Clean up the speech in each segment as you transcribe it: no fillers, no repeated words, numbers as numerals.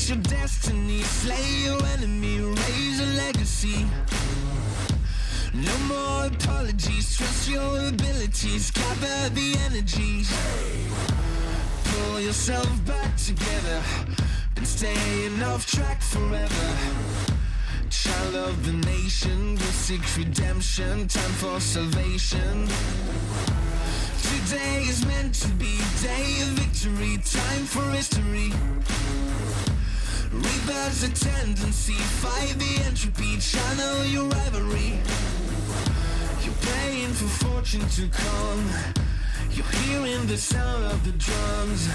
Face your destiny, slay your enemy, raise a legacy. No more apologies, trust your abilities, gather the energies. Pull yourself back together, been staying off track forever. Child of the nation, will seek redemption, time for salvation. Today is meant to be day of victory, time for history. Rebirth's a tendency, fight the entropy, channel your rivalry. You're praying for fortune to come, you're hearing the sound of the drums.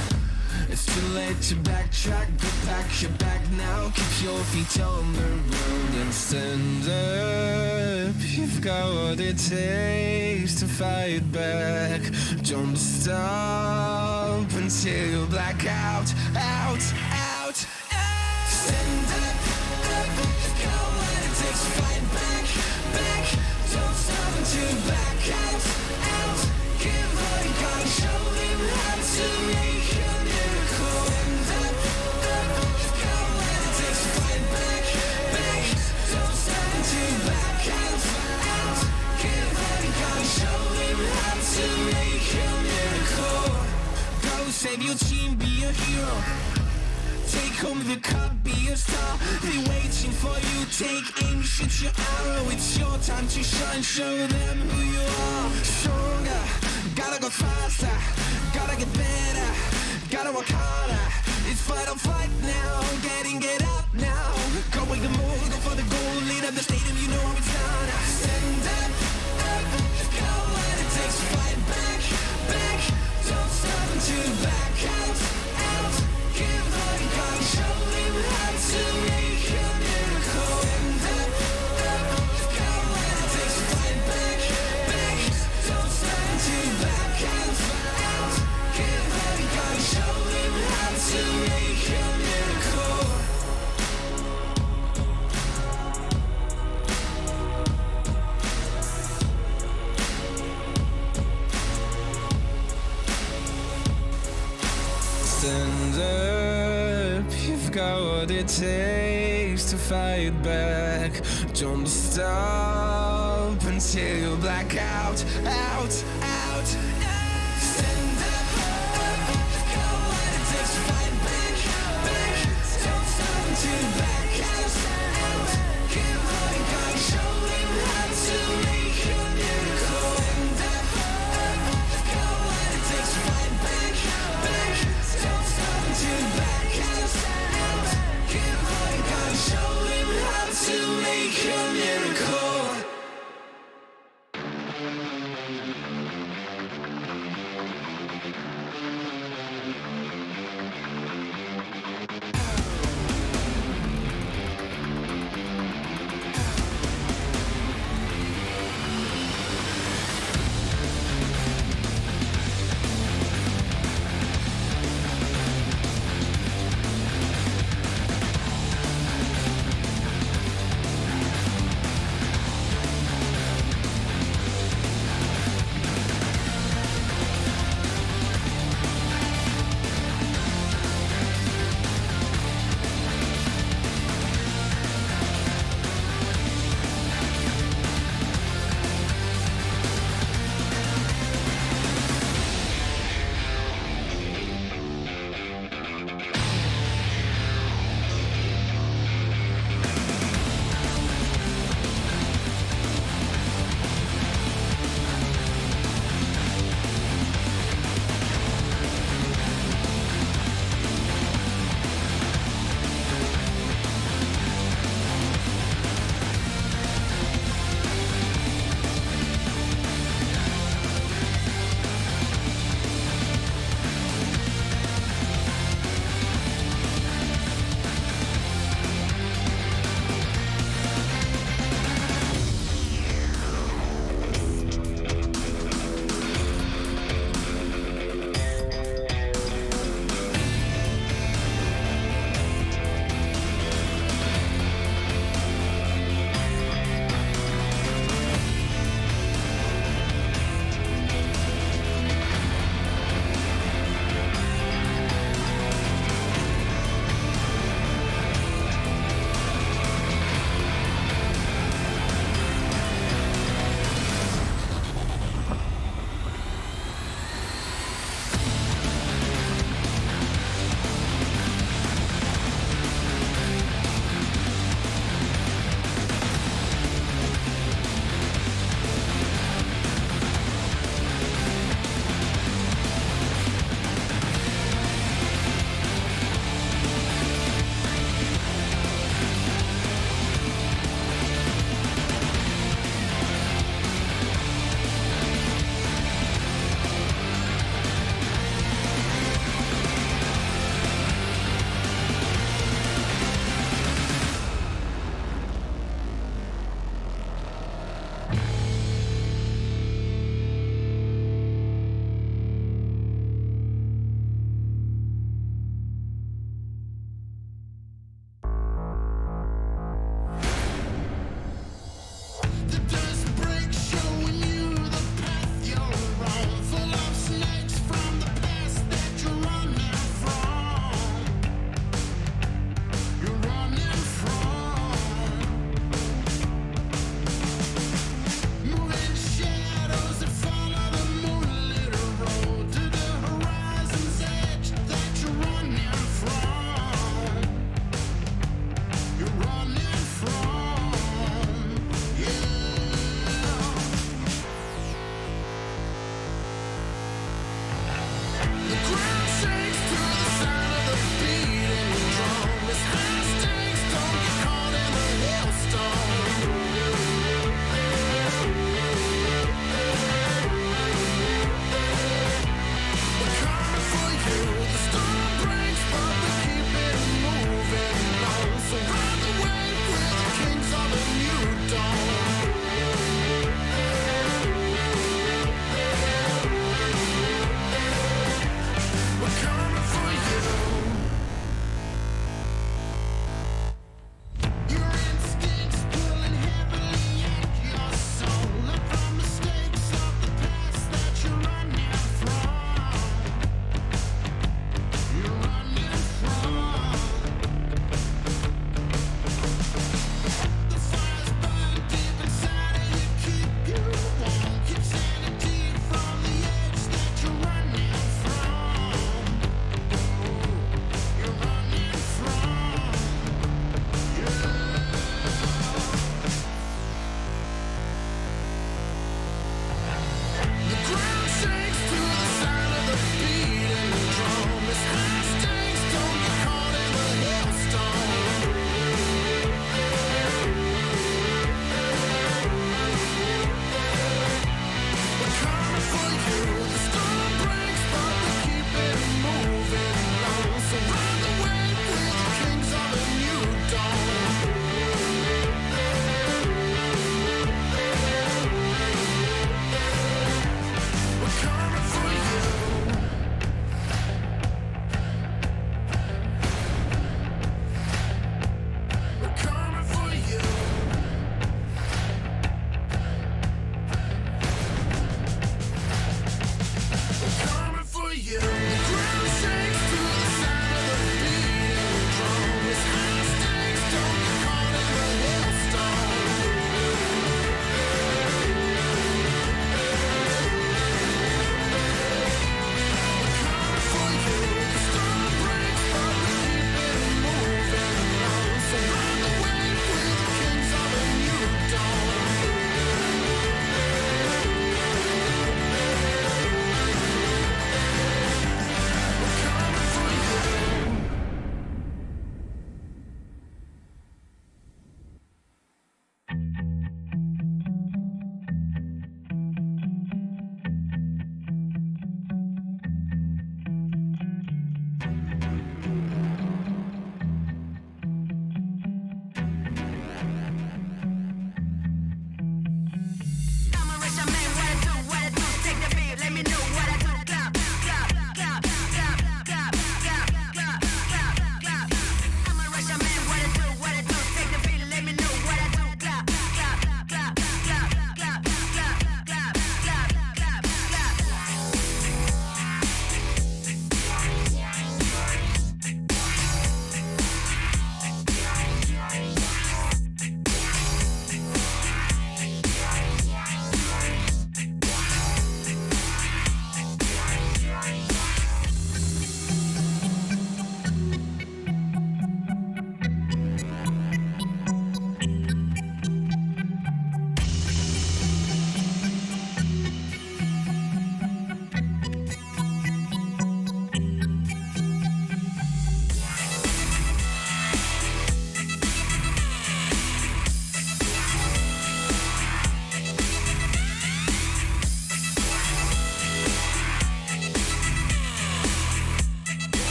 It's too late to backtrack, go pack your bag now, keep your feet on the ground and stand up. You've got what it takes to fight back. Don't stop until you black out, out, out. Stand up, you've got what it takes to fight back, back. Don't stop until you back out, out. Give all you got, show them how to make a miracle. Stand up, you've got what it takes to fight back, back. Don't stop until you back out, out. Give all you got, show them how to make a miracle. Go save your team, be a hero. Take home the cup, be a star. They're waiting for you, take aim, shoot your arrow. It's your time to shine, show them who you are. Stronger, gotta go faster, gotta get better, gotta work harder. It's fight or flight now, get up now. Go with the move, go for the goal, lead up the stadium, you know how it's done. Stand up, you've got what it takes to fight back, back. Don't stop until you back out, out. Give all you got, show them how to make a miracle. Stand up, you've got what it takes to fight back, back. Don't stop until you back out, out. Give all you got, show them how to make a miracle. Stand up, you've got what it takes to fight back. Don't stop until you black out, out, out. Stand up, you've got what it takes to fight back, back. Don't stop until you back out, out. Give all you got, show them how to make a miracle. Stand up, you've got what it takes to fight back, back. Don't stop until you back out, out. Give all you got, show them how to make a miracle.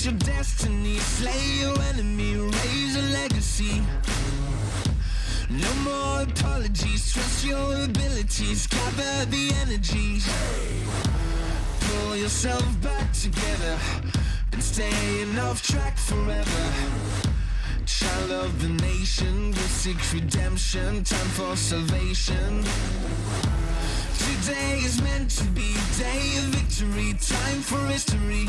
Face your destiny, slay your enemy, raise a legacy. No more apologies, trust your abilities, gather the energies. Pull yourself back together, been staying off track forever. Child of the nation, will seek redemption, time for salvation. Today is meant to be day of victory, time for history.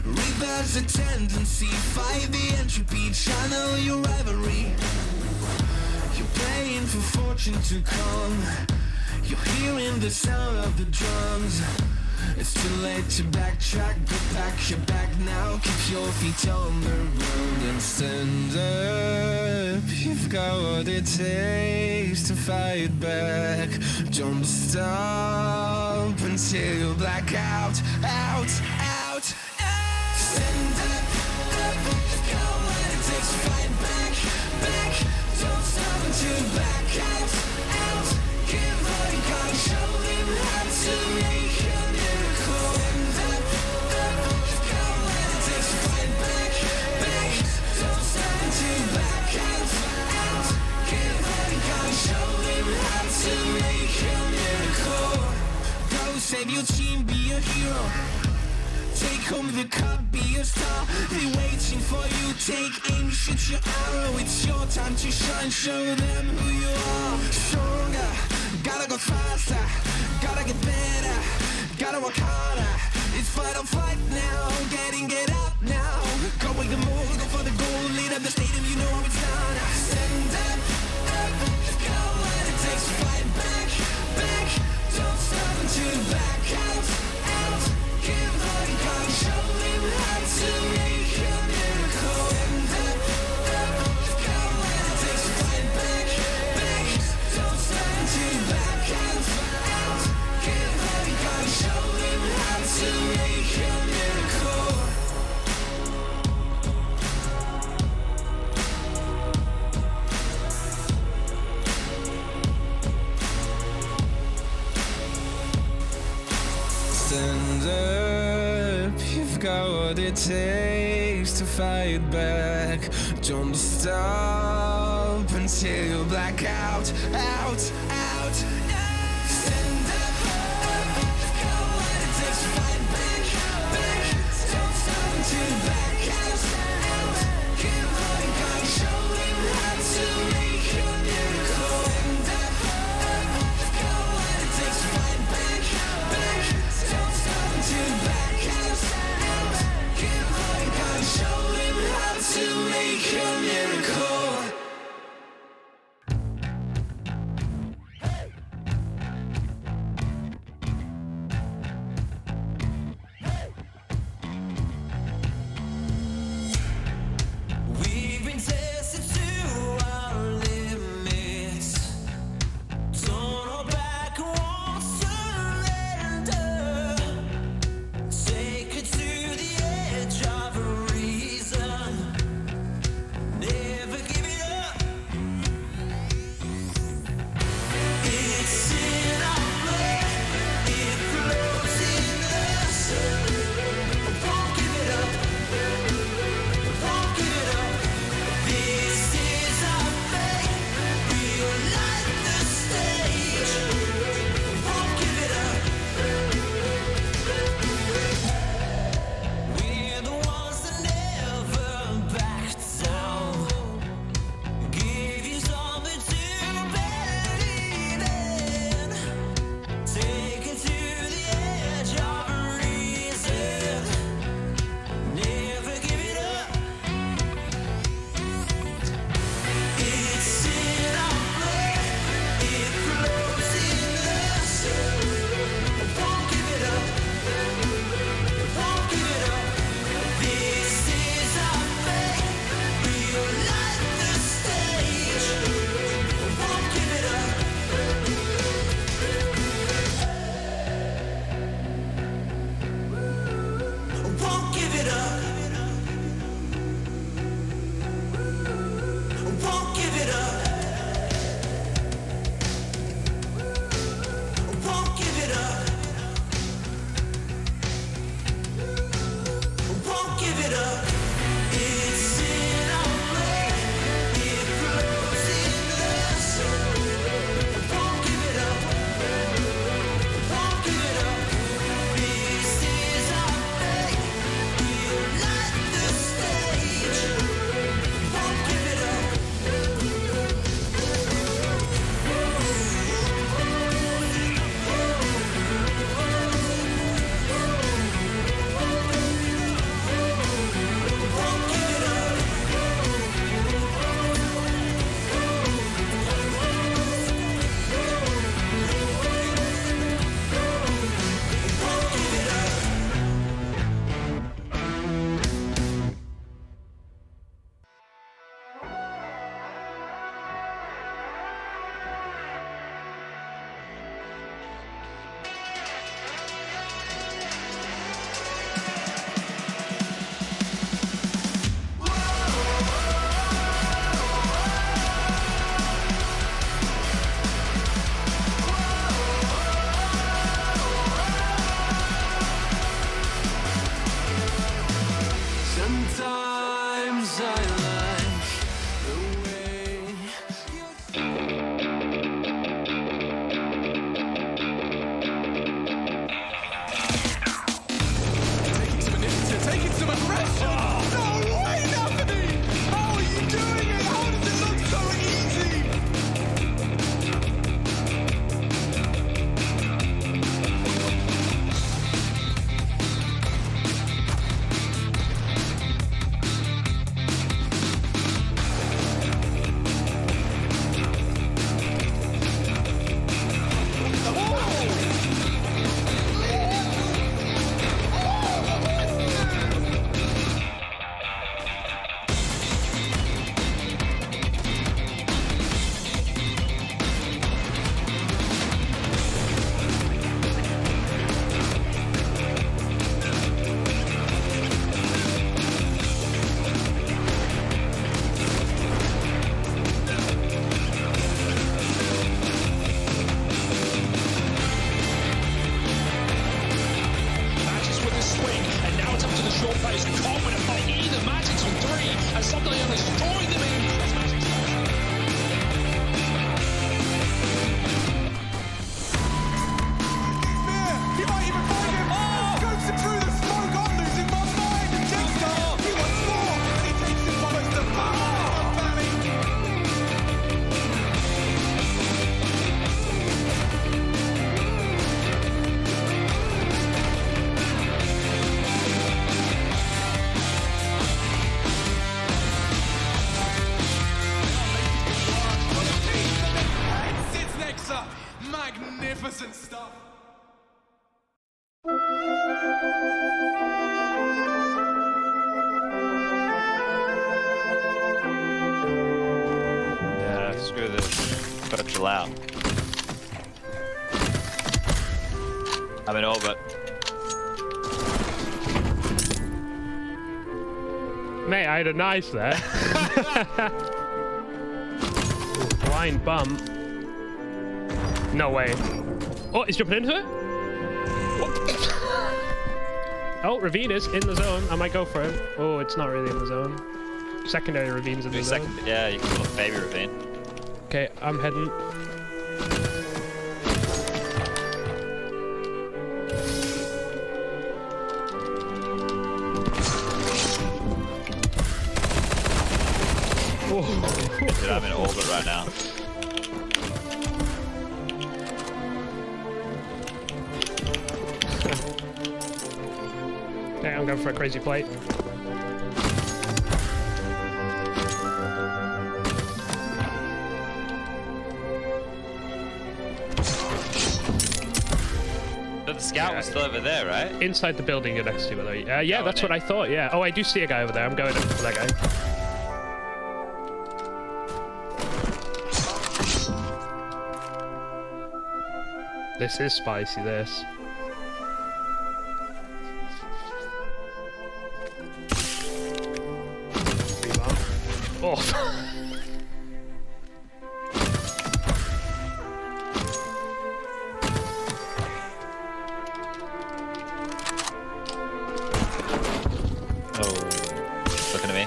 Reverse the tendency, fight the entropy, channel your rivalry. You're praying for fortune to come, you're hearing the sound of the drums. It's too late to backtrack, but pack your bag now. Keep your feet on the ground and stand up. You've got what it takes to fight back. Don't stop until you black out, out, out. Stand up, up. You've got what it takes to fight back, back. Don't stop until you black out, out. Give all you got, show them how to make it. Save your team, be a hero. Take home the cup, be a star. They waiting for you, take aim, shoot your arrow. It's your time to shine, show them who you are. Stronger, gotta go faster, gotta get better, gotta work harder. It's fight or flight now, get up now. Go with the move, go for the goal, lead up the stadium, you know how it's done. Stand up, up, go what it takes to fight back, back. Don't stop until you back out, out. Give all you got, show them how to make a miracle. Stand up, up, go what it takes to fight back, back. Don't stop until you back out, out. Give all you got, show them how to make a miracle. Stand up, you've got what it takes to fight back. Don't stop until you black out, out, out. Stand up, you've got what it takes to fight back, back. Don't stop until you black out, out. Give all you got, show them how to make a miracle. Stand up, you've got what it takes to fight back, back. Don't stop until you back out, out. Give all you got, show them how to make a miracle. Magnificent stuff. Yeah, screw this. Gotta chill out. I'm in orbit. Mate, I had a nice there. Ooh, blind bump. No way. Oh, he's jumping into it? What? Oh, Ravine is in the zone. I might go for him. Oh, it's not really in the zone. Secondary Ravine's in the zone. Yeah, you can call it baby Ravine. Okay, I'm heading. Dude, I'm in orbit right now. Okay, I'm going for a crazy plate. But the scout was still over there, right? Inside the building you're next to, by the way. Yeah, that's what I thought, yeah. Oh, I do see a guy over there. I'm going for that guy. This is spicy, this. Oh. Looking at me.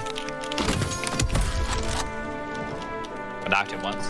I knocked him once.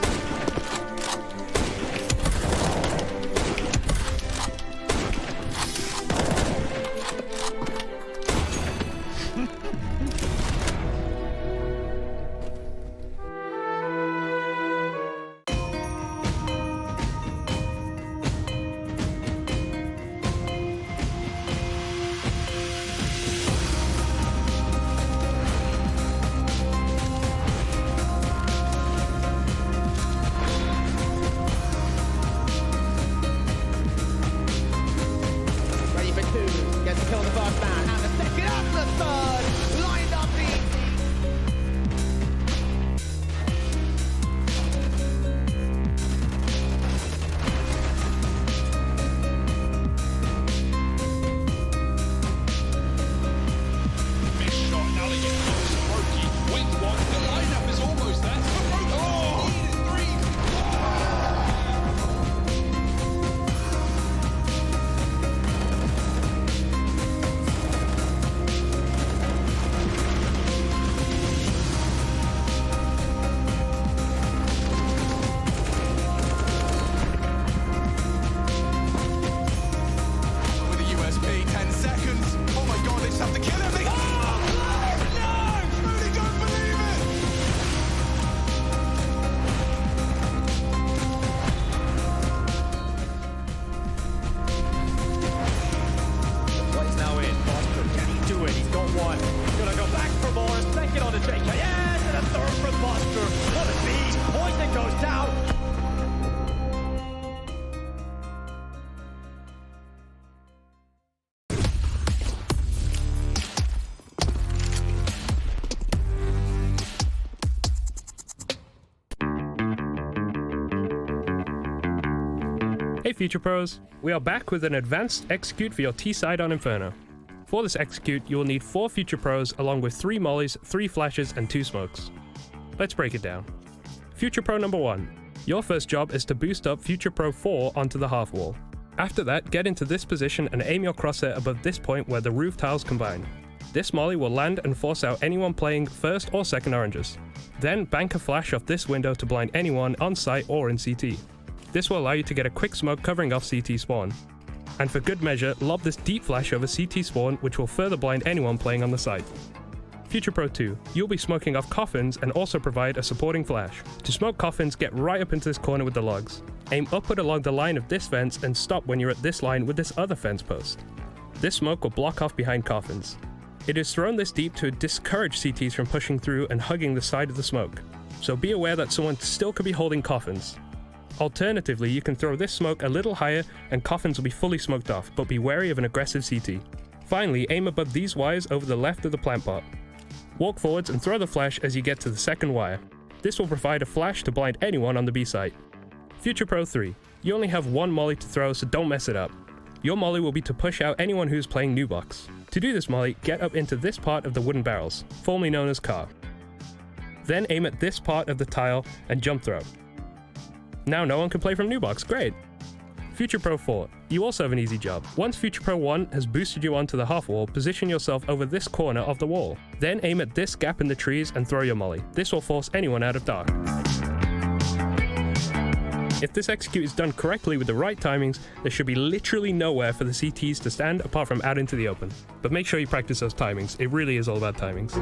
Hey Future Pros, we are back with an advanced execute for your T-side on Inferno. For this execute, you will need 4 Future Pros along with 3 mollies, 3 flashes, and 2 smokes. Let's break it down. Future Pro number 1. Your first job is to boost up Future Pro 4 onto the half wall. After that, get into this position and aim your crosshair above this point where the roof tiles combine. This molly will land and force out anyone playing first or second oranges. Then bank a flash off this window to blind anyone on site or in CT. This will allow you to get a quick smoke covering off CT spawn. And for good measure, lob this deep flash over CT spawn, which will further blind anyone playing on the site. Future Pro 2, you'll be smoking off coffins and also provide a supporting flash. To smoke coffins, get right up into this corner with the logs. Aim upward along the line of this fence and stop when you're at this line with this other fence post. This smoke will block off behind coffins. It is thrown this deep to discourage CTs from pushing through and hugging the side of the smoke. So be aware that someone still could be holding coffins. Alternatively, you can throw this smoke a little higher and coffins will be fully smoked off, but be wary of an aggressive CT. Finally, aim above these wires over the left of the plant pot. Walk forwards and throw the flash as you get to the second wire. This will provide a flash to blind anyone on the B site. Future Pro 3. You only have one molly to throw, so don't mess it up. Your molly will be to push out anyone who's playing new box. To do this molly, get up into this part of the wooden barrels, formerly known as car. Then aim at this part of the tile and jump throw. Now no one can play from new box, great! Future Pro 4. You also have an easy job. Once Future Pro 1 has boosted you onto the half wall, position yourself over this corner of the wall. Then aim at this gap in the trees and throw your molly. This will force anyone out of dark. If this execute is done correctly with the right timings, there should be literally nowhere for the CTs to stand apart from out into the open. But make sure you practice those timings, it really is all about timings.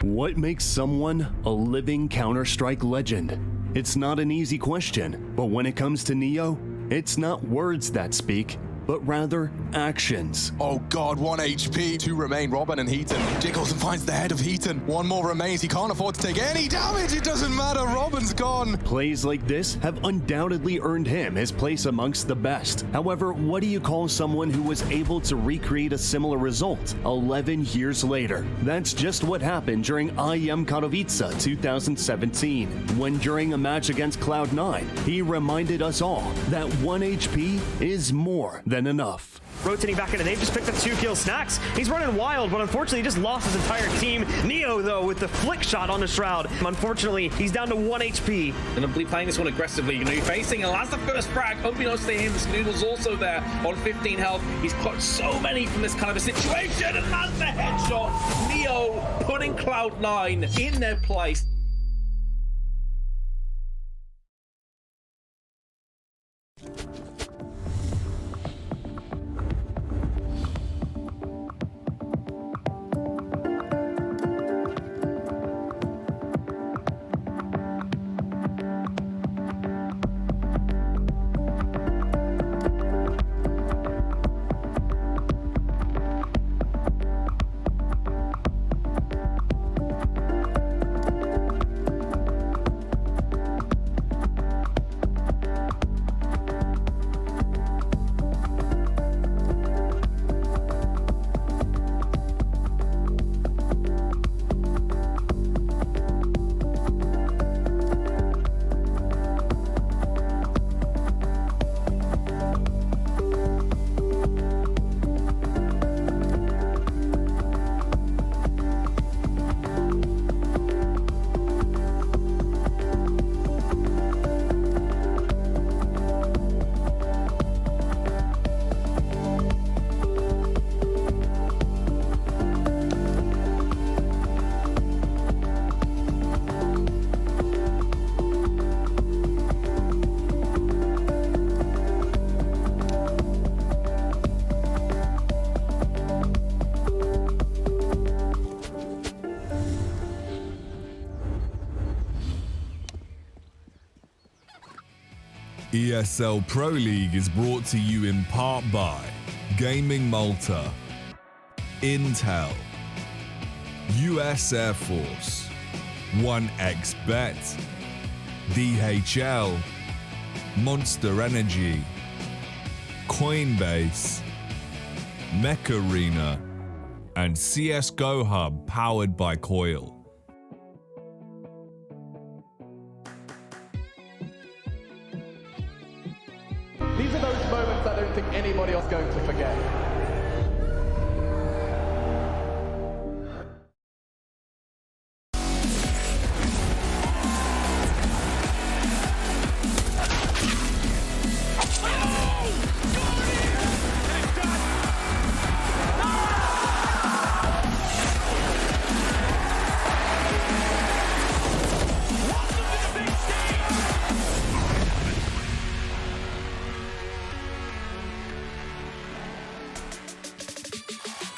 What makes someone a living Counter-Strike legend? It's not an easy question, but when it comes to Neo, it's not words that speak, but rather actions. Oh god, 1 HP, 2 remain, Robin and Heaton. Jiggles and finds the head of Heaton. 1 more remains, he can't afford to take any damage, it doesn't matter, Robin's gone. Plays like this have undoubtedly earned him his place amongst the best. However, what do you call someone who was able to recreate a similar result 11 years later? That's just what happened during IEM Katowice 2017, when during a match against Cloud9, he reminded us all that 1 HP is more than enough. Rotating back into, they've just picked up 2 kills. Snacks, he's running wild, but unfortunately he just lost his entire team. Neo, though, with the flick shot on the Shroud. Unfortunately, he's down to 1 HP. Gonna be playing this one aggressively. You're gonna be facing, and that's the first frag. Unbeknownst to him, Snoodle's also there on 15 health. He's caught so many from this kind of a situation, and that's the headshot. Neo putting Cloud9 in their place. ESL Pro League is brought to you in part by Gaming Malta, Intel, US Air Force, 1xBet, DHL, Monster Energy, Coinbase, Mech Arena, and CSGO Hub powered by Coil. These are those moments I don't think anybody else is going to forget.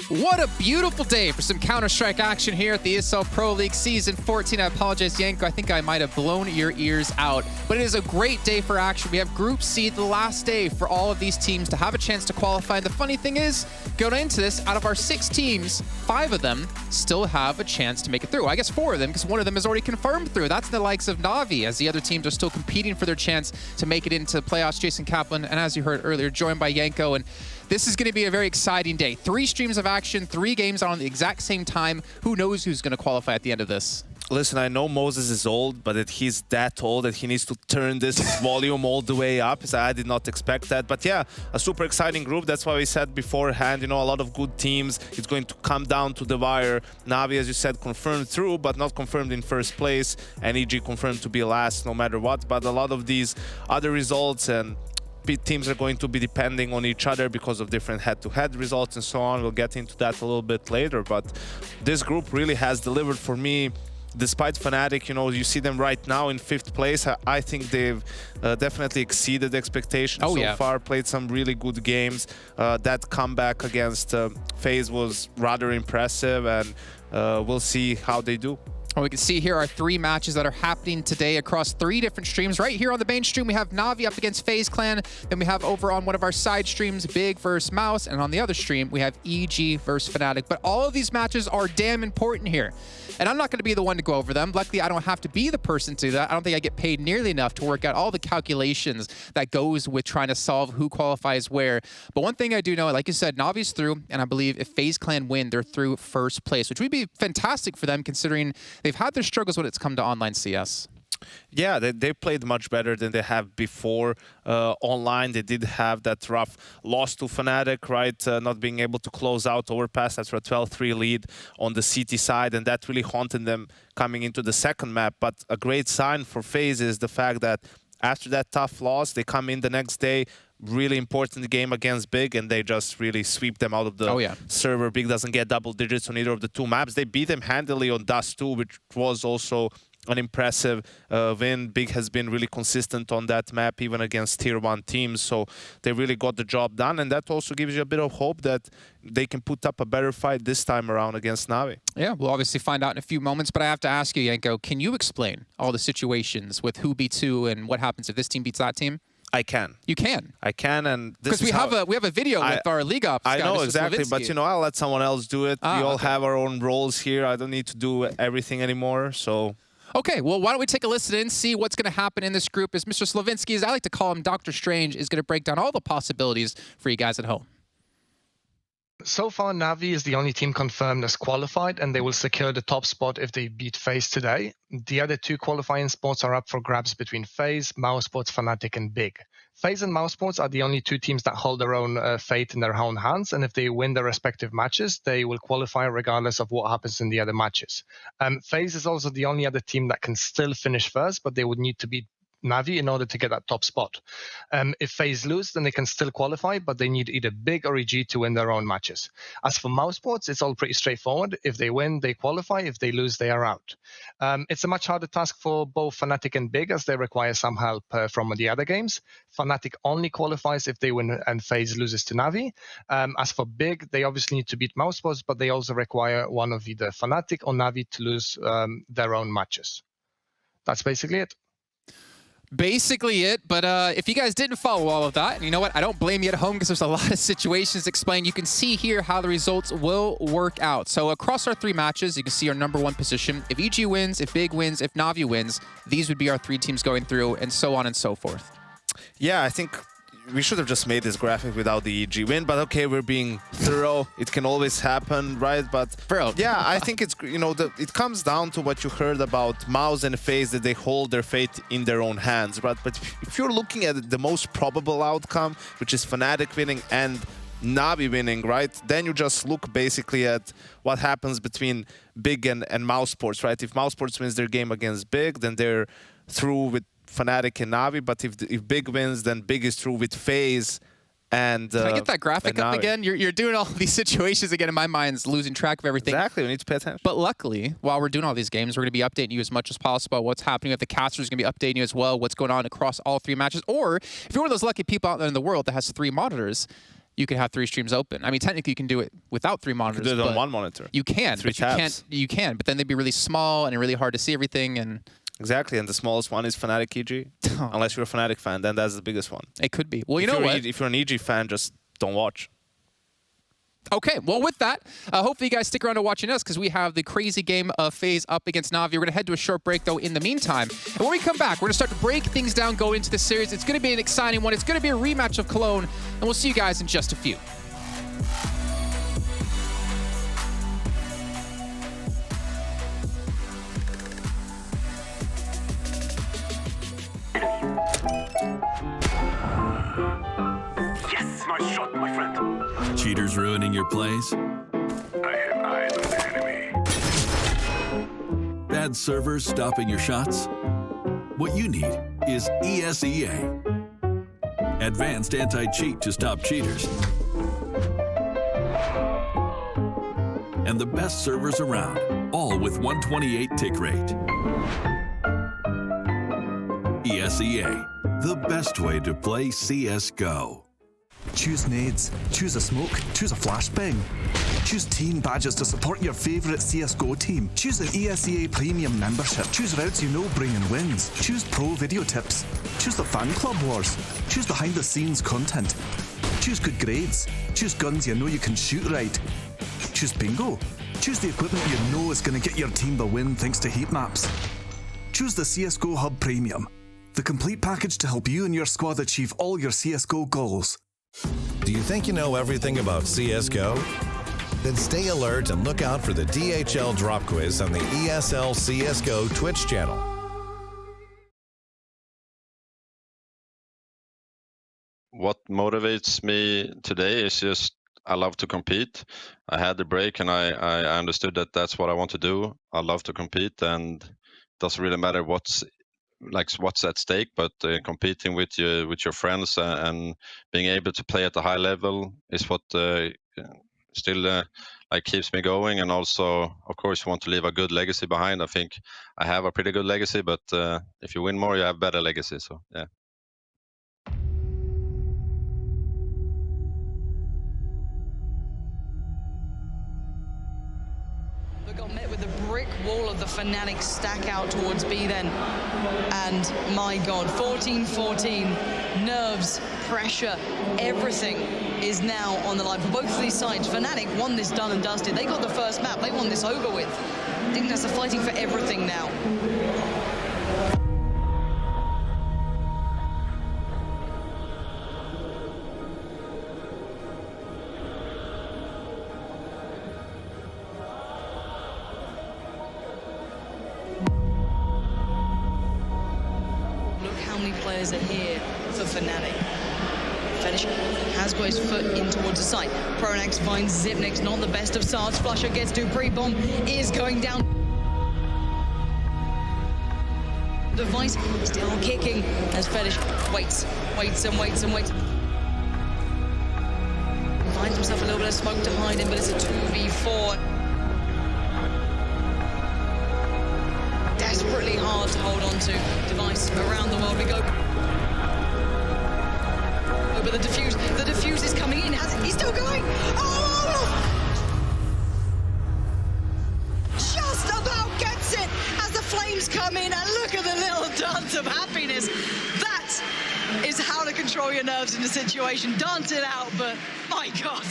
What a beautiful day for some Counter-Strike action here at the ESL Pro League Season 14. I apologize, Yanko. I think I might have blown your ears out. But it is a great day for action. We have Group C, the last day for all of these teams to have a chance to qualify. And the funny thing is, going into this, out of our 6 teams, 5 of them still have a chance to make it through. I guess 4 of them, because one of them is already confirmed through. That's the likes of Na'Vi, as the other teams are still competing for their chance to make it into the playoffs. Jason Kaplan, and as you heard earlier, joined by Yanko. And this is going to be a very exciting day. 3 streams of action, 3 games on the exact same time. Who knows who's going to qualify at the end of this? Listen, I know Moses is old, but that he's that old that he needs to turn this volume all the way up. So I did not expect that. But yeah, a super exciting group. That's why we said beforehand, you know, a lot of good teams. It's going to come down to the wire. Na'Vi, as you said, confirmed through, but not confirmed in first place. And EG confirmed to be last no matter what. But a lot of these other results and teams are going to be depending on each other because of different head-to-head results and so on. We'll get into that a little bit later, but this group really has delivered for me. Despite Fnatic, you know, you see them right now in 5th place. I think they've definitely exceeded expectations so far, played some really good games. That comeback against FaZe was rather impressive, and we'll see how they do. Well, we can see here are 3 matches that are happening today across 3 different streams. Right here on the main stream, we have Na'Vi up against FaZe Clan. Then we have over on one of our side streams, Big versus Mouse. And on the other stream, we have EG versus Fnatic. But all of these matches are damn important here. And I'm not going to be the one to go over them. Luckily, I don't have to be the person to do that. I don't think I get paid nearly enough to work out all the calculations that goes with trying to solve who qualifies where. But one thing I do know, like you said, Na'Vi's through. And I believe if FaZe Clan win, they're through first place, which would be fantastic for them considering they've had their struggles when it's come to online CS. Yeah, they played much better than they have before online. They did have that rough loss to Fnatic, right? Not being able to close out Overpass after a 12-3 lead on the CT side, and that really haunted them coming into the second map. But a great sign for FaZe is the fact that after that tough loss, they come in the next day, really important game against Big, and they just really sweep them out of the server. Big doesn't get double digits on either of the 2 maps. They beat them handily on Dust 2, which was also an impressive win. Big has been really consistent on that map, even against tier 1 teams. So they really got the job done, and that also gives you a bit of hope that they can put up a better fight this time around against Na'Vi. Yeah, we'll obviously find out in a few moments, but I have to ask you, Yanko, can you explain all the situations with who beats who and what happens if this team beats that team? I can. You can? I can, and because we have a video with our League Ops guy. I know, exactly, but you know, I'll let someone else do it. We all have our own roles here. I don't need to do everything anymore, so... Okay, well, why don't we take a listen in, see what's going to happen in this group as Mr. Slavinsky, as I like to call him, Dr. Strange, is going to break down all the possibilities for you guys at home. So far, Na'Vi is the only team confirmed as qualified, and they will secure the top spot if they beat FaZe today. The other 2 qualifying spots are up for grabs between FaZe, Mousesports, Fnatic, and Big. FaZe and Mousesports are the only 2 teams that hold their own fate in their own hands, and if they win their respective matches, they will qualify regardless of what happens in the other matches. FaZe is also the only other team that can still finish first, but they would need to beat Na'Vi in order to get that top spot. If FaZe lose, then they can still qualify, but they need either Big or EG to win their own matches. As for Mousesports, it's all pretty straightforward. If they win, they qualify. If they lose, they are out. It's a much harder task for both Fnatic and Big, as they require some help from the other games. Fnatic only qualifies if they win and FaZe loses to Na'Vi. As for Big, they obviously need to beat Mousesports, but they also require one of either Fnatic or Na'Vi to lose their own matches. That's basically it. Basically it, but if you guys didn't follow all of that, and you know what, I don't blame you at home because there's a lot of situations explained. You can see here how the results will work out. So across our 3 matches, you can see our #1 position. If EG wins, if Big wins, if Na'Vi wins, these would be our 3 teams going through, and so on and so forth. Yeah, I think we should have just made this graphic without the EG win, but okay, we're being thorough. It can always happen, right? But yeah, I think it's, you know, it comes down to what you heard about Mouse and FaZe, that they hold their fate in their own hands, right? But if you're looking at the most probable outcome, which is Fnatic winning and Na'Vi winning, right? Then you just look basically at what happens between Big and Mousesports, right? If Mousesports wins their game against Big, then they're through with Fnatic and Na'Vi, but if Big wins, then Big is through with FaZe and Can I get that graphic up again? You're doing all these situations again. In my mind's losing track of everything. Exactly, we need to pay attention. But luckily, while we're doing all these games, we're going to be updating you as much as possible what's happening. If the caster is going to be updating you as well, what's going on across all 3 matches. Or if you're one of those lucky people out there in the world that has 3 monitors, you could have 3 streams open. I mean, technically you can do it without 3 monitors. You can do it on but one monitor. You can, 3 but you tabs. can't. You can, but then they'd be really small and really hard to see everything. And Exactly, and the smallest one is Fnatic EG. Unless you're a Fnatic fan, then that's the biggest one. it could be. Well, you If know you're what? If you're an EG fan, just don't watch. Okay, well, with that, hopefully you guys stick around to watching us because we have the crazy game of FaZe up against Na'Vi. We're going to head to a short break, though, in the meantime. And when we come back, we're going to start to break things down, go into the series. It's going to be an exciting one. It's going to be a rematch of Cologne, and we'll see you guys in just a few. Yes, nice shot, my friend. Cheaters ruining your plays? I have eyes on the enemy. Bad servers stopping your shots? What you need is ESEA. Advanced anti-cheat to stop cheaters. And the best servers around, all with 128 tick rate. ESEA, the best way to play CSGO. Choose nades, choose a smoke, choose a flashbang. Choose team badges to support your favourite CSGO team. Choose an ESEA Premium membership. Choose routes you know bring in wins. Choose pro video tips. Choose the fan club wars. Choose behind the scenes content. Choose good grades. Choose guns you know you can shoot right. Choose bingo. Choose the equipment you know is going to get your team the win thanks to heat maps. Choose the CSGO Hub Premium, the complete package to help you and your squad achieve all your CSGO goals. Do you think you know everything about CSGO? Then stay alert and look out for the DHL drop quiz on the ESL CSGO Twitch channel. What motivates me today is just I love to compete. I had the break and I understood that that's what I want to do. I love to compete, and it doesn't really matter what's at stake, but competing with your friends and being able to play at a high level is what still keeps me going. And also, of course, you want to leave a good legacy behind. I think I have a pretty good legacy, but if you win more, you have better legacy. So yeah. Got met with the brick wall of the Fnatic stack out towards B then. And my God, 14-14, nerves, pressure, everything is now on the line for both of these sides. Fnatic won this done and dusted. They got the first map. They won this over with. Dignitas are fighting for everything now. Players are here for Fnatic. Fetish has got his foot in towards the site. Pronax finds Zipnik's not the best of starts. Flusher gets Dupree. Bomb is going down. Device still kicking as Fetish waits and waits. Finds himself a little bit of smoke to hide in, but it's a 2v4. Desperately hard to hold on to. Device around the world we go. Oh, but the defuse is coming in. He's still going. Oh! Just about gets it as the flames come in, and look at the little dance of happiness. That is how to control your nerves in a situation. Dance it out, but my God.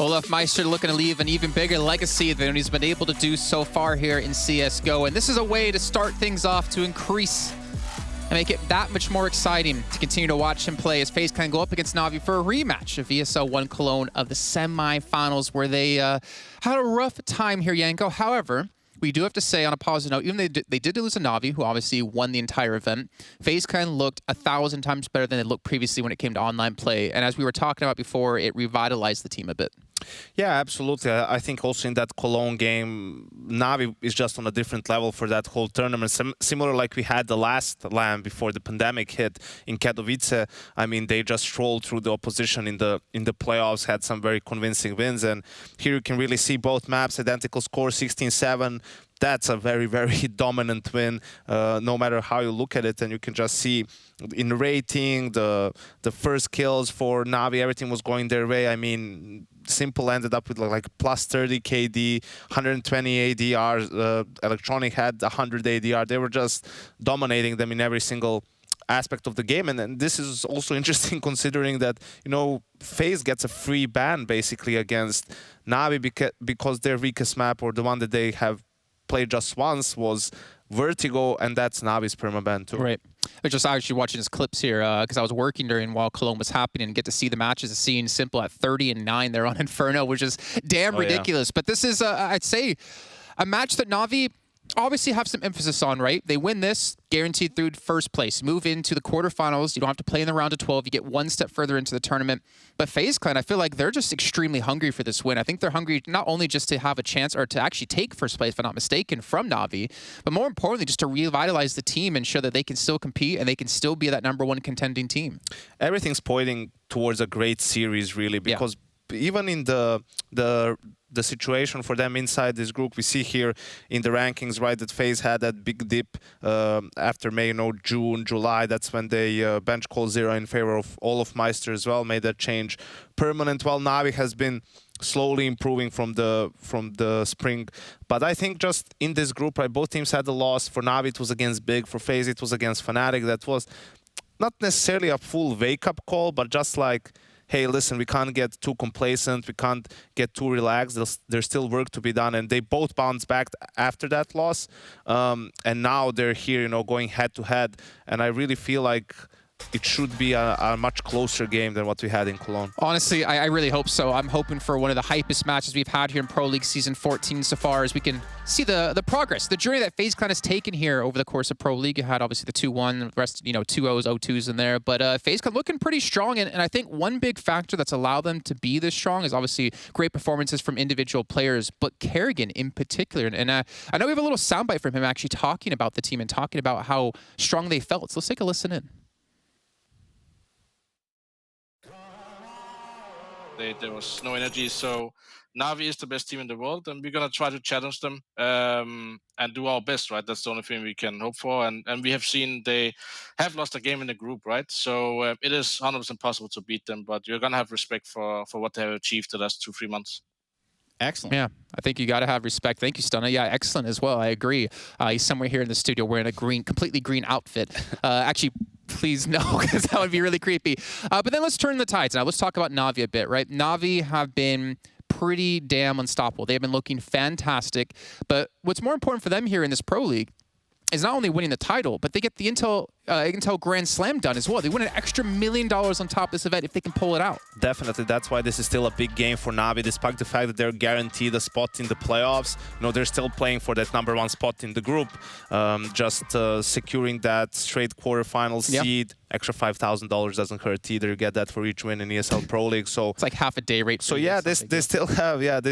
Olaf Meister looking to leave an even bigger legacy than he's been able to do so far here in CSGO. And this is a way to start things off to increase and make it that much more exciting to continue to watch him play as FaZe Clan go up against Na'Vi for a rematch of ESL 1 Cologne of the semifinals, where they had a rough time here, Yanko. However, we do have to say on a positive note, even though they did lose to Na'Vi, who obviously won the entire event, FaZe Clan looked 1,000 times better than they looked previously when it came to online play. And as we were talking about before, it revitalized the team a bit. Yeah, absolutely. I think also in that Cologne game, Na'Vi is just on a different level for that whole tournament. Similar like we had the last LAN before the pandemic hit in Katowice. I mean, they just rolled through the opposition in the playoffs, had some very convincing wins. And here you can really see both maps, identical score, 16-7. That's a very, very dominant win, no matter how you look at it. And you can just see in rating, the first kills for Na'Vi, everything was going their way. I mean, Simple ended up with like plus 30 KD, 120 ADR. Electronic had 100 ADR. They were just dominating them in every single aspect of the game. And this is also interesting considering that, you know, FaZe gets a free ban basically against Na'Vi because their weakest map, or the one that they have played just once, was Vertigo, and that's Na'Vi's permaban too. Right. I was just actually watching his clips here because I was working while Cologne was happening, and get to see the matches. Seeing Simple at 30-9 there on Inferno, which is damn ridiculous. Yeah. But this is, I'd say, a match that Na'Vi obviously have some emphasis on, right? They win this, guaranteed through first place. Move into the quarterfinals. You don't have to play in the round of 12. You get one step further into the tournament. But FaZe Clan, I feel like they're just extremely hungry for this win. I think they're hungry not only just to have a chance, or to actually take first place, if I'm not mistaken, from Na'Vi, but more importantly, just to revitalize the team and show that they can still compete and they can still be that #1 contending team. Everything's pointing towards a great series, really, because even in the situation for them inside this group, we see here in the rankings, right, that FaZe had that big dip after May, you know, June, July. That's when they bench call 0 in favor of Olaf Meister as well, made that change permanent. While Na'Vi has been slowly improving from the spring. But I think just in this group, right, both teams had a loss. For Na'Vi, it was against Big. For FaZe, it was against Fnatic. That was not necessarily a full wake-up call, but just like, hey, listen, we can't get too complacent. We can't get too relaxed. There's still work to be done. And they both bounced back after that loss. And now they're here, you know, going head-to-head. And I really feel like it should be a much closer game than what we had in Cologne. Honestly, I really hope so. I'm hoping for one of the hypest matches we've had here in Pro League Season 14 so far, as we can see the progress, the journey that FaZe Clan has taken here over the course of Pro League. You had obviously the 2-1, the rest, you know, 2-0s, 0-2s in there. But FaZe Clan looking pretty strong. And I think one big factor that's allowed them to be this strong is obviously great performances from individual players, but Kerrigan in particular. And I know we have a little soundbite from him actually talking about the team and talking about how strong they felt. So let's take a listen in. There was no energy, so Na'Vi is the best team in the world, and we're gonna try to challenge them and do our best, right? That's the only thing we can hope for, and we have seen they have lost a game in the group, right? So it is 100% possible to beat them, but you're gonna have respect for what they have achieved the last 2-3 months. Excellent. Yeah, I think you got to have respect. Thank you, Stunna. Yeah, excellent as well. I agree. He's somewhere here in the studio wearing a completely green outfit. Actually, please no, because that would be really creepy. But then let's turn the tides now. Let's talk about Na'Vi a bit, right? Na'Vi have been pretty damn unstoppable. They've been looking fantastic. But what's more important for them here in this Pro League is not only winning the title, but they get the Intel Grand Slam done as well. They win an extra $1 million on top of this event if they can pull it out. Definitely. That's why this is still a big game for Na'Vi, despite the fact that they're guaranteed a spot in the playoffs. You know, they're still playing for that #1 spot in the group. Just securing that straight quarterfinal seed. Extra $5,000 doesn't hurt either. You get that for each win in ESL Pro League. So it's like half a day rate. So yeah, they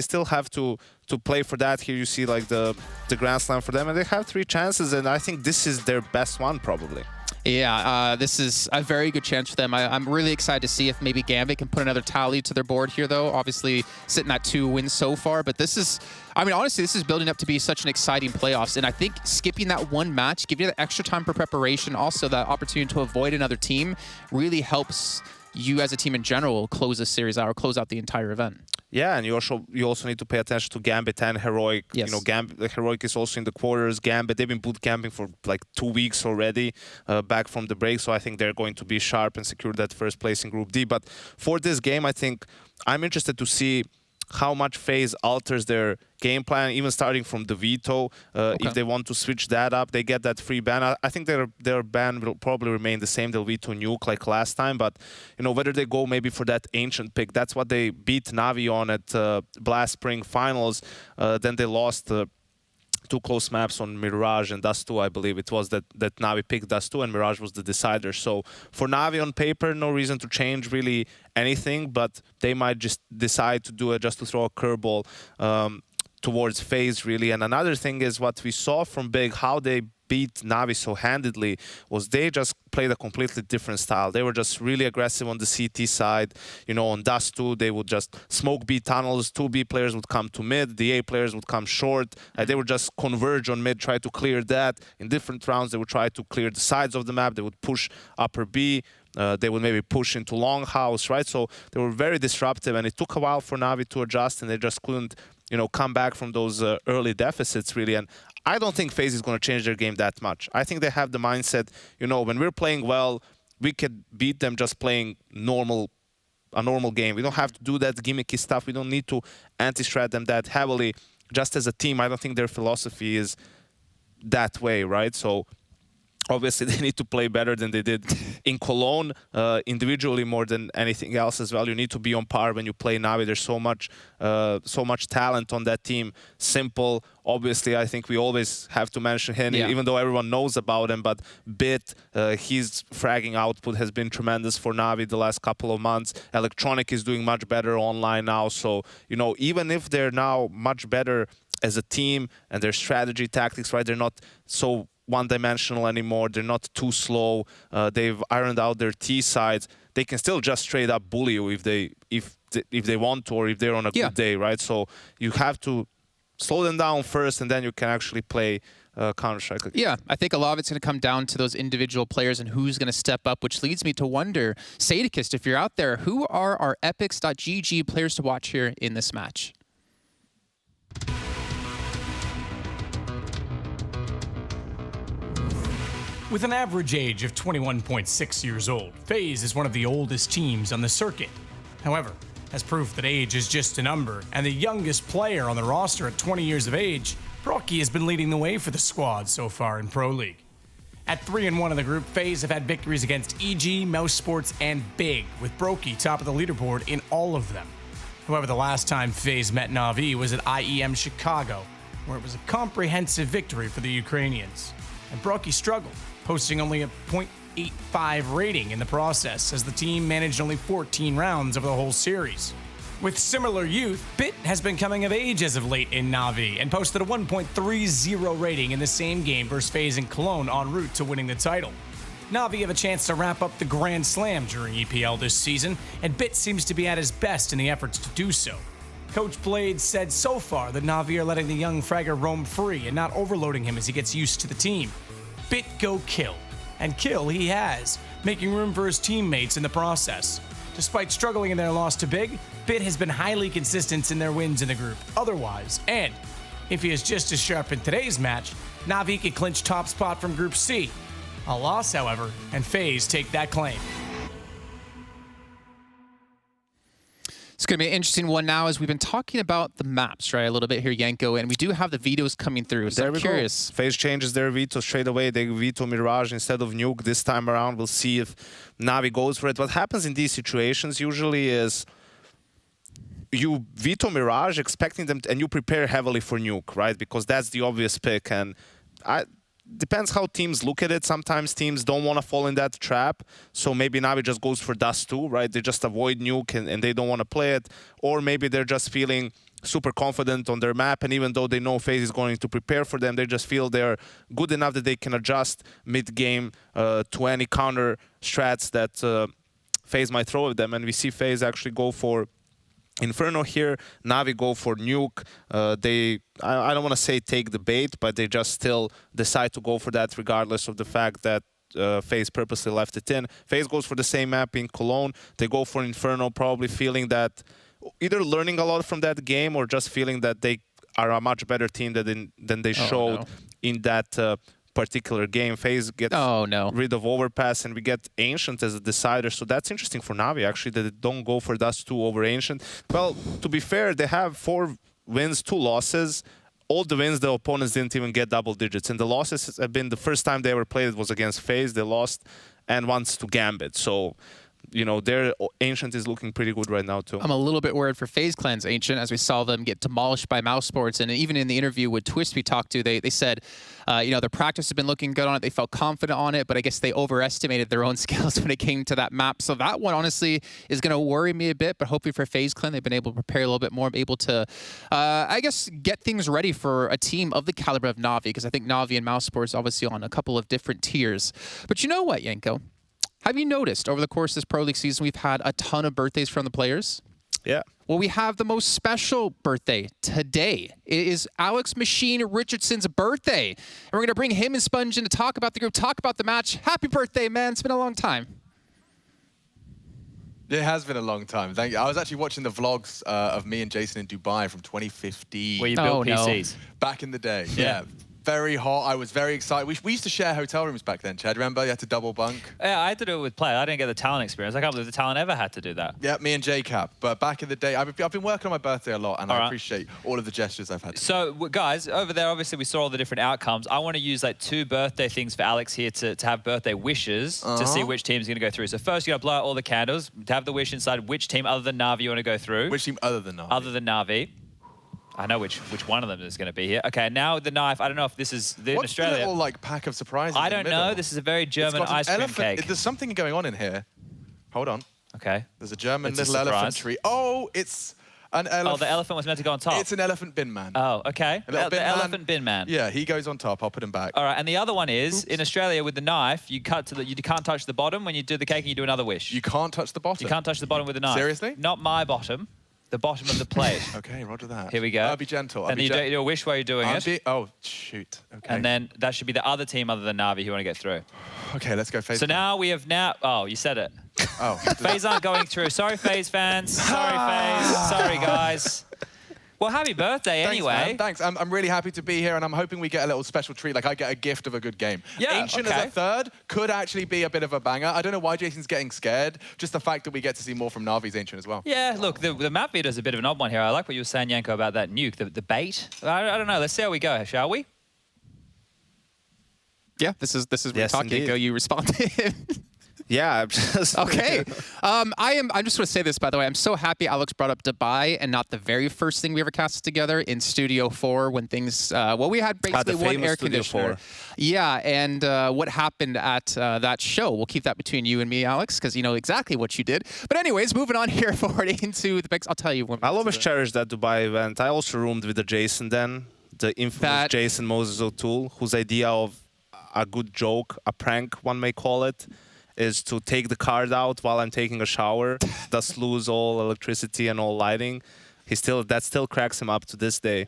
still have to play for that. Here you see like the Grand Slam for them, and they have 3 chances, and I think this is their best one probably. Yeah, this is a very good chance for them. I'm really excited to see if maybe Gambit can put another tally to their board here, though. Obviously, sitting at 2 wins so far. But this is, I mean, honestly, this is building up to be such an exciting playoffs. And I think skipping that one match, giving you the extra time for preparation, also that opportunity to avoid another team, really helps you as a team in general close this series out or close out the entire event. Yeah, and you also need to pay attention to Gambit and Heroic. Yes. You know, Heroic is also in the quarters. Gambit, they've been boot camping for like 2 weeks already, back from the break. So I think they're going to be sharp and secure that first place in Group D. But for this game, I think I'm interested to see how much FaZe alters their game plan, even starting from the veto. If they want to switch that up, they get that free ban. I think their ban will probably remain the same. They'll veto Nuke like last time, but you know, whether they go maybe for that Ancient pick, that's what they beat Navi on at Blast Spring Finals. Then they lost 2 close maps on Mirage and Dust 2, I believe it was that Navi picked Dust 2 and Mirage was the decider. So for Navi on paper, no reason to change really anything, but they might just decide to do it just to throw a curveball towards FaZe really. And another thing is what we saw from Big, how they beat Navi so handedly, was they just played a completely different style. They were just really aggressive on the CT side. You know, on Dust 2, they would just smoke B tunnels. 2 B players would come to mid. The A players would come short. They would just converge on mid, try to clear that. In different rounds, they would try to clear the sides of the map. They would push upper B. They would maybe push into Longhouse, right? So they were very disruptive, and it took a while for Navi to adjust, and they just couldn't, you know, come back from those early deficits, really. And I don't think FaZe is going to change their game that much. I think they have the mindset, you know, when we're playing well, we could beat them just playing a normal game. We don't have to do that gimmicky stuff. We don't need to anti-strat them that heavily. Just as a team, I don't think their philosophy is that way, right? So obviously, they need to play better than they did in Cologne, individually more than anything else as well. You need to be on par when you play Navi. There's so much talent on that team. Simple, obviously, I think we always have to mention him, even though everyone knows about him. But Bit, his fragging output has been tremendous for Navi the last couple of months. Electronic is doing much better online now. So, you know, even if they're now much better as a team and their strategy tactics, right, they're not so one-dimensional anymore. They're not too slow. They've ironed out their T sides. They can still just straight up bully you if they want to, or if they're on a good day, right? So you have to slow them down first, and then you can actually play Counter-Strike. Yeah, I think a lot of it's going to come down to those individual players and who's going to step up, which leads me to wonder, Sadikist, if you're out there, who are our epics.gg players to watch here in this match? With an average age of 21.6 years old, FaZe is one of the oldest teams on the circuit. However, as proof that age is just a number, and the youngest player on the roster at 20 years of age, Brockie has been leading the way for the squad so far in Pro League. At 3-1 in the group, FaZe have had victories against EG, Mouse Sports, and Big, with Brockie top of the leaderboard in all of them. However, the last time FaZe met Na'Vi was at IEM Chicago, where it was a comprehensive victory for the Ukrainians. And Brockie struggled, posting only a 0.85 rating in the process, as the team managed only 14 rounds over the whole series. With similar youth, Bit has been coming of age as of late in Na'Vi and posted a 1.30 rating in the same game versus FaZe in Cologne en route to winning the title. Na'Vi have a chance to wrap up the Grand Slam during EPL this season, and Bit seems to be at his best in the efforts to do so. Coach Blade said so far that Na'Vi are letting the young fragger roam free and not overloading him as he gets used to the team. Bit go kill. And kill he has, making room for his teammates in the process. Despite struggling in their loss to Big, Bit has been highly consistent in their wins in the group otherwise, and if he is just as sharp in today's match, Na'Vi could clinch top spot from Group C. A loss, however, and FaZe take that claim. It's going to be an interesting one now, as we've been talking about the maps, right, a little bit here, Yanko, and we do have the vetoes coming through, so I'm curious. FaZe changes their veto straight away. They veto Mirage instead of Nuke this time around. We'll see if Na'Vi goes for it. What happens in these situations usually is you veto Mirage expecting them, and you prepare heavily for Nuke, right, because that's the obvious pick, and depends how teams look at it. Sometimes teams don't want to fall in that trap, so maybe Na'Vi just goes for Dust 2, right? They just avoid Nuke and they don't want to play it. Or maybe they're just feeling super confident on their map, and even though they know FaZe is going to prepare for them, they just feel they're good enough that they can adjust mid-game to any counter strats that FaZe might throw at them. And we see FaZe actually go for Inferno here. Na'Vi go for Nuke. I don't want to say take the bait, but they just still decide to go for that regardless of the fact that FaZe purposely left it in. FaZe goes for the same map in Cologne. They go for Inferno, probably feeling that either learning a lot from that game or just feeling that they are a much better team than they showed in that particular game. FaZe gets rid of Overpass, and we get Ancient as a decider. So that's interesting for Na'Vi, actually, that they don't go for Dust 2 over Ancient. Well, to be fair, they have 4 wins, 2 losses. All the wins, the opponents didn't even get double digits. And the losses have been the first time they ever played it was against FaZe. They lost, and once to Gambit. So, you know, their Ancient is looking pretty good right now, too. I'm a little bit worried for FaZe Clan's Ancient, as we saw them get demolished by Mouse Sports. And even in the interview with Twist we talked to, they said, you know, their practice has been looking good on it. They felt confident on it, but I guess they overestimated their own skills when it came to that map. So that one, honestly, is going to worry me a bit. But hopefully for FaZe Clan, they've been able to prepare a little bit more, able to, I guess, get things ready for a team of the caliber of Na'Vi, because I think Na'Vi and Mouse Sports obviously on a couple of different tiers. But you know what, Yanko? Have you noticed over the course of this Pro League season, we've had a ton of birthdays from the players? Yeah. Well, we have the most special birthday today. It is Alex Machine Richardson's birthday. And we're going to bring him and Sponge in to talk about the group, talk about the match. Happy birthday, man. It's been a long time. It has been a long time. Thank you. I was actually watching the vlogs of me and Jason in Dubai from 2015. Where you built PCs. Back in the day, yeah. Very hot. I was very excited. We used to share hotel rooms back then, Chad. Remember? You had to double bunk. Yeah, I had to do it with play. I didn't get the talent experience. I can't believe the talent ever had to do that. Yeah, me and JCap. But back in the day, I've been working on my birthday a lot, and I appreciate all of the gestures I've had. So, guys, over there, obviously, we saw all the different outcomes. I want to use like 2 birthday things for Alex here to have birthday wishes to see which team's going to go through. So first, you got to blow out all the candles to have the wish inside which team other than Na'Vi you want to go through. Which team other than Na'Vi? Other than Na'Vi. I know which one of them is going to be here. Okay, now the knife. I don't know if this is in Australia. What's the little like pack of surprises? I don't know. This is a very German ice cream cake. There's something going on in here. Hold on. Okay. There's a German little elephant tree. Oh, it's an elephant. Oh, the elephant was meant to go on top. It's an elephant bin man. Oh, okay. The elephant bin man. Yeah, he goes on top. I'll put him back. All right, and the other one is in Australia with the knife. You cut to you can't touch the bottom when you do the cake, and you do another wish. You can't touch the bottom. You can't touch the bottom with the knife. Seriously? Not my bottom. The bottom of the plate. Okay, roger that. Here we go. I'll be gentle. And you do a wish while you're doing it. Oh, shoot. Okay. And then that should be the other team other than Na'Vi who want to get through. Okay, let's go FaZe. So now we have Oh, you said it. Oh. FaZe aren't going through. Sorry, FaZe fans. Sorry, FaZe. Sorry, guys. Well, happy birthday anyway. Thanks, man. Thanks. I'm really happy to be here, and I'm hoping we get a little special treat. Like I get a gift of a good game. Yeah, Ancient as a third could actually be a bit of a banger. I don't know why Jason's getting scared. Just the fact that we get to see more from Na'Vi's Ancient as well. Yeah, look, the map bit is a bit of an odd one here. I like what you were saying, Yanko, about that nuke, the bait. I don't know. Let's see how we go, shall we? Yeah, this is what we're talking. Yanko, you responded. Yeah. Okay. I'm just going to say this, by the way. I'm so happy Alex brought up Dubai and not the very first thing we ever casted together in Studio 4 when things, well, we had basically one air conditioner. Yeah, and what happened at that show. We'll keep that between you and me, Alex, because you know exactly what you did. But anyways, moving on here forward into the mix. I'll tell you. I'll always cherish that Dubai event. I also roomed with the Jason then, the infamous Jason Moses O'Toole, whose idea of a good joke, a prank, one may call it, is to take the card out while I'm taking a shower, thus lose all electricity and all lighting. That still cracks him up to this day.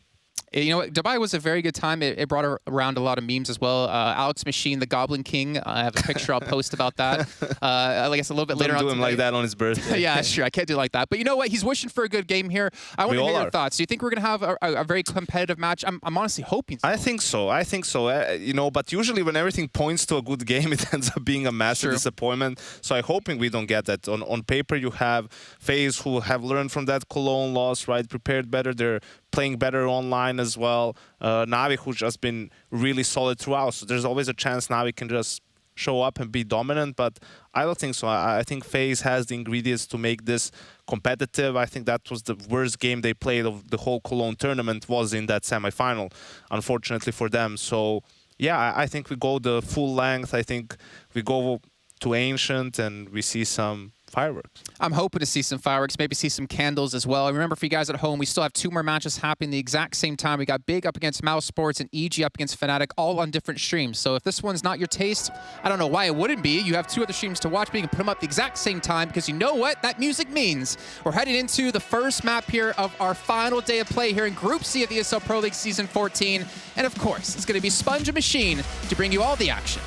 You know what? Dubai was a very good time. It brought around a lot of memes as well. Alex Machine, the Goblin King. I have a picture I'll post about that. I guess a little bit later on. Don't do him like that on his birthday. Yeah, sure. I can't do it like that. But you know what? He's wishing for a good game here. I want to hear your thoughts. Do you think we're going to have a very competitive match? I'm honestly hoping so. I think so. You know, but usually when everything points to a good game, it ends up being a massive disappointment. So I'm hoping we don't get that. On paper, you have FaZe who have learned from that Cologne loss, right? Prepared better. They're playing better online as well. Na'Vi, who's just been really solid throughout. So there's always a chance Na'Vi can just show up and be dominant, but I don't think so. I think FaZe has the ingredients to make this competitive. I think that was the worst game they played of the whole Cologne tournament was in that semifinal, unfortunately for them. So yeah, I think we go the full length. I think we go to Ancient and we see some fireworks. I'm hoping to see some fireworks, maybe see some candles as well. And remember, for you guys at home, we still have 2 more matches happening the exact same time. We got Big up against Mouse Sports and EG up against Fnatic, all on different streams. So if this one's not your taste, I don't know why it wouldn't be. You have 2 other streams to watch, but you can put them up the exact same time because you know what that music means. We're heading into the first map here of our final day of play here in Group C of the ESL Pro League Season 14. And of course, it's going to be Sponge and Machine to bring you all the action.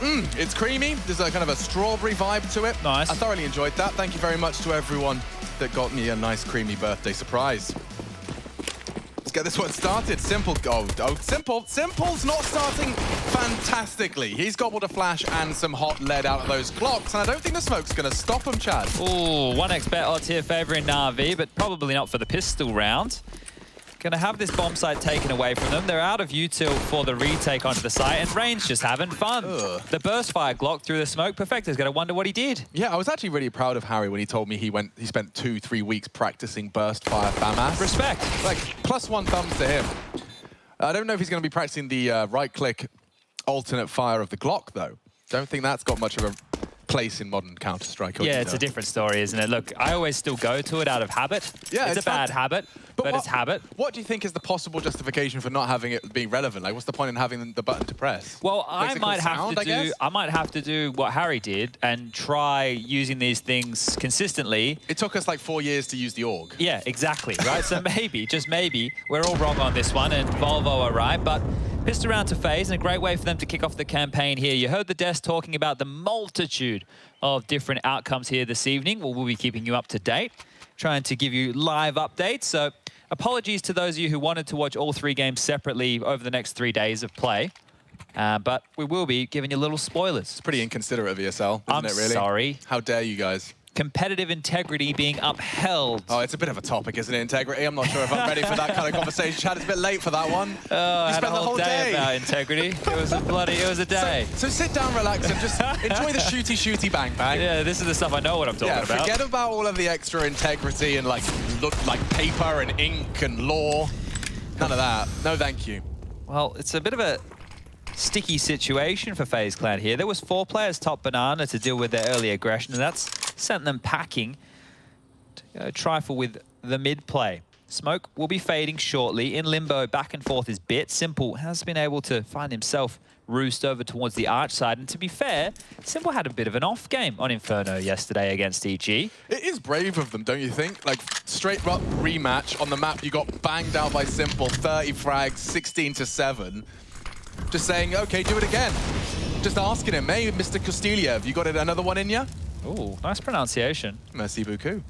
It's creamy. There's a kind of a strawberry vibe to it. Nice. I thoroughly enjoyed that. Thank you very much to everyone that got me a nice creamy birthday surprise. Let's get this one started. Simple. Simple. Simple's not starting fantastically. He's gobbled a flash and some hot lead out of those clocks, and I don't think the smoke's going to stop him, Chad. Ooh, 1x bet odds here favouring Na'Vi, but probably not for the pistol round. Going to have this bomb site taken away from them. They're out of util for the retake onto the site, and Rain's just having fun. The burst fire Glock through the smoke. Perfecto's going to wonder what he did. Yeah, I was actually really proud of Harry when he told me he spent 2-3 weeks practicing burst fire FAMAS. Respect. Like, +1 thumbs to him. I don't know if he's going to be practicing the right-click alternate fire of the Glock, though. Don't think that's got much of a place in modern Counter-Strike. Yeah, it's a different story, isn't it? Look, I always still go to it out of habit. Yeah, it's a bad habit, but it's habit. What do you think is the possible justification for not having it be relevant? Like, what's the point in having the button to press? Well, I might have to do what Harry did and try using these things consistently. It took us like 4 years to use the AUG. Yeah, exactly, right? So maybe, just maybe, we're all wrong on this one and Volvo are right, but pistol round to FaZe, and a great way for them to kick off the campaign here. You heard the desk talking about the multitude of different outcomes here this evening. Well, we'll be keeping you up to date, trying to give you live updates. So apologies to those of you who wanted to watch all 3 games separately over the next 3 days of play. But we will be giving you little spoilers. It's pretty inconsiderate of ESL, isn't it, really? Sorry. How dare you guys? Competitive integrity being upheld. Oh, it's a bit of a topic, isn't it, integrity? I'm not sure if I'm ready for that kind of conversation. Chad, it's a bit late for that one. Oh, I had a whole day about integrity. It was a day. So sit down, relax, and just enjoy the shooty bang bang. Yeah, this is the stuff I know what I'm talking about. Forget about all of the extra integrity and like paper and ink and law. None of that. No, thank you. Well, it's a bit of a sticky situation for FaZe Clan here. There was 4 players top banana to deal with their early aggression, and that's sent them packing to trifle with the mid play. Smoke will be fading shortly. In limbo, back and forth is Bit. Simple has been able to find himself roost over towards the arch side. And to be fair, Simple had a bit of an off game on Inferno yesterday against EG. It is brave of them, don't you think? Like, straight up rematch on the map. You got banged out by Simple, 30 frags, 16-7. Just saying, okay, do it again. Just asking him, hey, Mr. Kostiliev, you got another one in ya? Ooh, nice pronunciation. Merci beaucoup.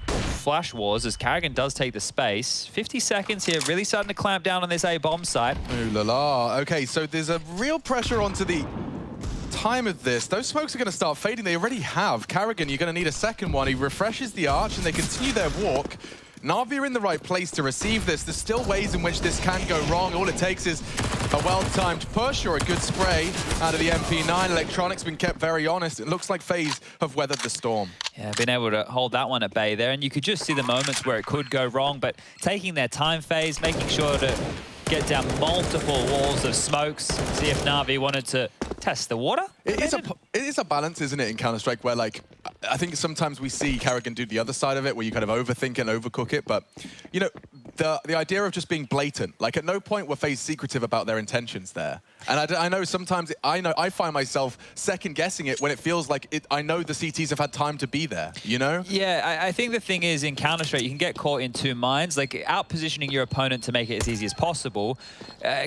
Flash wars as Karrigan does take the space. 50 seconds here, really starting to clamp down on this A bomb site. Ooh la la. Okay, so there's a real pressure onto the time of this. Those smokes are going to start fading. They already have. Karrigan, you're going to need a second one. He refreshes the arch and they continue their walk. Na'Vi are in the right place to receive this. There's still ways in which this can go wrong. All it takes is a well-timed push or a good spray out of the MP9. Electronics been kept very honest. It looks like FaZe have weathered the storm. Yeah, been able to hold that one at bay there, and you could just see the moments where it could go wrong, but taking their time phase, making sure to get down multiple walls of smokes, see if Na'Vi wanted to test the water. It is a balance, isn't it, in Counter-Strike, where, like, I think sometimes we see Karrigan do the other side of it, where you kind of overthink and overcook it, but, you know, the idea of just being blatant, like, at no point were FaZe secretive about their intentions there. And I know sometimes, I find myself second-guessing it when it feels like I know the CTs have had time to be there, you know? Yeah, I think the thing is, in Counter-Strike, you can get caught in 2 minds. Like, out-positioning your opponent to make it as easy as possible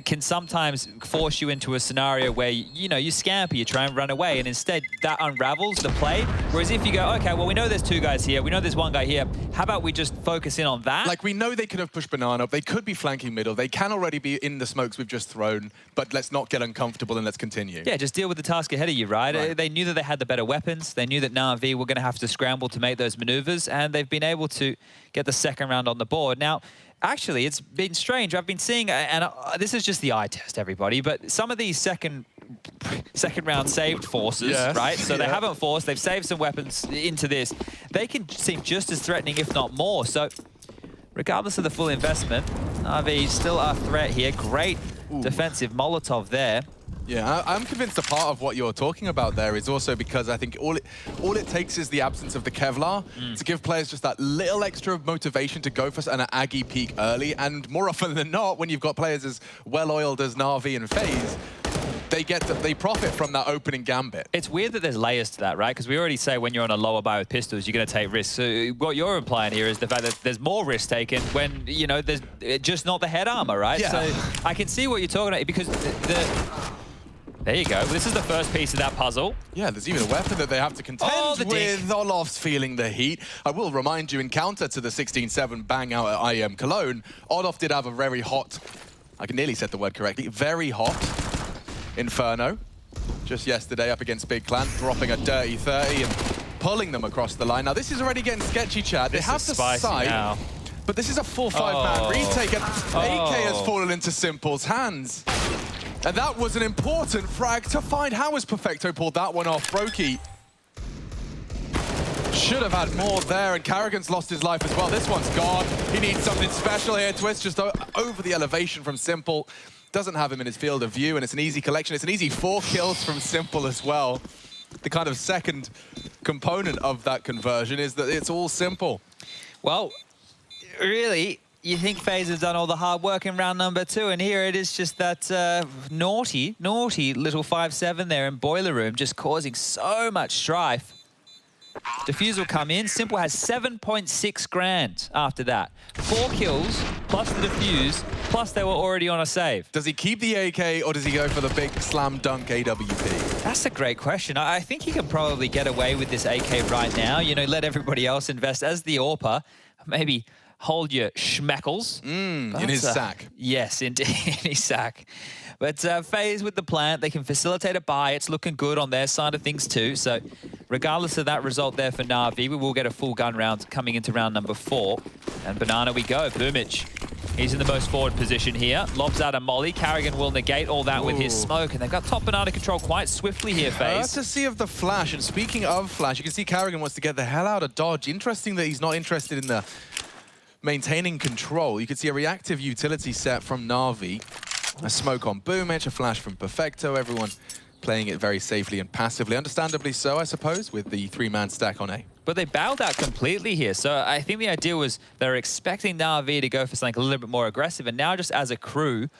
can sometimes force you into a scenario where, you know, you scamper, you try and run away, and instead that unravels the play. Whereas if you go, okay, well, we know there's 2 guys here, we know there's 1 guy here, how about we just focus in on that? Like, we know they could have pushed Banana up, they could be flanking middle, they can already be in the smokes we've just thrown, but let's not get uncomfortable and let's continue. Yeah, just deal with the task ahead of you, right? They knew that they had the better weapons, they knew that Na'Vi were going to have to scramble to make those maneuvers, and they've been able to get the second round on the board. Now, actually, it's been strange. I've been seeing, and this is just the eye test, everybody, but some of these second round saved forces, right? So they haven't forced, they've saved some weapons into this. They can seem just as threatening, if not more. So regardless of the full investment, Na'Vi still a threat here. Great defensive Molotov there. Yeah, I'm convinced a part of what you're talking about there is also because I think all it takes is the absence of the Kevlar to give players just that little extra motivation to go for an Aggie peak early. And more often than not, when you've got players as well-oiled as Na'Vi and FaZe, they profit from that opening gambit. It's weird that there's layers to that, right? Because we already say when you're on a lower buy with pistols, you're going to take risks. So what you're implying here is the fact that there's more risk taken when, you know, there's just not the head armor, right? Yeah. So I can see what you're talking about because There you go. This is the first piece of that puzzle. Yeah, there's even a weapon that they have to contend with. Olof's feeling the heat. I will remind you, in counter to the 16-7 bang out at IEM Cologne, Olof did have a very hot, I can nearly said the word correctly, very hot Inferno. Just yesterday up against Big Clan, dropping a dirty 30 and pulling them across the line. Now this is already getting sketchy, Chad. They have the sight, now. but this is a full 5-man retake, and AK has fallen into Simple's hands. And that was an important frag to find. How has Perfecto pulled that one off? Brokey should have had more there, and Carrigan's lost his life as well. This one's gone. He needs something special here. Twist just over the elevation from Simple. Doesn't have him in his field of view, and it's an easy collection. It's an easy 4 kills from Simple as well. The kind of second component of that conversion is that it's all Simple. Well, really, you think FaZe have done all the hard work in round number 2, and here it is just that naughty little 5-7 there in Boiler Room, just causing so much strife. Defuse will come in. Simple has 7.6 grand after that. 4 kills, plus the defuse, plus they were already on a save. Does he keep the AK, or does he go for the big slam dunk AWP? That's a great question. I think he can probably get away with this AK right now. You know, let everybody else invest as the AWPer. Maybe hold your schmeckles. In his sack. Yes, indeed, in his sack. But FaZe with the plant, they can facilitate a buy. It's looking good on their side of things too. So regardless of that result there for Na'Vi, we will get a full gun round coming into round number 4. And Banana we go. Boomich, he's in the most forward position here. Lobs out a molly. Carrigan will negate all that with his smoke. And they've got top Banana control quite swiftly here, FaZe. Courtesy of the flash. And speaking of flash, you can see Carrigan wants to get the hell out of dodge. Interesting that he's not interested in the maintaining control. You can see a reactive utility set from Na'Vi. A smoke on Boomich, a flash from Perfecto. Everyone playing it very safely and passively. Understandably so, I suppose, with the 3-man stack on A. But they bowed out completely here. So I think the idea was they're expecting Na'Vi to go for something a little bit more aggressive. And now just as a crew,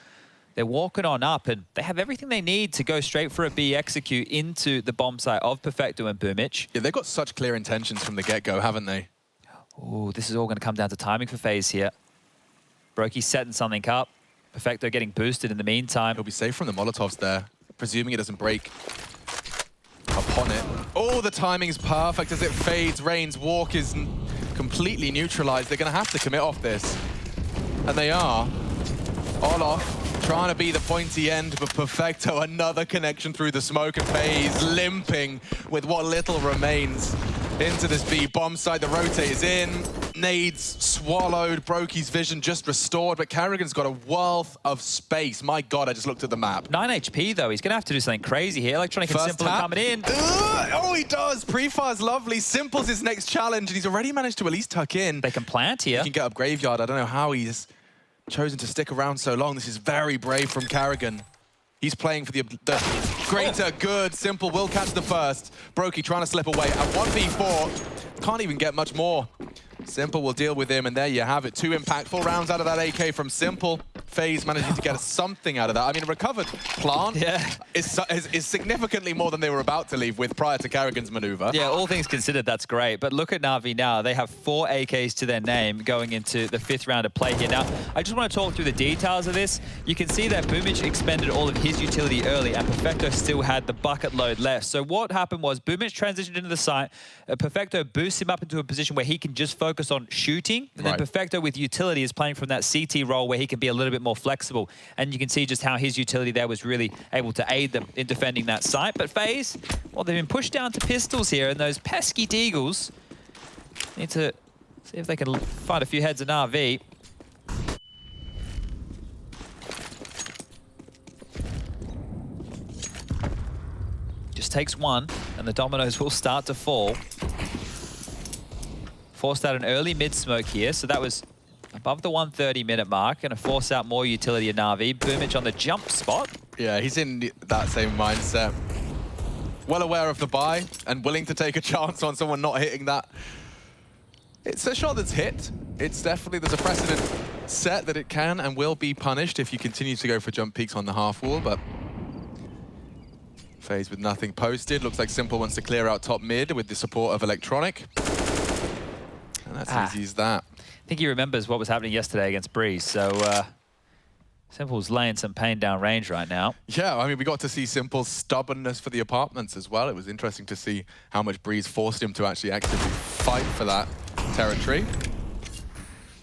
they're walking on up and they have everything they need to go straight for a B execute into the bomb site of Perfecto and Boomich. Yeah, they've got such clear intentions from the get-go, haven't they? Oh, this is all going to come down to timing for FaZe here. Brokey setting something up. Perfecto getting boosted in the meantime. He'll be safe from the Molotovs there, presuming it doesn't break upon it. Oh, the timing's perfect as it fades. Rain's walk is completely neutralized. They're going to have to commit off this. And they are. Olof trying to be the pointy end, but Perfecto, another connection through the smoke, and FaZe limping with what little remains into this B bomb site. The rotate is in. Nades swallowed. Brokey's vision just restored, but Carrigan's got a wealth of space. My God, I just looked at the map. 9 HP though. He's going to have to do something crazy here. Electronic and Simple are coming in. Oh, he does. Pre-fire's lovely. Simple's his next challenge, and he's already managed to at least tuck in. They can plant here. He can get up Graveyard. I don't know how he's chosen to stick around so long. This is very brave from Carrigan. He's playing for the greater good. Simple will catch the first. Brokey trying to slip away at 1v4. Can't even get much more. Simple will deal with him, and there you have it. 2 impactful rounds out of that AK from Simple. FaZe managing to get something out of that. I mean, a recovered plant is significantly more than they were about to leave with prior to Carrigan's maneuver. Yeah, all things considered, that's great. But look at Na'Vi now. They have 4 AKs to their name going into the 5th round of play here. Now, I just want to talk through the details of this. You can see that Boomich expended all of his utility early, and Perfecto still had the bucket load left. So what happened was Boomich transitioned into the site. Perfecto boosts him up into a position where he can just focus on shooting. And then Perfecto with utility is playing from that CT role where he can be a little bit more flexible. And you can see just how his utility there was really able to aid them in defending that site. But FaZe, well, they've been pushed down to pistols here, and those pesky Deagles need to see if they can find a few heads in RV. Just takes one, and the dominoes will start to fall. Forced out an early mid-smoke here, so that was above the 130-minute mark. Going to force out more utility in Na'Vi. Boomich on the jump spot. Yeah, he's in that same mindset. Well aware of the buy and willing to take a chance on someone not hitting that. It's a shot that's hit. It's definitely, there's a precedent set that it can and will be punished if you continue to go for jump peaks on the half wall, but FaZe with nothing posted. Looks like Simple wants to clear out top mid with the support of Electronic. And that's easy as that. I think he remembers what was happening yesterday against Breeze, so Simple's laying some pain down range right now. Yeah, I mean, we got to see Simple's stubbornness for the apartments as well. It was interesting to see how much Breeze forced him to actually actively fight for that territory.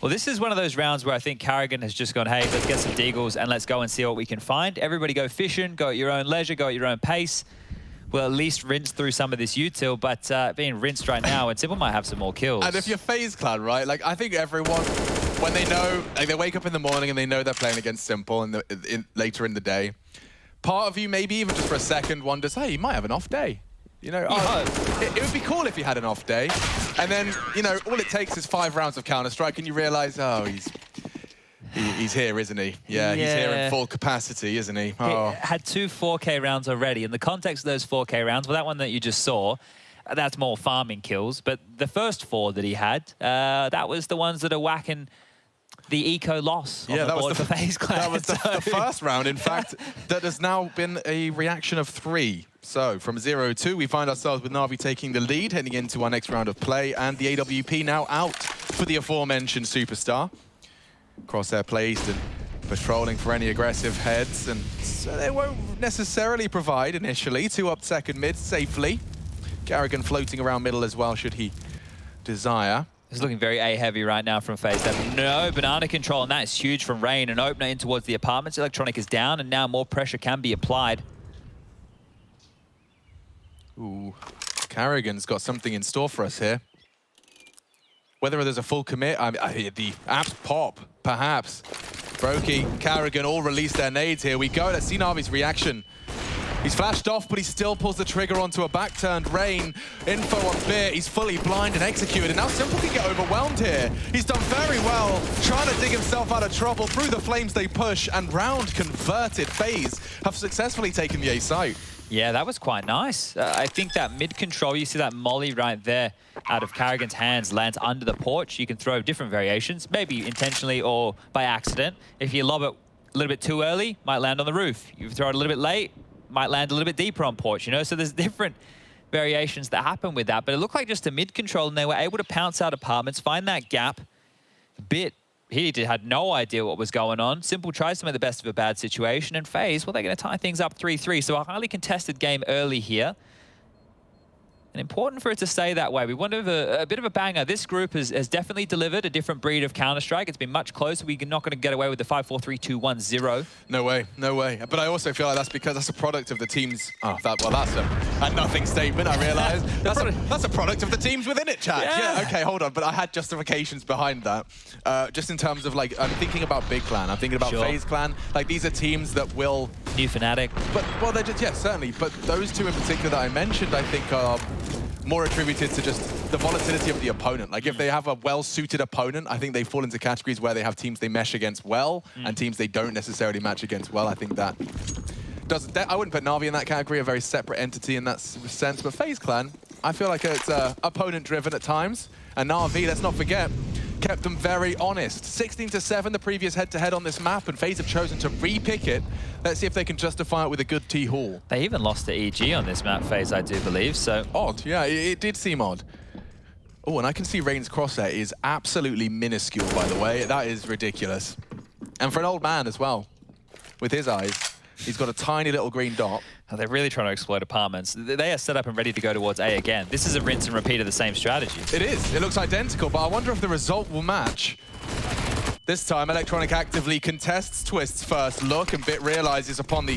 Well, this is one of those rounds where I think Carrigan has just gone, hey, let's get some deagles and let's go and see what we can find. Everybody go fishing, go at your own leisure, go at your own pace. We'll at least rinse through some of this util, but being rinsed right now, and Simple might have some more kills. And if you're FaZe Clan, right, like, I think everyone, when they know, like, they wake up in the morning and they know they're playing against Simple later in the day, part of you, maybe even just for a second, wonders, hey, he might have an off day. You know, it would be cool if he had an off day. And then, you know, all it takes is 5 rounds of Counter-Strike and you realize, oh, he's here, isn't he? Yeah, he's here in full capacity, isn't he? Oh. He had 2 4K rounds already. In the context of those 4K rounds, well, that one that you just saw, that's more farming kills. But the first 4 that he had, that was the ones that are whacking the eco loss on the board for FaZe Clan. That was the first round, in fact, that has now been a reaction of 3. So, from 0-2, we find ourselves with Na'Vi taking the lead, heading into our next round of play, and the AWP now out for the aforementioned superstar. Crosshair placed and patrolling for any aggressive heads, and so they won't necessarily provide initially. 2 up second mid safely. Carrigan floating around middle as well, should he desire. It's looking very A-heavy right now from FaZe. They have no banana control, and that is huge from Rain. An opener in towards the apartments. Electronic is down, and now more pressure can be applied. Ooh, Carrigan's got something in store for us here. Whether there's a full commit, I hear the apps pop, perhaps. Brokey, Carrigan all release their nades. Here we go. Let's see Na'Vi's reaction. He's flashed off, but he still pulls the trigger onto a back-turned Rain. Info on Beer, he's fully blind and executed. And now Simple can get overwhelmed here. He's done very well, trying to dig himself out of trouble. Through the flames they push, and round converted. FaZe have successfully taken the A site. Yeah, that was quite nice. I think that mid-control, you see that molly right there out of Carrigan's hands lands under the porch. You can throw different variations, maybe intentionally or by accident. If you lob it a little bit too early, might land on the roof. You throw it a little bit late, might land a little bit deeper on porch, you know? So there's different variations that happen with that. But it looked like just a mid-control, and they were able to pounce out apartments, find that gap a bit. He had no idea what was going on. Simple tries to make the best of a bad situation, and FaZe, well, they're going to tie things up 3-3. So a highly contested game early here. And important for it to stay that way. We want to have a bit of a banger. This group has definitely delivered a different breed of Counter-Strike. It's been much closer. We're not going to get away with the 5-4-3-2-1-0. No way, no way. But I also feel like that's because that's a product of the teams. Oh, that's a nothing statement, I realize. That's a product of the teams within it, chat. Yeah, okay, hold on. But I had justifications behind that. Just in terms of, like, I'm thinking about Big Clan. I'm thinking about FaZe Clan. Like, these are teams that will... New Fnatic. But, well, they're just, yeah, certainly. But those 2 in particular that I mentioned, I think are more attributed to just the volatility of the opponent. Like, if they have a well-suited opponent, I think they fall into categories where they have teams they mesh against well and teams they don't necessarily match against well. I think that I wouldn't put Na'Vi in that category, a very separate entity in that sense. But FaZe Clan, I feel like it's opponent-driven at times. And Na'Vi, let's not forget, kept them very honest. 16-7 the previous head-to-head on this map, and FaZe have chosen to re-pick it. Let's see if they can justify it with a good T-Haul. They even lost to EG on this map, FaZe, I do believe, so... Odd, yeah, it did seem odd. Oh, and I can see Rain's crosshair is absolutely minuscule, by the way. That is ridiculous. And for an old man as well, with his eyes, he's got a tiny little green dot. Oh, they're really trying to exploit apartments. They are set up and ready to go towards A again. This is a rinse and repeat of the same strategy. It is. It looks identical, but I wonder if the result will match. This time, Electronic actively contests Twist's first look, and Bit realizes upon the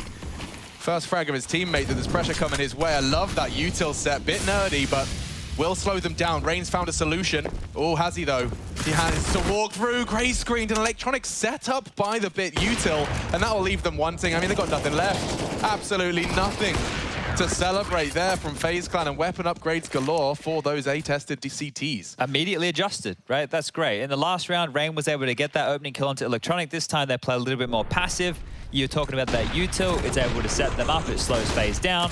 first frag of his teammate that there's pressure coming his way. I love that util set. Bit nerdy, but will slow them down. Rain's found a solution. Oh, has he though? He has to walk through. Gray screened, an Electronic set up by the Bit util, and that will leave them wanting. I mean, they've got nothing left. Absolutely nothing to celebrate there from FaZe Clan, and weapon upgrades galore for those A-tested CTs. Immediately adjusted, right? That's great. In the last round, Rain was able to get that opening kill onto Electronic. This time, they play a little bit more passive. You're talking about that util. It's able to set them up. It slows FaZe down.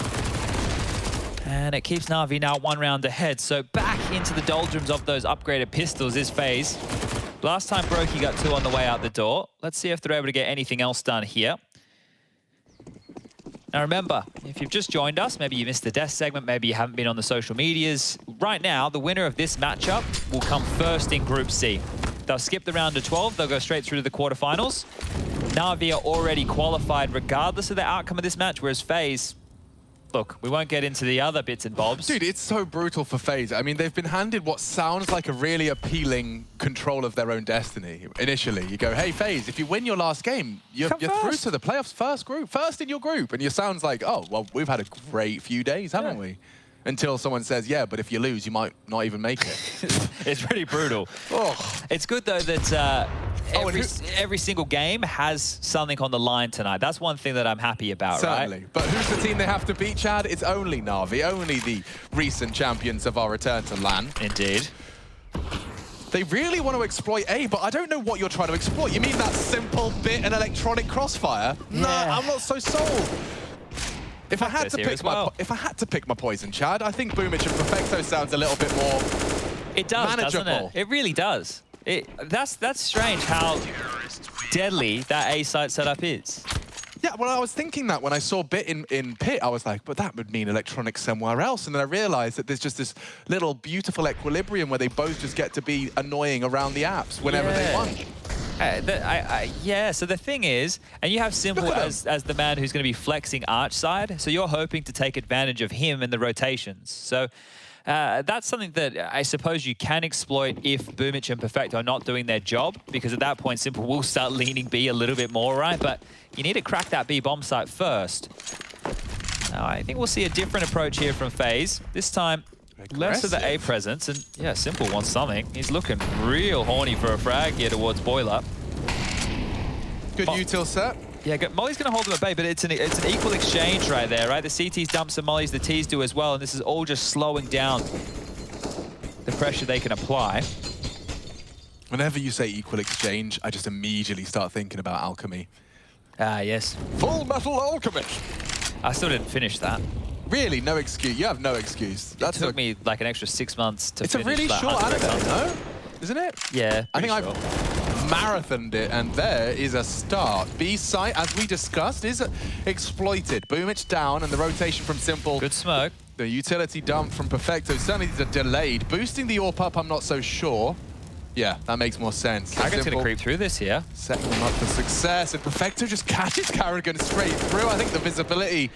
And it keeps Na'Vi now 1 round ahead. So back into the doldrums of those upgraded pistols is FaZe. Last time, Brokey got 2 on the way out the door. Let's see if they're able to get anything else done here. Now remember, if you've just joined us, maybe you missed the death segment, maybe you haven't been on the social medias. Right now, the winner of this matchup will come first in Group C. They'll skip the round of 12, they'll go straight through to the quarterfinals. Na'Vi are already qualified regardless of the outcome of this match, whereas FaZe, look, we won't get into the other bits and bobs. Dude, it's so brutal for FaZe. I mean, they've been handed what sounds like a really appealing control of their own destiny. Initially, you go, hey, FaZe, if you win your last game, you're through to the playoffs first in your group. And it sounds like, oh, well, we've had a great few days, haven't we? Until someone says, yeah, but if you lose, you might not even make it. It's pretty brutal. It's good, though, that every single game has something on the line tonight. That's one thing that I'm happy about, Certainly. right? But who's the team they have to beat, Chad? It's only Na'Vi, only the recent champions of our return to LAN. Indeed. They really want to exploit A, but I don't know what you're trying to exploit. You mean that simple bit and electronic crossfire? Yeah. No, I'm not so sold. If I had to pick my poison, Chad, I think Boomich and Perfecto sounds a little bit more manageable. Doesn't it? It really does. That's strange how deadly that A site setup is. Yeah, well, I was thinking that when I saw Bit in Pit, I was like, but that would mean electronics somewhere else. And then I realized that there's just this little beautiful equilibrium where they both just get to be annoying around the apps whenever they want. Yeah, so the thing is, and you have Simple as the man who's going to be flexing Arch side, so you're hoping to take advantage of him in the rotations. So that's something that I suppose you can exploit if Boomich and Perfecto are not doing their job, because at that point, Simple will start leaning B a little bit more, right? But you need to crack that B bomb site first. Now, I think we'll see a different approach here from FaZe. This time, less of the A presence, and yeah, Simple wants something. He's looking real horny for a frag here towards Boiler. Good util set. Yeah, Molly's going to hold him at bay, but it's an equal exchange right there, right? The CTs dump some Mollies, the Ts do as well, and this is all just slowing down the pressure they can apply. Whenever you say equal exchange, I just immediately start thinking about alchemy. Ah, yes. Full Metal Alchemist. I still didn't finish that. Really? No excuse? You have no excuse. That took me like an extra 6 months to finish. It's a really short anime, no? Isn't it? Yeah, I think I've marathoned it, and there is a start. B site, as we discussed, is exploited. Boomich down, and the rotation from Simple. Good smoke. The utility dump from Perfecto. Certainly these are delayed. Boosting the AWP up, I'm not so sure. Yeah, that makes more sense. Karrigan's going to creep through this here. Setting them up for success, and Perfecto just catches Karrigan straight through. I think the visibility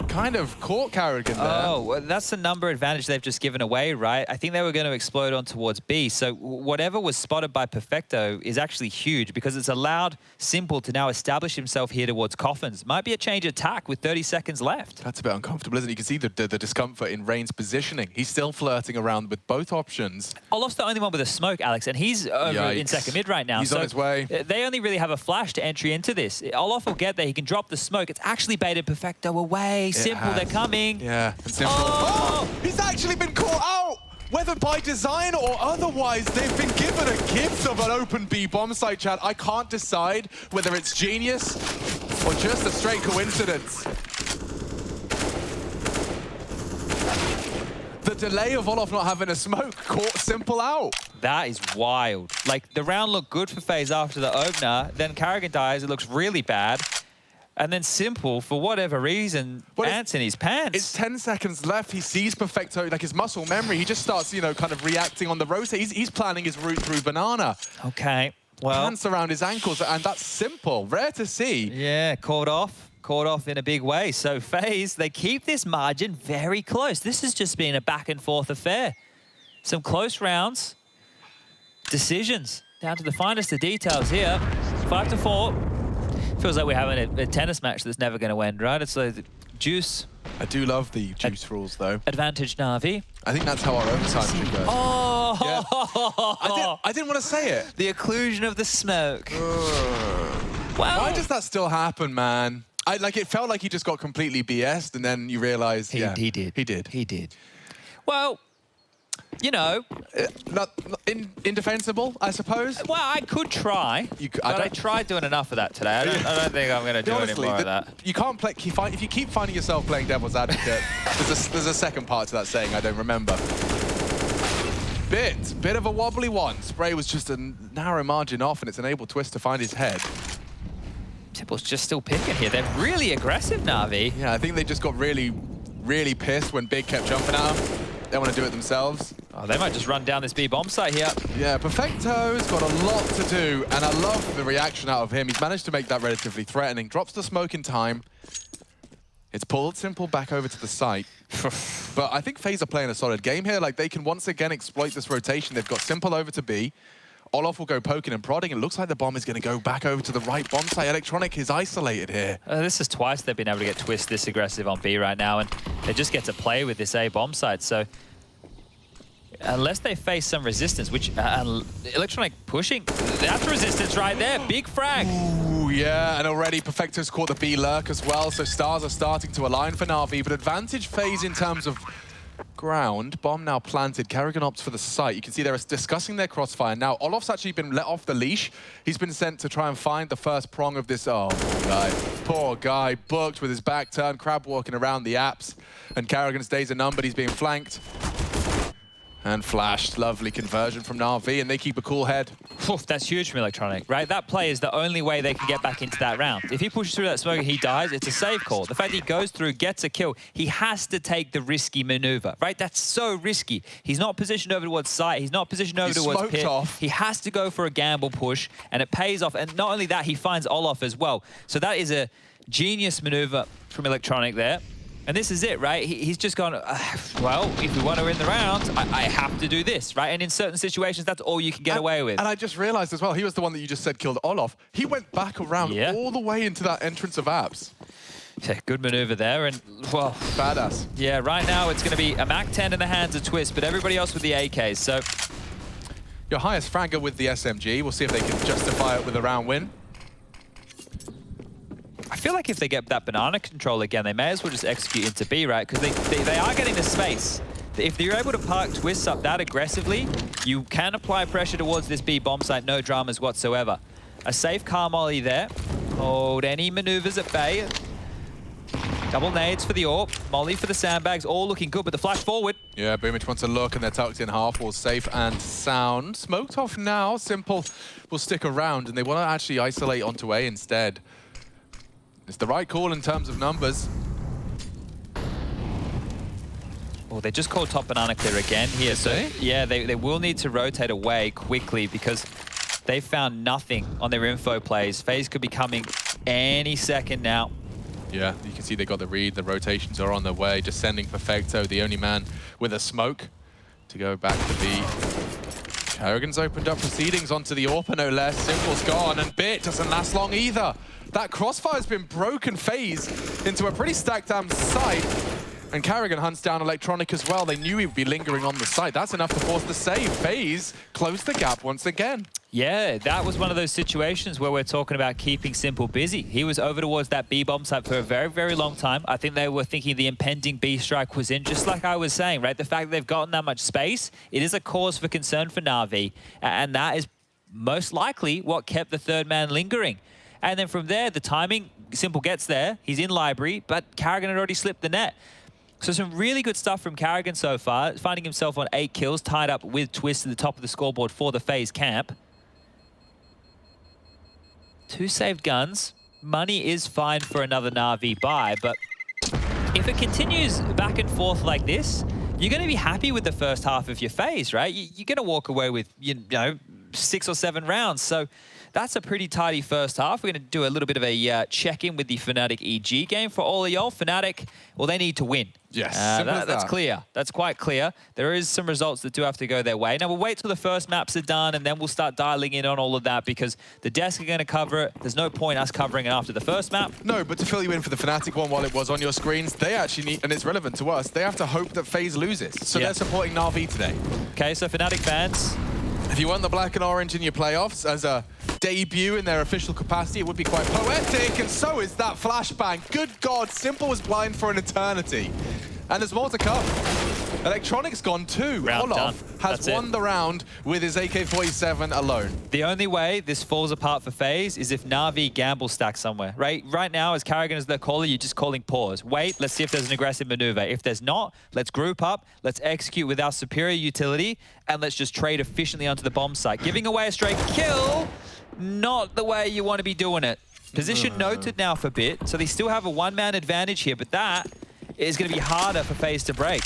kind of caught Karrigan there. Oh, well, that's the number advantage they've just given away, right? I think they were going to explode on towards B. So whatever was spotted by Perfecto is actually huge because it's allowed Simple to now establish himself here towards Coffins. Might be a change of tack with 30 seconds left. That's a bit uncomfortable, isn't it? You can see the discomfort in Rain's positioning. He's still flirting around with both options. Olof's the only one with a smoke, Alex, and he's over in second mid right now. He's on his way. They only really have a flash to entry into this. Olof will get there. He can drop the smoke. It's actually baited Perfecto away. Simple, they're coming. Yeah, and Simple. Oh! He's actually been caught out! Whether by design or otherwise, they've been given a gift of an open B bomb site, Chad. I can't decide whether it's genius or just a straight coincidence. The delay of Olof not having a smoke caught Simple out. That is wild. Like, the round looked good for FaZe after the opener. Then Karrigan dies. It looks really bad. And then Simple, for whatever reason, ants in his pants. It's 10 seconds left. He sees Perfecto, like his muscle memory. He just starts, you know, kind of reacting on the rotate. He's planning his route through Banana. Okay, well. Pants around his ankles, and that's Simple. Rare to see. Yeah, caught off in a big way. So FaZe, they keep this margin very close. This has just been a back and forth affair. Some close rounds. Decisions down to the finest of details here. 5-4. Feels like we're having a tennis match that's never going to end, right? It's like Juice. I do love the Juice rules, though. Advantage Na'Vi. I think that's how our overtime should go. Oh! Yeah. I didn't want to say it. The occlusion of the smoke. Wow. Why does that still happen, man? It felt like he just got completely BS'd, and then you realize, he did. Well, you know, not indefensible, I suppose. Well, I could try, but I tried doing enough of that today. I don't think I'm going to do any more of that. You can't play. If you keep finding yourself playing devil's advocate, there's a second part to that saying I don't remember. Bit of a wobbly one. Spray was just a narrow margin off, and it's enabled Twist to find his head. Tipple's just still picking here. They're really aggressive, Na'Vi. Yeah, I think they just got really, really pissed when Big kept jumping at them. They want to do it themselves. Oh, they might just run down this B bomb site here. Yeah, Perfecto's got a lot to do, and I love the reaction out of him. He's managed to make that relatively threatening. Drops the smoke in time. It's pulled Simple back over to the site. But I think FaZe are playing a solid game here. Like, they can once again exploit this rotation. They've got Simple over to B. Olof will go poking and prodding. It looks like the bomb is going to go back over to the right bomb site. Electronic is isolated here. This is twice they've been able to get Twist this aggressive on B right now, and they just get to play with this A bomb site. So unless they face some resistance, which Electronic pushing, that's resistance right there. Big frag. Ooh, yeah, and already Perfecto's caught the B lurk as well, so stars are starting to align for Na'Vi, but advantage FaZe in terms of ground. Bomb now planted. Karrigan opts for the site. You can see they're discussing their crossfire. Now, Olof's actually been let off the leash. He's been sent to try and find the first prong of this. Oh, poor guy, booked with his back turned, crab walking around the apps. And Karrigan's days are numbered. He's being flanked. And flashed. Lovely conversion from Na'Vi, and they keep a cool head. Oof, that's huge from Electronic, right? That play is the only way they can get back into that round. If he pushes through that smoke and he dies, it's a save call. The fact that he goes through, gets a kill, he has to take the risky maneuver, right? That's so risky. He's not positioned over towards site. He's not positioned over towards pit. He has to go for a gamble push, and it pays off. And not only that, he finds Olof as well. So that is a genius maneuver from Electronic there. And this is it, right? He's just gone, well, if we want to win the round, I have to do this, right? And in certain situations, that's all you can get away with. And I just realized as well, he was the one that you just said killed Olof. He went back around all the way into that entrance of apps. Yeah, good maneuver there, and, well... Badass. Yeah, right now it's going to be a MAC-10 in the hands of Twist, but everybody else with the AKs, so... Your highest fragger with the SMG. We'll see if they can justify it with a round win. I feel like if they get that banana control again, they may as well just execute into B, right? Because they are getting the space. If you're able to park Twists up that aggressively, you can apply pressure towards this B bomb site, no dramas whatsoever. A safe car molly there. Hold any maneuvers at bay. Double nades for the AWP, molly for the sandbags, all looking good, but the flash forward. Yeah, Boomich wants a look, and they're tucked in half wall, safe and sound. Smoked off now, Simple will stick around, and they want to actually isolate onto A instead. It's the right call in terms of numbers. Oh, they just called top banana clear again here. So, yeah, they will need to rotate away quickly because they found nothing on their info plays. FaZe could be coming any second now. Yeah, you can see they got the read. The rotations are on their way. Just sending Perfecto, the only man with a smoke, to go back to B. Karrigan's opened up proceedings onto the AWP, no less. Simple's gone, and Bit doesn't last long either. That crossfire's been broken FaZe into a pretty stacked site. And Karrigan hunts down Electronic as well. They knew he would be lingering on the site. That's enough to force the save. FaZe closed the gap once again. Yeah, that was one of those situations where we're talking about keeping Simple busy. He was over towards that B bomb site for a very, very long time. I think they were thinking the impending B strike was in, just like I was saying, right? The fact that they've gotten that much space, it is a cause for concern for Na'Vi. And that is most likely what kept the third man lingering. And then from there, the timing, Simple gets there. He's in library, but Karrigan had already slipped the net. So some really good stuff from Karrigan so far, finding himself on 8 kills, tied up with Twist at the top of the scoreboard for the FaZe camp. 2 saved guns. Money is fine for another Na'Vi buy, but if it continues back and forth like this, you're going to be happy with the first half of your FaZe, right? You're going to walk away with, you know, 6 or 7 rounds. So that's a pretty tidy first half. We're going to do a little bit of a check-in with the Fnatic EG game for all of y'all. Fnatic, well, they need to win. Yes, that's clear. That's quite clear. There is some results that do have to go their way. Now, we'll wait till the first maps are done, and then we'll start dialing in on all of that, because the desk are going to cover it. There's no point us covering it after the first map. No, but to fill you in for the Fnatic one while it was on your screens, they actually need, and it's relevant to us, they have to hope that FaZe loses. So they're supporting Na'Vi today. Okay, so Fnatic fans, if you want the black and orange in your playoffs as a debut in their official capacity, it would be quite poetic, and so is that flashbang. Good God, Simple was blind for an eternity. And there's more to come. Electronic's gone too. Olof has won the round with his AK-47 alone. The only way this falls apart for FaZe is if Na'Vi gamble stack somewhere, right? Right now, as Karrigan is the caller, you're just calling pause. Wait, let's see if there's an aggressive maneuver. If there's not, let's group up, let's execute with our superior utility, and let's just trade efficiently onto the bomb site. Giving away a straight kill, not the way you want to be doing it. Position noted now for Bit, so they still have a one-man advantage here, but that is going to be harder for FaZe to break.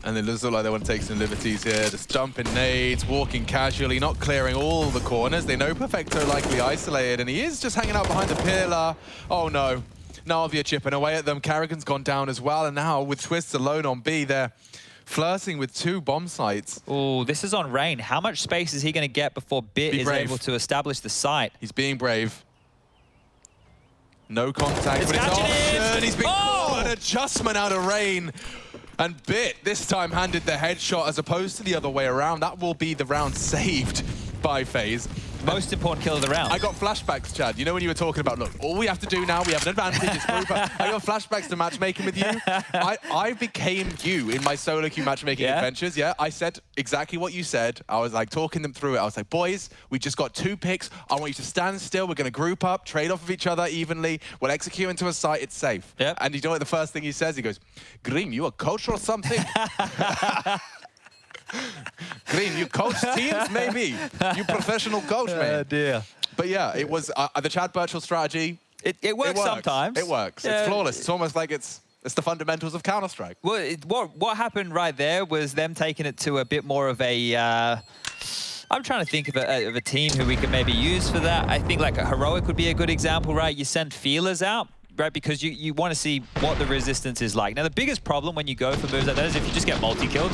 And it looks like they want to take some liberties here. Just jumping nades, walking casually, not clearing all the corners. They know Perfecto likely isolated, and he is just hanging out behind the pillar. Oh no. Na'Vi chipping away at them. Karrigan's gone down as well, and now with Twists alone on B, they're flirting with 2 bomb sites. Oh, this is on Rain. How much space is he going to get before Bit is able to establish the site? He's being brave. No contact, but it's option. He's been caught. An adjustment out of Rain. And Bit this time handed the headshot as opposed to the other way around. That will be the round saved by FaZe. Most important kill of the round. I got flashbacks, Chad. You know when you were talking about, look, all we have to do now, we have an advantage. It's I got flashbacks to matchmaking with you. I became you in my solo queue matchmaking adventures, I said exactly what you said. I was like talking them through it. I was like, boys, we just got 2 picks. I want you to stand still. We're going to group up, trade off of each other evenly. We'll execute into a site. It's safe. Yep. And you know what the first thing he says? He goes, Green, you a coach or something? Green, you coach teams? Maybe. You professional coach, man. Oh, dear. But yeah, it was the Chad Birchall strategy. It works sometimes. It works. It's flawless. It's almost like it's the fundamentals of Counter-Strike. Well, what happened right there was them taking it to a bit more of a... I'm trying to think of a team who we could maybe use for that. I think like a Heroic would be a good example, right? You send feelers out, right? Because you want to see what the resistance is like. Now, the biggest problem when you go for moves like that is if you just get multi-killed,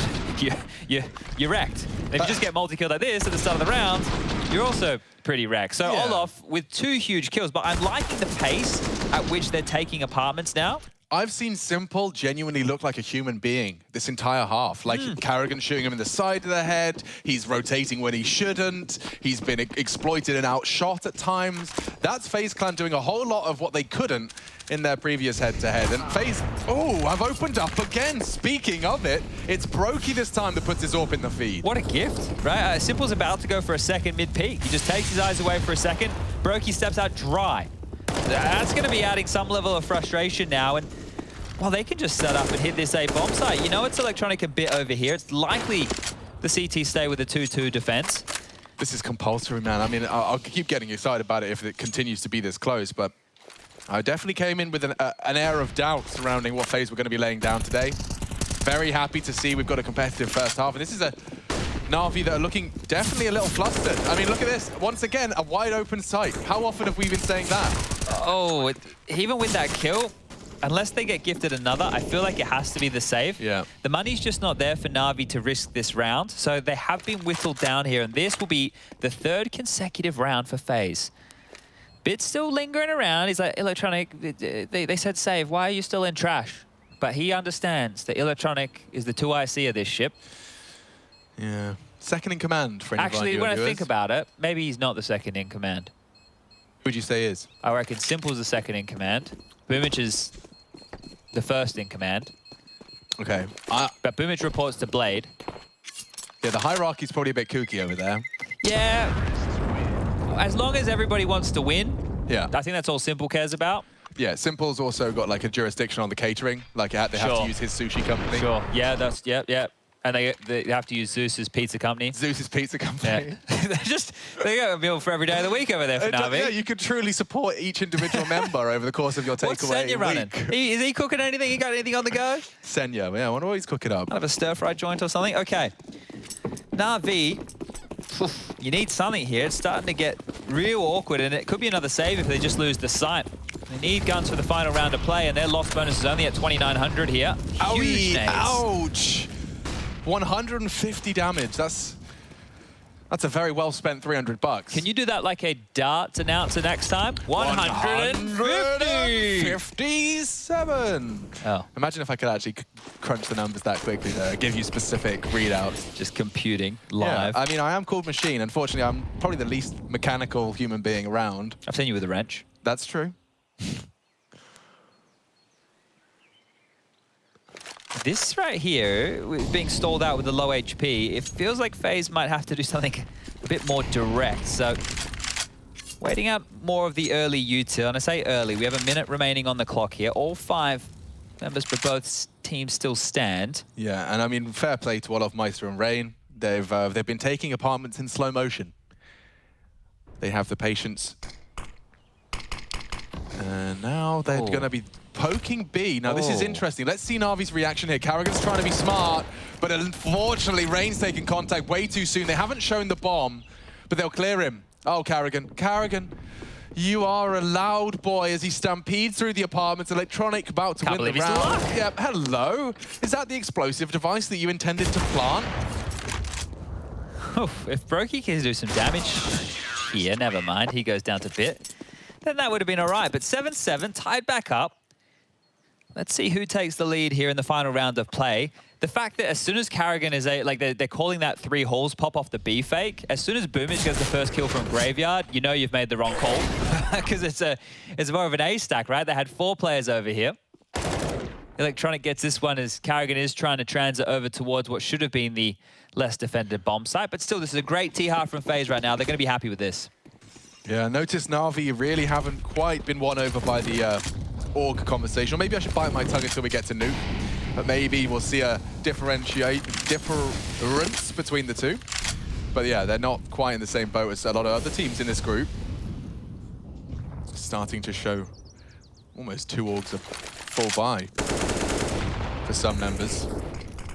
you're wrecked. And if you just get multi-killed like this at the start of the round, you're also pretty wrecked. So Olof with 2 huge kills, but I'm liking the pace at which they're taking apartments now. I've seen Simple genuinely look like a human being this entire half. Like Karrigan shooting him in the side of the head. He's rotating when he shouldn't. He's been exploited and outshot at times. That's FaZe Clan doing a whole lot of what they couldn't in their previous head-to-head. And FaZe, I've opened up again. Speaking of it, it's Brokey this time that puts his AWP in the feed. What a gift, right? Simple's about to go for a second mid-peak. He just takes his eyes away for a second. Brokey steps out dry. That's going to be adding some level of frustration now. And, well, they can just set up and hit this A bomb site. You know, it's Electronic a bit over here. It's likely the CT stay with a 2-2 defense. This is compulsory, man. I mean, I'll keep getting excited about it if it continues to be this close, but I definitely came in with an air of doubt surrounding what FaZe were going to be laying down today. Very happy to see we've got a competitive first half, and this is a Na'Vi that are looking definitely a little flustered. I mean, look at this. Once again, a wide open site. How often have we been saying that? Oh, even with that kill, unless they get gifted another, I feel like it has to be the save. Yeah. The money's just not there for Na'Vi to risk this round, so they have been whittled down here, and this will be the 3rd consecutive round for FaZe. Bit's still lingering around. He's like, Electronic, they said save. Why are you still in trash? But he understands that Electronic is the 2IC of this ship. Yeah. Second in command for any Actually, when I think about it, maybe he's not the second in command. Who would you say is? I reckon Simple's the second in command. Boomich is the first in command. Okay. But Boomich reports to Blade. Yeah, the hierarchy's probably a bit kooky over there. Yeah. As long as everybody wants to win, yeah, I think that's all Simple cares about. Yeah, Simple's also got like a jurisdiction on the catering. Like they have to use his sushi company. Sure. Yeah, that's yeah. And they have to use Zeus's pizza company. Zeus's pizza company. Yeah. they got a meal for every day of the week over there for Na'Vi. Yeah, you could truly support each individual member over the course of your takeaway. What's Senya running? Is he cooking anything? He got anything on the go? Senya, yeah, I wonder what he's cooking up. Kind of a stir-fried joint or something? Okay. Na'Vi, you need something here. It's starting to get real awkward, and it could be another save if they just lose the site. They need guns for the final round of play, and their loss bonus is only at 2,900 here. Huge nades. Ouch! 150 damage. That's a very well spent 300 bucks. Can you do that like a darts announcer next time? 157. Oh. Imagine if I could actually crunch the numbers that quickly there. Give you specific readouts. Just computing live. Yeah, I mean, I am called Machine. Unfortunately, I'm probably the least mechanical human being around. I've seen you with a wrench. That's true. This right here, being stalled out with the low HP, it feels like FaZe might have to do something a bit more direct. So, waiting out more of the early util. And I say early, we have a minute remaining on the clock here. All 5 members for both teams still stand. Yeah, and I mean, fair play to Olof, Meister and Rain. They've been taking apartments in slow motion. They have the patience. And now they're going to be poking B. Now, this is interesting. Let's see Na'Vi's reaction here. Karrigan's trying to be smart, but unfortunately, Rain's taking contact way too soon. They haven't shown the bomb, but they'll clear him. Oh, Karrigan. Karrigan, you are a loud boy as he stampedes through the apartments. Electronic about to win the round. Yep, hello. Is that the explosive device that you intended to plant? If Brokey can do some damage here, never mind. He goes down to bit. Then that would have been all right. But 7-7, tied back up. Let's see who takes the lead here in the final round of play. The fact that as soon as Karrigan is they're calling that 3 halls pop off the B fake. As soon as Boomich gets the first kill from Graveyard, you know you've made the wrong call because it's more of an A stack, right? They had 4 players over here. Electronic gets this one as Karrigan is trying to transit over towards what should have been the less defended bomb site. But still, this is a great T-Har from FaZe right now. They're going to be happy with this. Yeah, notice Na'Vi really haven't quite been won over by the org conversation. Or maybe I should bite my tongue until we get to Nuke. But maybe we'll see a difference between the two. But yeah, they're not quite in the same boat as a lot of other teams in this group. Starting to show almost 2 orgs of full buy for some members.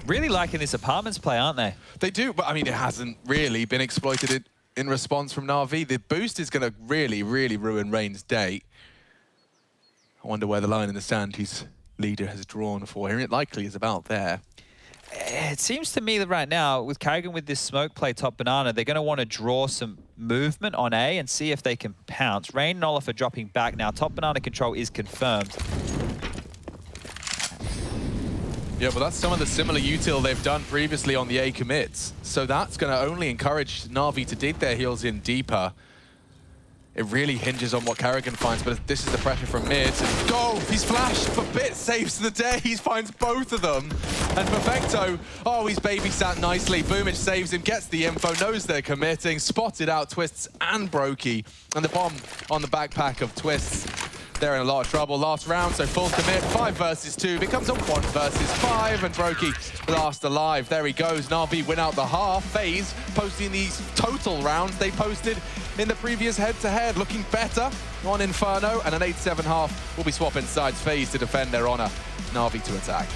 Really liking this apartments play, aren't they? They do, but I mean, it hasn't really been exploited in response from Na'Vi. The boost is going to really, really ruin Rain's day. I wonder where the line in the sand his leader has drawn for him. It likely is about there. It seems to me that right now, with Karrigan with this smoke play top banana, they're going to want to draw some movement on A and see if they can pounce. Rain and Olaf are dropping back now. Top banana control is confirmed. Yeah, well, that's some of the similar util they've done previously on the A commits. So that's going to only encourage Na'Vi to dig their heels in deeper. It really hinges on what Karrigan finds, but this is the pressure from mid. Go! He's flashed, but Bit saves the day. He finds both of them. And Perfecto, oh, he's babysat nicely. Boomich saves him, gets the info, knows they're committing, spotted out Twists and Brokey. And the bomb on the backpack of Twists. They're in a lot of trouble. Last round, so full commit. 5 versus 2 becomes a 1 versus 5, and Brokey last alive. There he goes. Na'Vi win out the half. FaZe posting these total rounds they posted in the previous head-to-head, looking better on Inferno, and an 8-7 half will be swapping sides. FaZe to defend their honor. Na'Vi to attack.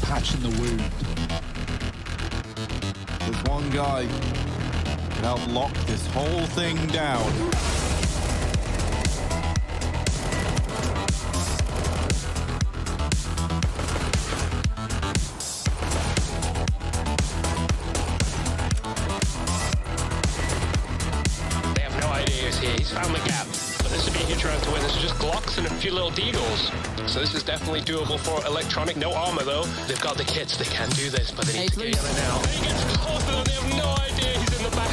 Patching the wound. There's one guy who helped lock this whole thing down. They have no idea he's here. He's found the gap. But this would be a huge round to win. This is just Glocks and a few little Deagles. So this is definitely doable for Electronic. No armor, though. They've got the kits. They can do this, but they need to get on it now. He gets closer, and they have no idea he's in the back.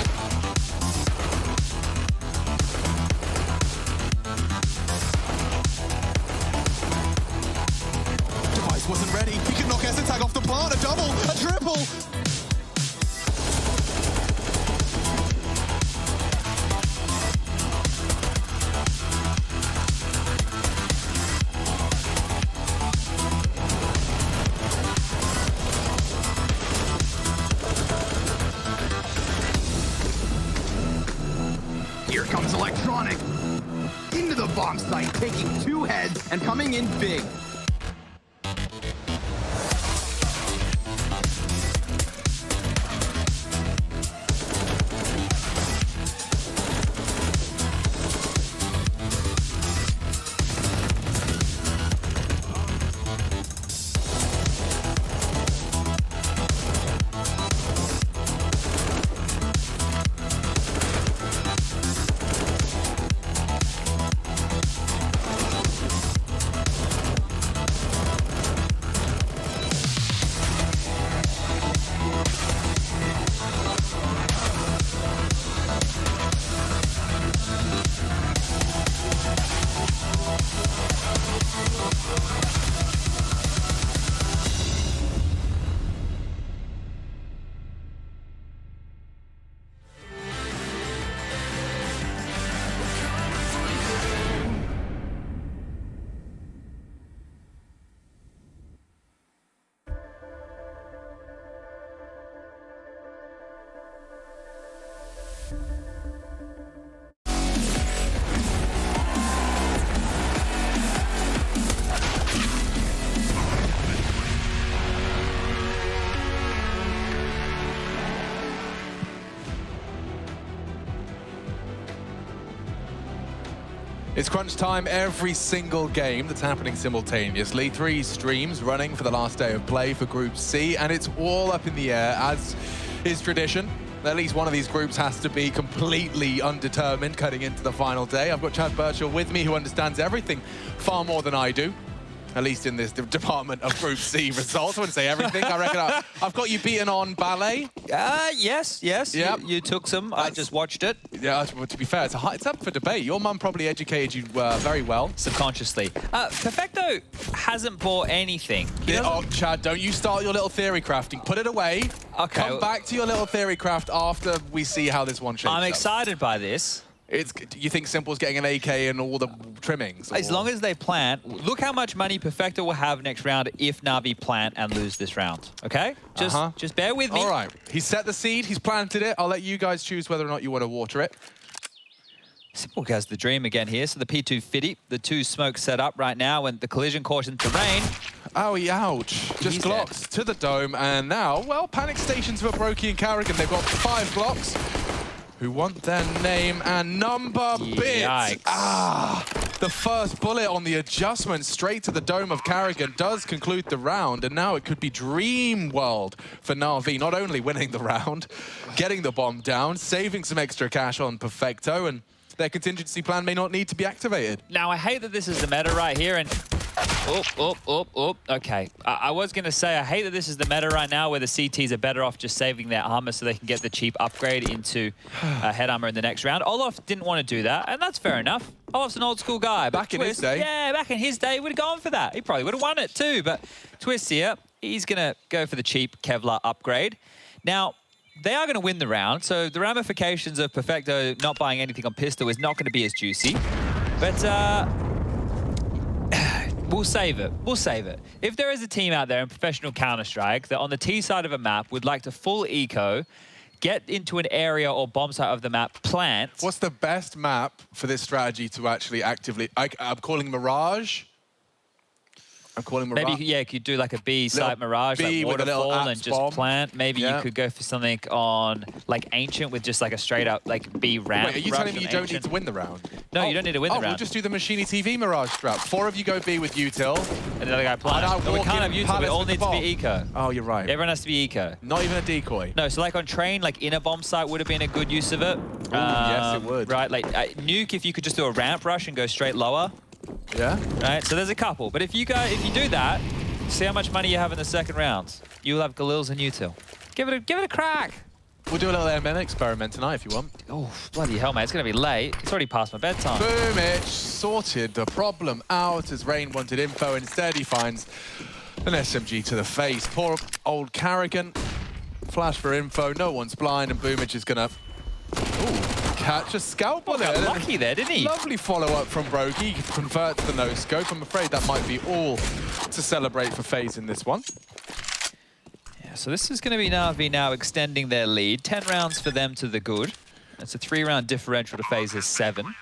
Device wasn't ready. He can knock S-Tag off the plant. A double, a triple. Here comes Electronic. Into the bomb site, taking 2 heads and coming in big. It's crunch time every single game that's happening simultaneously. 3 streams running for the last day of play for Group C, and it's all up in the air, as is tradition. At least one of these groups has to be completely undetermined cutting into the final day. I've got Chad Birchall with me, who understands everything far more than I do. At least in this department of Group C results. I wouldn't say everything. I reckon I've got you beaten on ballet. Yes. Yep. You took some. I just watched it. Yeah, to be fair, it's up for debate. Your mum probably educated you very well. Subconsciously. Perfecto hasn't bought anything. Oh, Chad, don't you start your little theory crafting. Put it away. Okay. Come back to your little theory craft after we see how this one shapes up. I'm excited by this. You think Simple's getting an AK and all the trimmings? As long as they plant, look how much money Perfecto will have next round if Na'Vi plant and lose this round, okay? Just bear with me. All right, he's set the seed, he's planted it. I'll let you guys choose whether or not you want to water it. Simple has the dream again here, so the P250, the 2 smokes set up right now, and the collision caution terrain. Oh, ouch. Just Glocks to the dome, and now, well, panic stations for Brokey and Carrigan. They've got 5 Glocks. Who want their name and number bit. The first bullet on the adjustment straight to the dome of Carrigan does conclude the round, and now it could be dream world for Na'Vi, not only winning the round, getting the bomb down, saving some extra cash on Perfecto, and their contingency plan may not need to be activated. Now, I hate that this is the meta right here, and okay. I was going to say, I hate that this is the meta right now where the CTs are better off just saving their armor so they can get the cheap upgrade into head armor in the next round. Olaf didn't want to do that, and that's fair enough. Olaf's an old school guy. Back in his day. Yeah, back in his day, he would have gone for that. He probably would have won it too, but Twist here, he's going to go for the cheap Kevlar upgrade. Now, they are going to win the round, so the ramifications of Perfecto not buying anything on pistol is not going to be as juicy. But, we'll save it. We'll save it. If there is a team out there in professional Counter-Strike that on the T side of a map would like to full eco, get into an area or bomb site of the map, plant. What's the best map for this strategy to actually actively... I'm calling Mirage. Maybe, yeah, you could do like a B site Mirage, like waterfall, and just bomb. Plant. Maybe you could go for something on like Ancient with just like a straight up like B ramp. Wait, are you telling me you don't need to win the round? No, you don't need to win the round. We'll just do the Machini TV Mirage strat. 4 of you go B with Util. And the other guy plant. No, we can't have Util, we all need to be eco. Oh, you're right. Everyone has to be eco. Not even a decoy? No, so like on Train, like inner bomb site would have been a good use of it. Yes, it would. Right, like Nuke, if you could just do a ramp rush and go straight lower. Yeah. Right, so there's a couple. But if you do that, see how much money you have in the second round. You'll have Galils and Util. Give it a crack. We'll do a little MM experiment tonight if you want. Oh, bloody hell, mate. It's going to be late. It's already past my bedtime. Boom, it sorted the problem out as Rain wanted info. Instead, he finds an SMG to the face. Poor old Carrigan. Flash for info. No one's blind, and Boomage is going to catch a scalp bullet. Got lucky there, didn't he? Lovely follow-up from Brokey. He converts the no-scope. I'm afraid that might be all to celebrate for FaZe in this one. Yeah, so this is going to be Na'Vi now extending their lead. 10 rounds for them to the good. That's a 3-round differential to FaZe's 7. I'm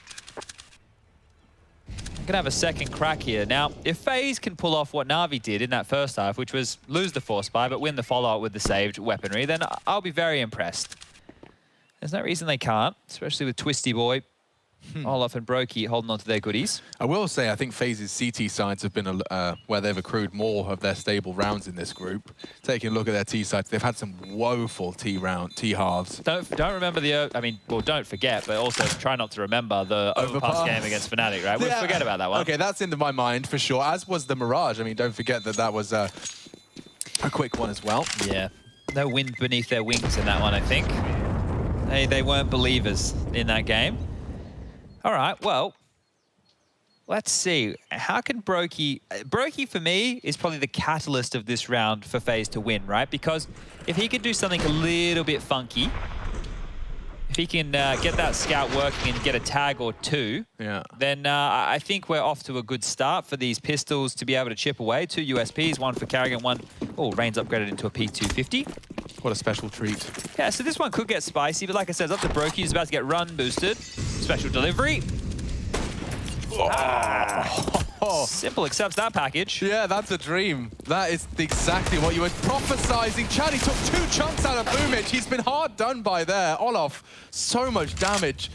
going to have a second crack here. Now, if FaZe can pull off what Na'Vi did in that first half, which was lose the force buy, but win the follow-up with the saved weaponry, then I'll be very impressed. There's no reason they can't, especially with Twisty Boy, Olaf and Brokey holding on to their goodies. I will say, I think FaZe's CT sides have been where they've accrued more of their stable rounds in this group. Taking a look at their T sides, they've had some woeful T halves. Don't remember don't forget, but also try not to remember the overpass game against Fnatic, right? We'll forget about that one. Okay, that's into my mind for sure, as was the Mirage. I mean, don't forget that was a quick one as well. Yeah, no wind beneath their wings in that one, I think. They weren't believers in that game. All right, well, let's see. How can Brokey... Brokey, for me, is probably the catalyst of this round for FaZe to win, right? Because if he could do something a little bit funky, if he can get that scout working and get a tag or 2, then I think we're off to a good start for these pistols to be able to chip away. 2 USPs, one for Carrigan, one... Oh, Rain's upgraded into a P250. What a special treat. Yeah, so this one could get spicy, but like I said, it's up to Brokey, who's about to get run boosted. Special delivery. Simple accepts that package. Yeah, that's a dream. That is exactly what you were prophesizing. Chad, he took 2 chunks out of Boomage. He's been hard done by there. Olaf, so much damage.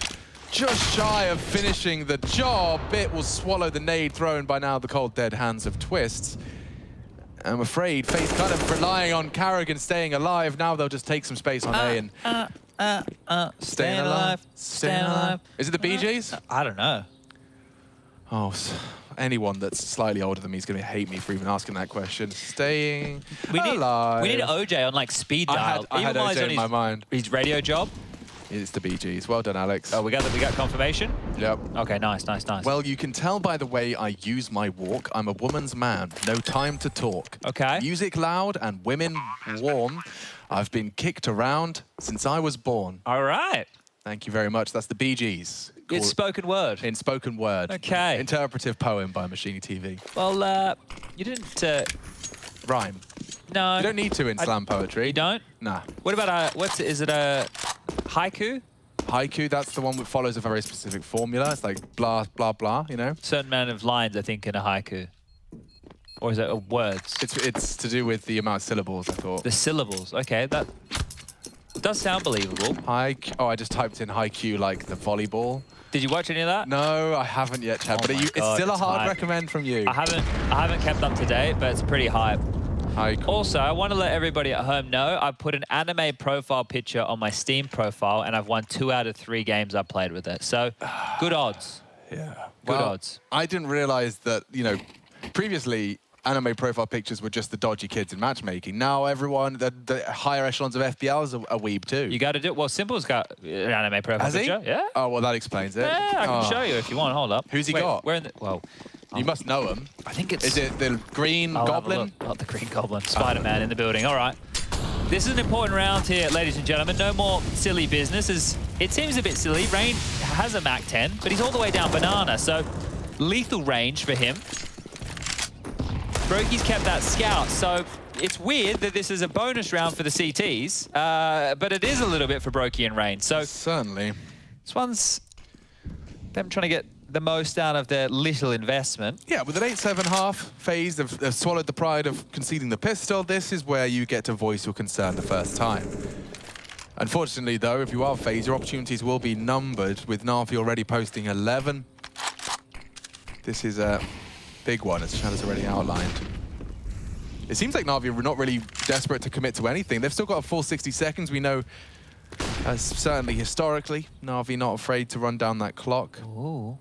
just shy of finishing the job. It will swallow the nade thrown by now the cold dead hands of Twists. I'm afraid FaZe kind of relying on Carrigan staying alive. Now they'll just take some space on A and staying alive. Staying alive. Is it the BGs? I don't know. Oh, anyone that's slightly older than me is going to hate me for even asking that question. Staying alive. We need OJ on like speed dial. I had OJ in my mind. His radio job. It's the BGs. Well done, Alex. Oh, we got confirmation? Yep. Okay, nice. Well, you can tell by the way I use my walk. I'm a woman's man. No time to talk. Okay. Music loud and women warm. I've been kicked around since I was born. All right. Thank you very much. That's the BGs. It's spoken word. In spoken word. Okay. Interpretive poem by Machini TV. Well, you didn't... Rhyme. No. You don't need to in slam poetry. You don't? Nah. What about is it a haiku? Haiku, that's the one that follows a very specific formula. It's like blah, blah, blah, you know? Certain amount of lines, I think, in a haiku. Or is it words? It's to do with the amount of syllables, I thought. The syllables, okay. That does sound believable. Oh, I just typed in haiku like the volleyball. Did you watch any of that? No, I haven't yet, Chad. But it's still a hard recommend from you. I haven't kept up to date, but it's pretty hype. Also, I want to let everybody at home know I put an anime profile picture on my Steam profile, and I've won 2 out of 3 games I've played with it. So, good odds. Yeah. Good odds. I didn't realize that, you know, previously anime profile pictures were just the dodgy kids in matchmaking. Now everyone, the higher echelons of FBLs are weeb too. You got to do it. Well, Simple's got an anime profile picture. Yeah. Oh, well, that explains it. Yeah, I can show you if you want. Hold up. Who's he got? Where in the... Well... You must know him. I think it's... Is it the green goblin? Not the green goblin. Spider-Man in the building. All right. This is an important round here, ladies and gentlemen. No more silly business. It seems a bit silly. Rain has a Mac 10, but he's all the way down banana, so lethal range for him. Brokey's kept that scout, so it's weird that this is a bonus round for the CTs, but it is a little bit for Brokey and Rain. So certainly. This one's them trying to get the most out of their little investment. Yeah, with an 8-7 FaZe, they've swallowed the pride of conceding the pistol. This is where you get to voice your concern the first time. Unfortunately, though, if you are FaZe, your opportunities will be numbered, with Na'Vi already posting 11. This is a big one, as Chad has already outlined. It seems like Na'Vi are not really desperate to commit to anything. They've still got a full 60 seconds. We know, certainly historically, Na'Vi not afraid to run down that clock. Ooh.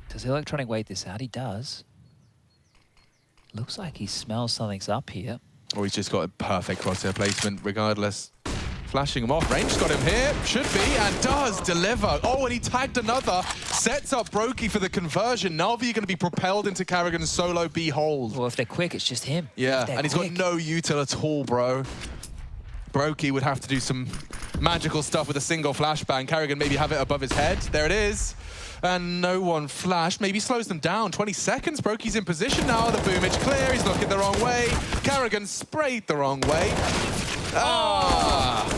Does Electronic wait this out? He does. Looks like he smells something's up here. Or he's just got a perfect crosshair placement, regardless. Flashing him off. Range got him here. Should be, and does deliver. Oh, and he tagged another. Sets up Brokey for the conversion. Na'Vi are going to be propelled into Carrigan's solo B hold. Well, if they're quick, it's just him. Yeah, and he's got no util at all, bro. Brokey would have to do some magical stuff with a single flashbang. Carrigan maybe have it above his head. There it is. And no one flashed. Maybe slows them down. 20 seconds. Brokey's in position now. The boomage clear. He's looking the wrong way. Carrigan sprayed the wrong way.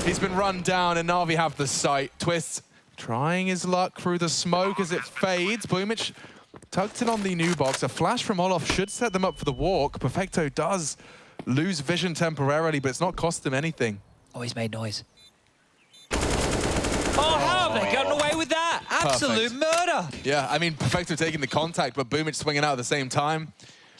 He's been run down, and Na'Vi have the sight. Twists trying his luck through the smoke as it fades. Boomage tucked in on the new box. A flash from Olof should set them up for the walk. Perfecto does lose vision temporarily, but it's not cost him anything. Oh, he's made noise. Oh, how have they gotten away with that? Absolute murder. Yeah, I mean, Perfecto taking the contact, but Boomage swinging out at the same time.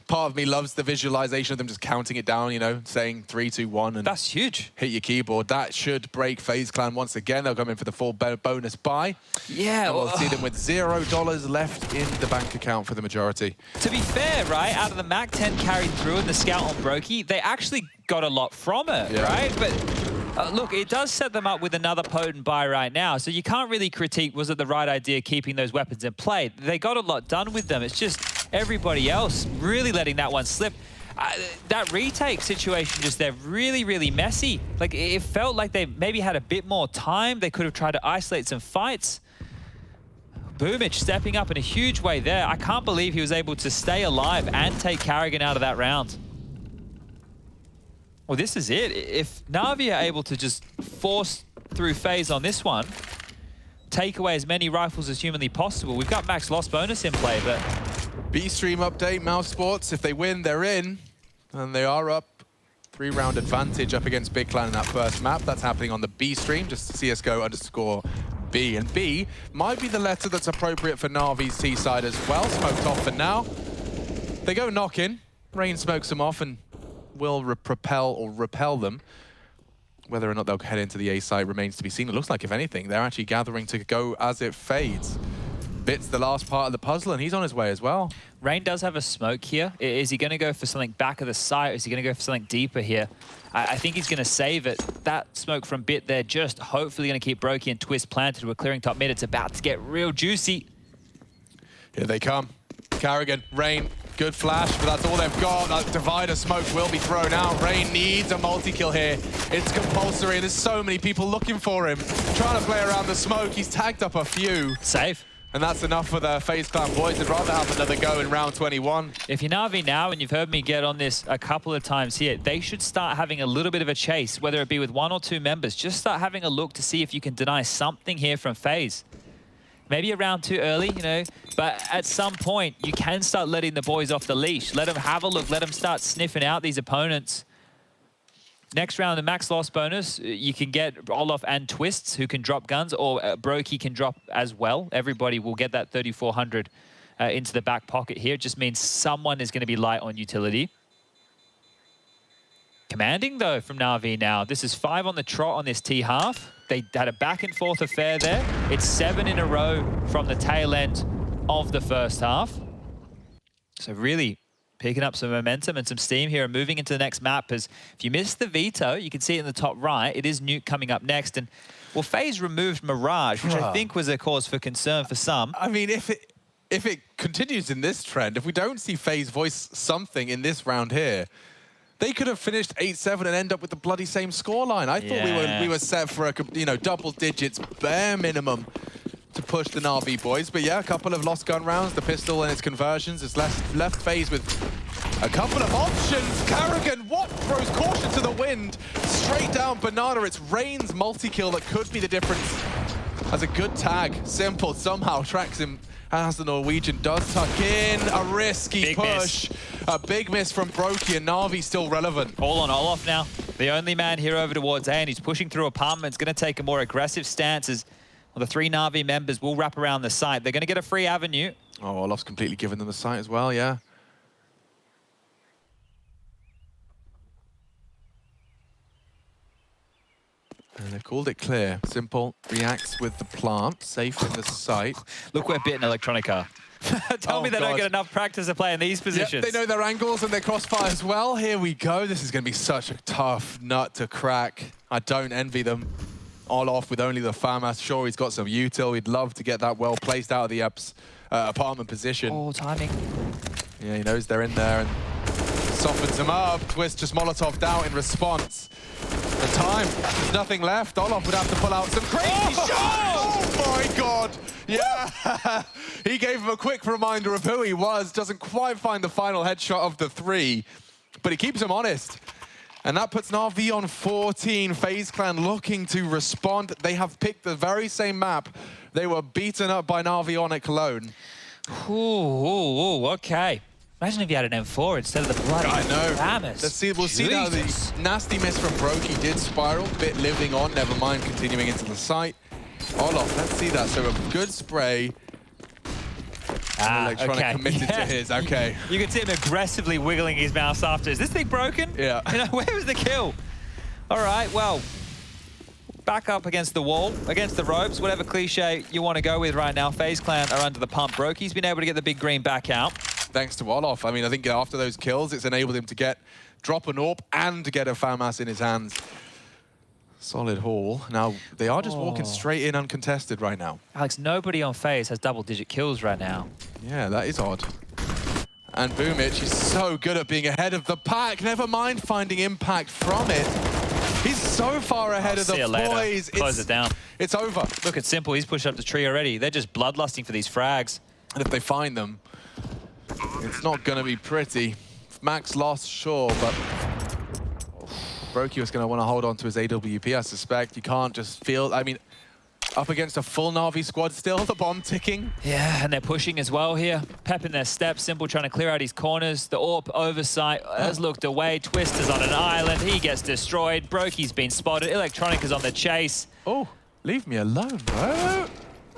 Part of me loves the visualization of them just counting it down, you know, saying 3, 2, 1. And that's huge. Hit your keyboard. That should break FaZe Clan once again. They'll come in for the full bonus buy. Yeah. And we'll see them with $0 left in the bank account for the majority. To be fair, right, out of the Mac 10 carried through and the scout on Brokey, they actually got a lot from it, right? But look, it does set them up with another potent buy right now, so you can't really critique, was it the right idea keeping those weapons in play? They got a lot done with them. It's just everybody else really letting that one slip. That retake situation just there, really, really messy. Like, it felt like they maybe had a bit more time. They could have tried to isolate some fights. Boomage stepping up in a huge way there. I can't believe he was able to stay alive and take Carrigan out of that round. Well, this is it. If Na'Vi are able to just force through FaZe on this one, take away as many rifles as humanly possible. We've got max loss bonus in play, but... B-Stream update, Mouse Sports. If they win, they're in. And they are up 3-round advantage up against Big Clan in that first map. That's happening on the B stream, just CSGO_B. And B might be the letter that's appropriate for Na'Vi's T side as well. Smoked off for now. They go knock in. Rain smokes them off and will repel them. Whether or not they'll head into the A site remains to be seen. It looks like, if anything, they're actually gathering to go as it fades. Bit's the last part of the puzzle, and he's on his way as well. Rain does have a smoke here. Is he going to go for something back of the site, or is he going to go for something deeper here? I think he's going to save it. That smoke from Bit there just hopefully going to keep Brokey and Twist planted. We're clearing top mid. It's about to get real juicy. Here they come. Carrigan, Rain, good flash, but that's all they've got. That divider smoke will be thrown out. Rain needs a multi-kill here. It's compulsory. There's so many people looking for him. Trying to play around the smoke. He's tagged up a few. Safe. And that's enough for the FaZe Clan boys. They'd rather have another go in round 21. If you're Na'Vi now, and you've heard me get on this a couple of times here, they should start having a little bit of a chase, whether it be with 1 or 2 members. Just start having a look to see if you can deny something here from FaZe. Maybe a round too early, you know, but at some point, you can start letting the boys off the leash. Let them have a look. Let them start sniffing out these opponents. Next round, the max loss bonus, you can get Olof and Twists, who can drop guns, or Brokey can drop as well. Everybody will get that 3,400 into the back pocket here. It just means someone is going to be light on utility. Commanding, though, from Na'Vi now. This is 5 on the trot on this T half. They had a back and forth affair there. It's 7 in a row from the tail end of the first half. So really picking up some momentum and some steam here and moving into the next map. As if you missed the veto, you can see it in the top right. It is Nuke coming up next. And, well, FaZe removed Mirage, which I think was a cause for concern for some. I mean, if it continues in this trend, if we don't see FaZe voice something in this round here, they could have finished 8-7 and end up with the bloody same scoreline. I thought we were set for a, you know, double digits bare minimum to push the Na'Vi boys. But yeah, a couple of lost gun rounds, the pistol and its conversions. It's left FaZe with a couple of options. Carrigan, what throws caution to the wind? Straight down Banana. It's Rain's multi-kill that could be the difference. That's a good tag. Simple somehow tracks him as the Norwegian does tuck in. A risky push. A big miss from Brokey, and Na'Vi still relevant. All on Olof now. The only man here over towards A, and he's pushing through apartments. Going to take a more aggressive stance as well, the 3 Na'Vi members will wrap around the site. They're going to get a free avenue. Oh, Olof's completely given them the site as well, yeah. And they've called it clear. Simple reacts with the plant, safe in the site. Look where Bit and Electronic are. Tell me they don't get enough practice to play in these positions. Yep, they know their angles and their crossfire as well. Here we go. This is going to be such a tough nut to crack. I don't envy them. Olof with only the FAMAS. Sure, he's got some util. We'd love to get that well placed out of the apartment position. Oh, timing. Yeah, he knows they're in there and softens him up. Twist just Molotov'd out in response. The time, there's nothing left. Olof would have to pull out some crazy shots! Oh my God! Yeah! He gave him a quick reminder of who he was. Doesn't quite find the final headshot of the 3, but he keeps him honest. And that puts Na'Vi on 14. FaZe Clan looking to respond. They have picked the very same map. They were beaten up by Na'Vi on it Cologne. Ooh, okay. Imagine if you had an M4 instead of the bloody FAMAS. We'll see now the nasty miss from Brokey did spiral. Bit living on, never mind continuing into the site. Olof, let's see that. So a good spray. Electronic committed to his, okay. You can see him aggressively wiggling his mouse after. Is this thing broken? Yeah. You know, where was the kill? All right, well, back up against the wall, against the ropes, whatever cliche you want to go with right now. FaZe Clan are under the pump. Brokey's been able to get the big green back out. Thanks to Olof. I mean, I think after those kills, it's enabled him to drop an AWP and to get a FAMAS in his hands. Solid haul. Now, they are just walking straight in uncontested right now. Alex, nobody on FaZe has double-digit kills right now. Yeah, that is odd. And Boomich, he's so good at being ahead of the pack. Never mind finding impact from it. He's so far ahead of the boys. Close it down. It's over. Look at Simple. He's pushed up the tree already. They're just bloodlusting for these frags. And if they find them, it's not going to be pretty. Max lost, sure, but Brokey was going to want to hold on to his AWP, I suspect. You can't just feel... I mean, Up against a full Na'Vi squad still, the bomb ticking. Yeah, and they're pushing as well here. Pep in their steps, Simple trying to clear out his corners. The AWP oversight has looked away. Twister's on an island, he gets destroyed. Broky's been spotted, Electronic is on the chase. Oh, leave me alone, bro.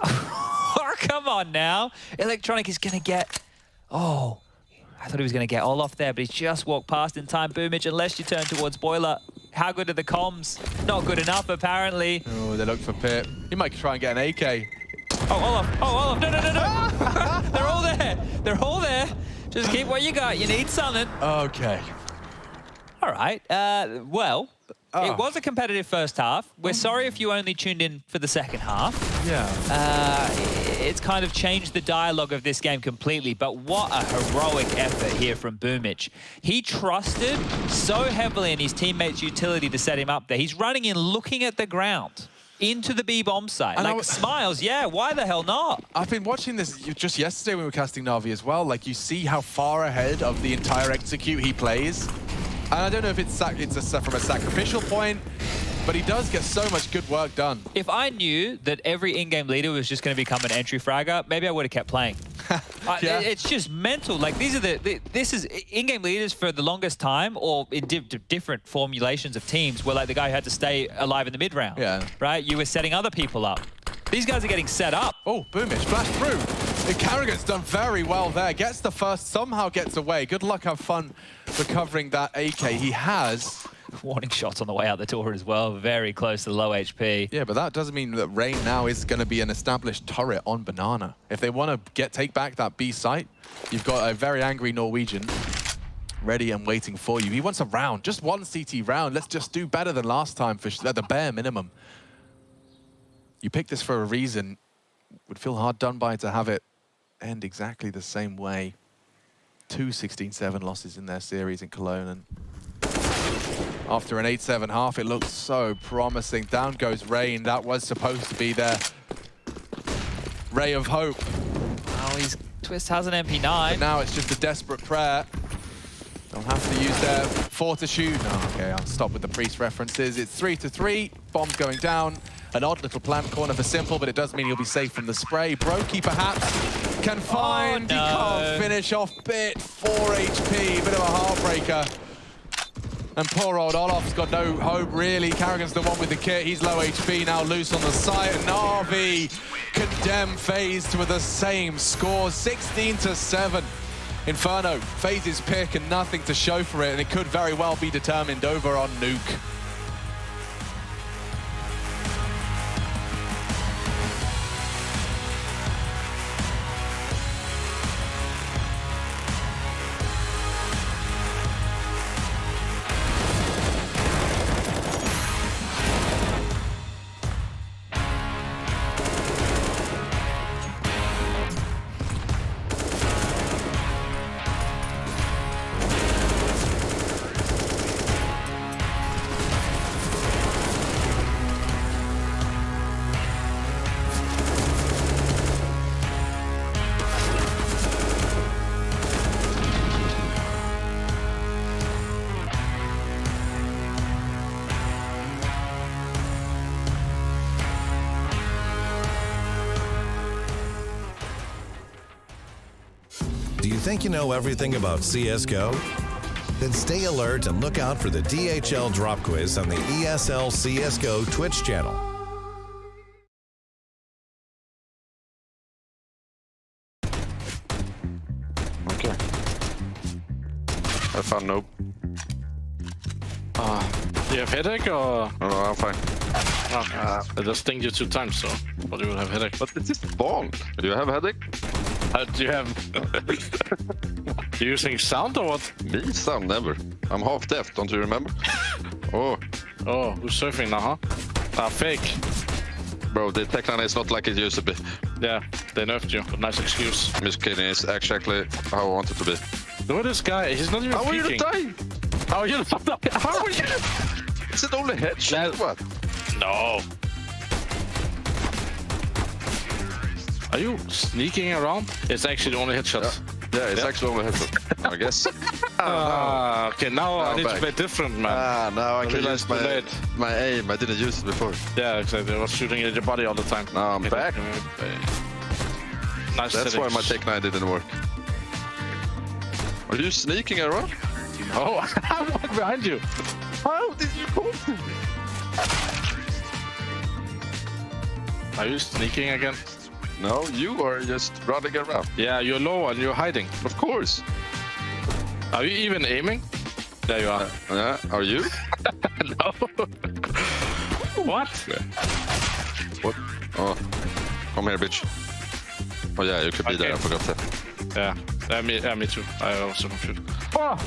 Oh, come on now. Electronic is gonna get, oh, I thought he was gonna get all off there, but he's just walked past in time. Boomage, unless you turn towards Boiler. How good are the comms? Not good enough, apparently. Oh, they look for Pip. He might try and get an AK. Oh, Olaf. Oh, Olaf. No, no, no, no. They're all there. They're all there. Just keep what you got. You need something. Okay. All right. Well, it was a competitive first half. We're sorry if you only tuned in for the second half. Yeah. It's kind of changed the dialogue of this game completely, but what a heroic effort here from Boomage. He trusted so heavily in his teammates' utility to set him up there. He's running in, looking at the ground, into the B-bomb site. Like, smiles, yeah, why the hell not? I've been watching this just yesterday when we were casting Na'Vi as well. Like, you see how far ahead of the entire execute he plays. And I don't know if it's from a sacrificial point, but he does get so much good work done. If I knew that every in-game leader was just going to become an entry fragger, maybe I would have kept playing. Yeah. It's just mental. Like, these are this is in-game leaders for the longest time, or in different formulations of teams, where like the guy who had to stay alive in the mid-round. Yeah. Right? You were setting other people up. These guys are getting set up. Oh, Boomage, flash through. And Carrigan's done very well there. Gets the first, somehow gets away. Good luck, have fun recovering that AK. He has... Warning shots on the way out the door as well. Very close to the low HP. Yeah, but that doesn't mean that Rain now is going to be an established turret on Banana. If they want to take back that B site, you've got a very angry Norwegian ready and waiting for you. He wants a round, just one CT round. Let's just do better than last time for at the bare minimum. You picked this for a reason. Would feel hard done by to have it end exactly the same way. 2 16-7 losses in their series in Cologne, and after an 8-7 half, it looks so promising. Down goes Rain. That was supposed to be their ray of hope. Oh, Twist has an MP9. But now it's just a desperate prayer. They'll have to use their fortitude. Oh, okay, I'll stop with the Priest references. It's 3-3. Bombs going down. An odd little plant corner for Simple, but it does mean he'll be safe from the spray. Brokey perhaps can find. Oh, no. He can't finish off Bit. 4 HP. Bit of a heartbreaker. And poor old Olaf's got no hope, really. Carrigan's the one with the kit. He's low HP, now loose on the site. And Na'Vi condemn FaZe to the same score, 16-7. Inferno, FaZe's pick and nothing to show for it, and it could very well be determined over on Nuke. Do you think you know everything about CSGO? Then stay alert and look out for the DHL drop quiz on the ESL CSGO Twitch channel. Okay. Have fun, noob. Do you have headache or? No, I'm fine. I just stinged you 2 times, so but you will have headache. But it's just ball. Do you have headache? Do you have? You using sound or what? Me sound never. I'm half deaf. Don't you remember? Oh, who's surfing now, huh? Fake. Bro, the Techline is not like it used to be. Yeah, they nerfed you. But nice excuse. I'm just kidding. It's exactly how I want it to be. Look at this guy. He's not even How peeking. are you dying? How are you not dying? How are you? Is it only headshot? What? No. Are you sneaking around? It's actually only headshots. Yeah, it's actually on my headphone, I guess. Okay, now I need to play different, man. Now I can use realized too late. my aim. I didn't use it before. Yeah, exactly. I was shooting at your body all the time. Now I'm back. Nice That's why my Tech 9 didn't work. Are you sneaking around? Oh, I'm right behind you. How did you go through? Are you sneaking again? No, you are just running around. Yeah, you're low and you're hiding. Of course. Are you even aiming? There you are. Are you? No. What? What? Oh, come here, bitch. Oh yeah, you could be there. I forgot that. Yeah, me too. I also can shoot. Oh.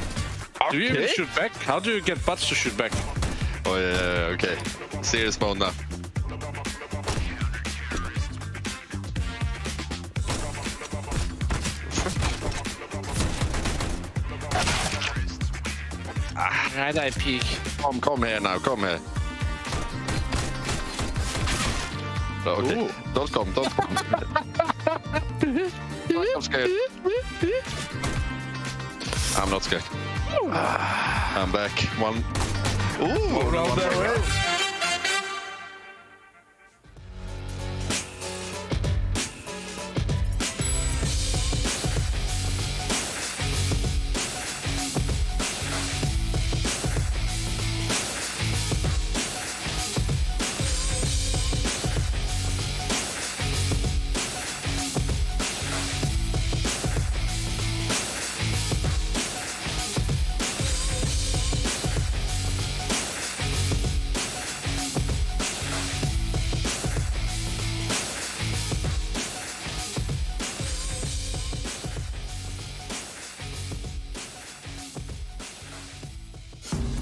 Do you even shoot back? How do you get butts to shoot back? Oh yeah, okay. Serious mode now. Right eye peek. Come here now, come here. Okay, Ooh. don't come. I'm scared. I'm not scared. I'm back. One. Ooh, around there, right?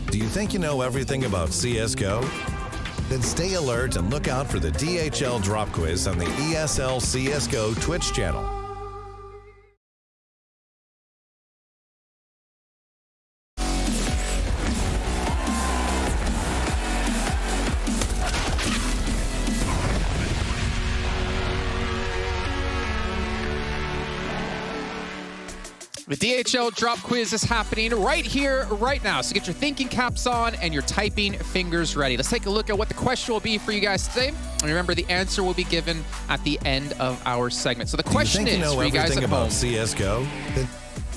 Do you think you know everything about CSGO? Then stay alert and look out for the DHL drop quiz on the ESL CSGO Twitch channel. The DHL drop quiz is happening right here, right now. So get your thinking caps on and your typing fingers ready. Let's take a look at what the question will be for you guys today. And remember, the answer will be given at the end of our segment. So the question is, for you guys at home, CSGO?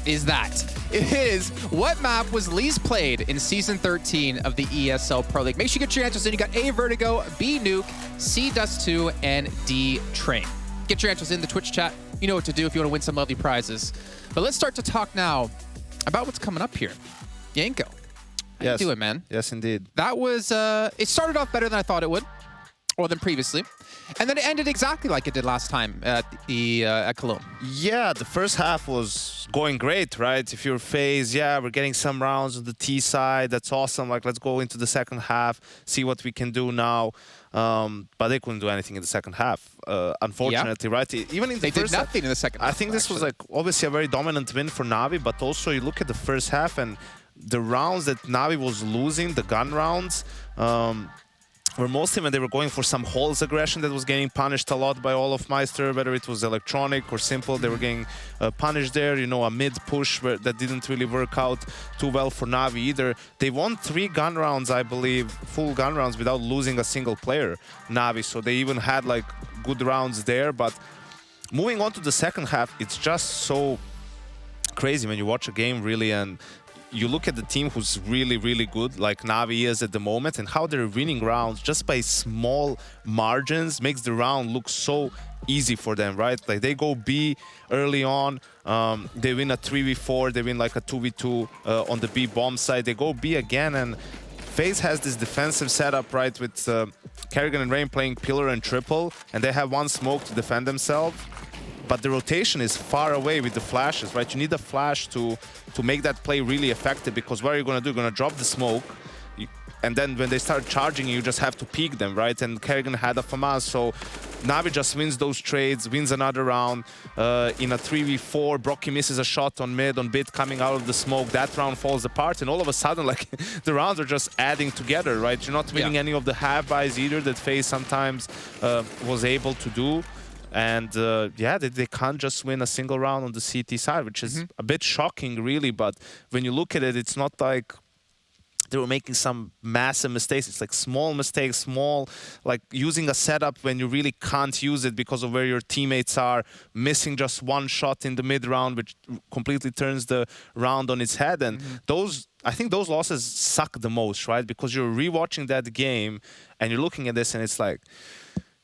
Is that it is what map was least played in Season 13 of the ESL Pro League? Make sure you get your answers in. You got A, Vertigo, B, Nuke, C, Dust 2, and D, Train. Get your answers in the Twitch chat. You know what to do if you want to win some lovely prizes. But let's start to talk now about what's coming up here. Yanko, how you doing, man? Yes, indeed. That was, it started off better than I thought it would, or than previously. And then it ended exactly like it did last time at Cologne. Yeah, the first half was going great, right? If you're FaZe, yeah, we're getting some rounds on the T side. That's awesome. Like, let's go into the second half, see what we can do now. But they couldn't do anything in the second half, unfortunately, right? Even in the they first did nothing in the second half. I think this was like obviously a very dominant win for Navi, but also you look at the first half and the rounds that Navi was losing, the gun rounds, were mostly when they were going for some holes aggression that was getting punished a lot by all of Meister, whether it was electronic or simple. They were getting punished there. You know, a mid push that didn't really work out too well for Navi either. They won 3 gun rounds, I believe, full gun rounds without losing a single player, Navi. So they even had like good rounds there. But moving on to the second half, it's just so crazy when you watch a game, really, and you look at the team who's really, really good, like Navi is at the moment, and how they're winning rounds just by small margins makes the round look so easy for them, right? Like, they go B early on, they win a 3v4, they win like a 2v2 on the B bomb side, they go B again, and FaZe has this defensive setup, right, with Kerrigan and Rain playing pillar and triple, and they have one smoke to defend themselves. But the rotation is far away with the flashes, right? You need a flash to make that play really effective, because what are you going to do? You're going to drop the smoke, and then when they start charging you just have to peek them, right? And Kerrigan had a FAMAS, so Navi just wins those trades, wins another round. In a 3v4, Brocky misses a shot on mid, on Bit coming out of the smoke. That round falls apart, and all of a sudden, like, the rounds are just adding together, right? You're not winning any of the half-buys either that FaZe sometimes was able to do. And yeah, they can't just win a single round on the CT side, which is a bit shocking, really. But when you look at it, it's not like they were making some massive mistakes. It's like small mistakes, small, like using a setup when you really can't use it because of where your teammates are, missing just one shot in the mid-round, which completely turns the round on its head. And I think those losses suck the most, right? Because you're rewatching that game and you're looking at this and it's like,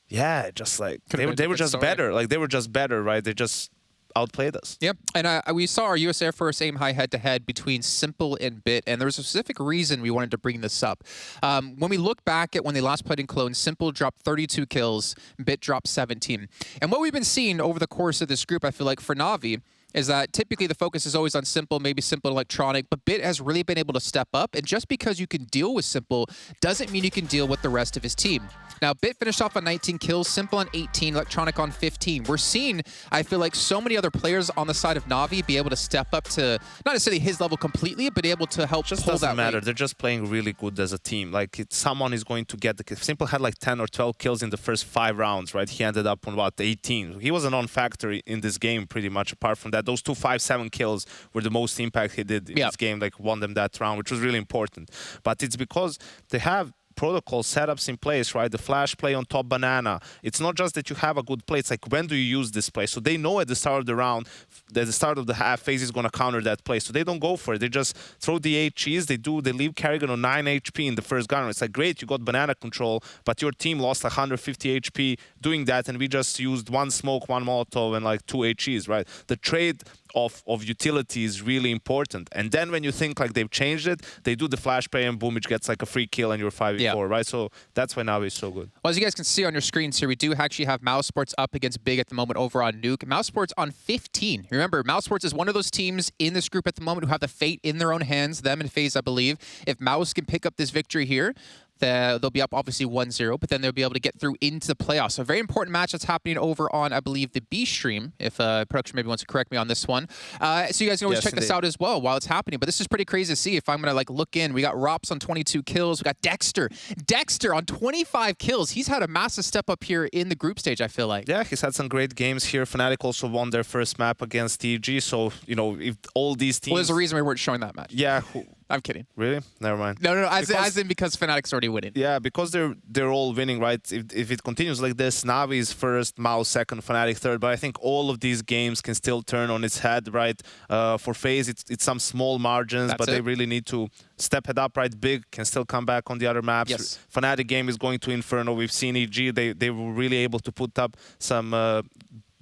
yeah, just like they were just better. Like they were just better, right? They just outplayed us. Yep, and we saw our US Air Force aim high head-to-head between Simple and Bit, and there was a specific reason we wanted to bring this up. When we look back at when they last played in Cologne, Simple dropped 32 kills, Bit dropped 17. And what we've been seeing over the course of this group, I feel like, for Na'Vi, is that typically the focus is always on Simple, maybe Simple Electronic, but Bit has really been able to step up, and just because you can deal with Simple doesn't mean you can deal with the rest of his team. Now, Bit finished off on 19 kills, Simple on 18, Electronic on 15. We're seeing, I feel like, so many other players on the side of Na'Vi be able to step up to, not necessarily his level completely, but able to help just pull that doesn't matter. weight. They're just playing really good as a team. Like, someone is going to get the kill. Simple had like 10 or 12 kills in the first 5 rounds, right? He ended up on, what, 18. He was a non-factor in this game, pretty much. Apart from that, those 2 5-7 kills were the most impact he did in this game, like won them that round, which was really important. But it's because they have protocol setups in place, right? The flash play on top banana. It's not just that you have a good play. It's like, when do you use this play? So they know at the start of the round, that the start of the half phase is going to counter that play. So they don't go for it. They just throw the HEs. They leave Carrigan on 9 HP in the first gun. It's like, great, you got banana control, but your team lost 150 HP doing that, and we just used 1 smoke, 1 Molotov, and like 2 HEs, right? The trade of utility is really important. And then when you think like they've changed it, they do the flash play and boom, it gets like a free kill and you're 5v4, right? So that's why Na'Vi is so good. Well, as you guys can see on your screens here, we do actually have Mouse Sports up against Big at the moment over on Nuke. Mouse Sports on 15. Remember, Mouse Sports is one of those teams in this group at the moment who have the fate in their own hands, them and FaZe, I believe. If Mouse can pick up this victory here, they'll be up obviously 1-0, but then they'll be able to get through into the playoffs. So a very important match that's happening over on, I believe, the B stream, if production maybe wants to correct me on this one. So you guys can always check this out as well while it's happening. But this is pretty crazy to see. If I'm going to like look in, we got Rops on 22 kills. We got Dexter. Dexter on 25 kills. He's had a massive step up here in the group stage, I feel like. Yeah, he's had some great games here. Fnatic also won their first map against TG. So, you know, if all these teams... Well, there's a reason we weren't showing that match. Yeah. I'm kidding. Really? Never mind. No, as in because Fnatic's already winning. Yeah, because they're all winning, right? If it continues like this, Na'Vi is first, Mouse second, Fnatic third. But I think all of these games can still turn on its head, right? For FaZe, it's some small margins, but they really need to step it up, right? Big can still come back on the other maps. Yes. Fnatic game is going to Inferno. We've seen EG. They were really able to put up some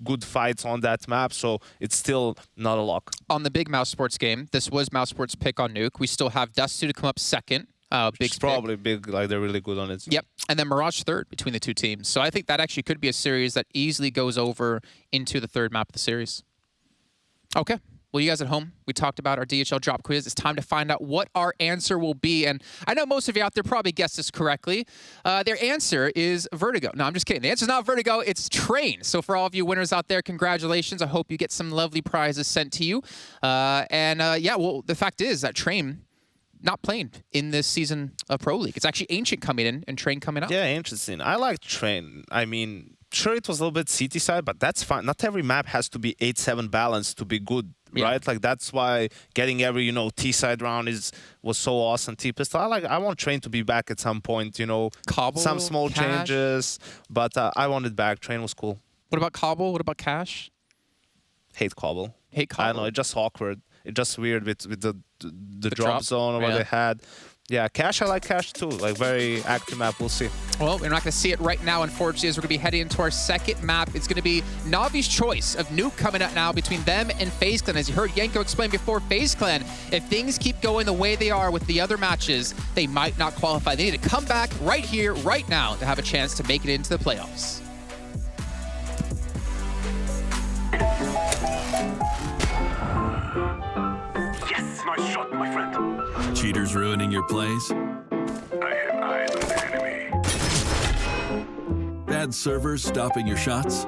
good fights on that map, so it's still not a lock. On the big Mouse Sports game, this was Mouse Sports' pick on Nuke. We still have Dust2 to come up second. Big's probably Big, like they're really good on it. Yep, and then Mirage third between the two teams. So I think that actually could be a series that easily goes over into the third map of the series. Okay. Well, you guys at home, we talked about our DHL drop quiz. It's time to find out what our answer will be. And I know most of you out there probably guessed this correctly. Their answer is Vertigo. No, I'm just kidding. The answer is not Vertigo, it's Train. So for all of you winners out there, congratulations. I hope you get some lovely prizes sent to you. Yeah, well, the fact is that Train not playing in this season of Pro League. It's actually Ancient coming in and Train coming up. Yeah, interesting. I like Train. I mean, sure, it was a little bit CT side, but that's fine. Not every map has to be 8-7 balanced to be good. Right, like that's why getting every T side round was so awesome. T pistol. I want Train to be back at some point. Cobble, some small Cash. Changes, but I want it back. Train was cool. What about Cobble? What about Cash? Hate Cobble. Hate Cobble. I don't know. It's just awkward. It's just weird with the drop zone or what they had. Yeah, Cash, I like Cash too. Like, very active map. We'll see. Well, we're not going to see it right now, unfortunately, as we're going to be heading into our second map. It's going to be Na'Vi's choice of Nuke coming up now between them and FaZe Clan. As you heard Yanko explain before, FaZe Clan, if things keep going the way they are with the other matches, they might not qualify. They need to come back right here, right now, to have a chance to make it into the playoffs. Yes, nice shot, my friend. Cheaters ruining your plays? I have eyes on the enemy. Bad servers stopping your shots?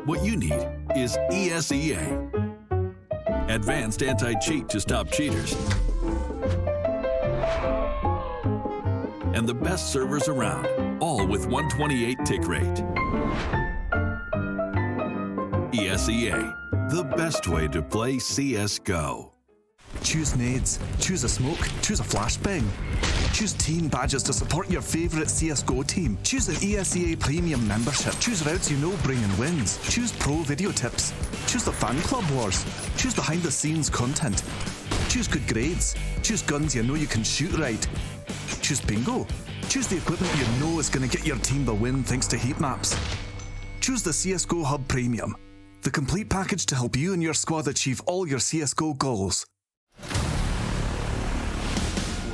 What you need is ESEA. Advanced anti-cheat to stop cheaters. And the best servers around, all with 128 tick rate. ESEA, the best way to play CSGO. Choose nades, choose a smoke, choose a flashbang. Choose team badges to support your favourite CSGO team. Choose an ESEA Premium membership. Choose routes you know bring in wins. Choose pro video tips. Choose the fan club wars. Choose behind the scenes content. Choose good grades. Choose guns you know you can shoot right. Choose bingo. Choose the equipment you know is going to get your team the win thanks to heat maps. Choose the CSGO Hub Premium, the complete package to help you and your squad achieve all your CSGO goals.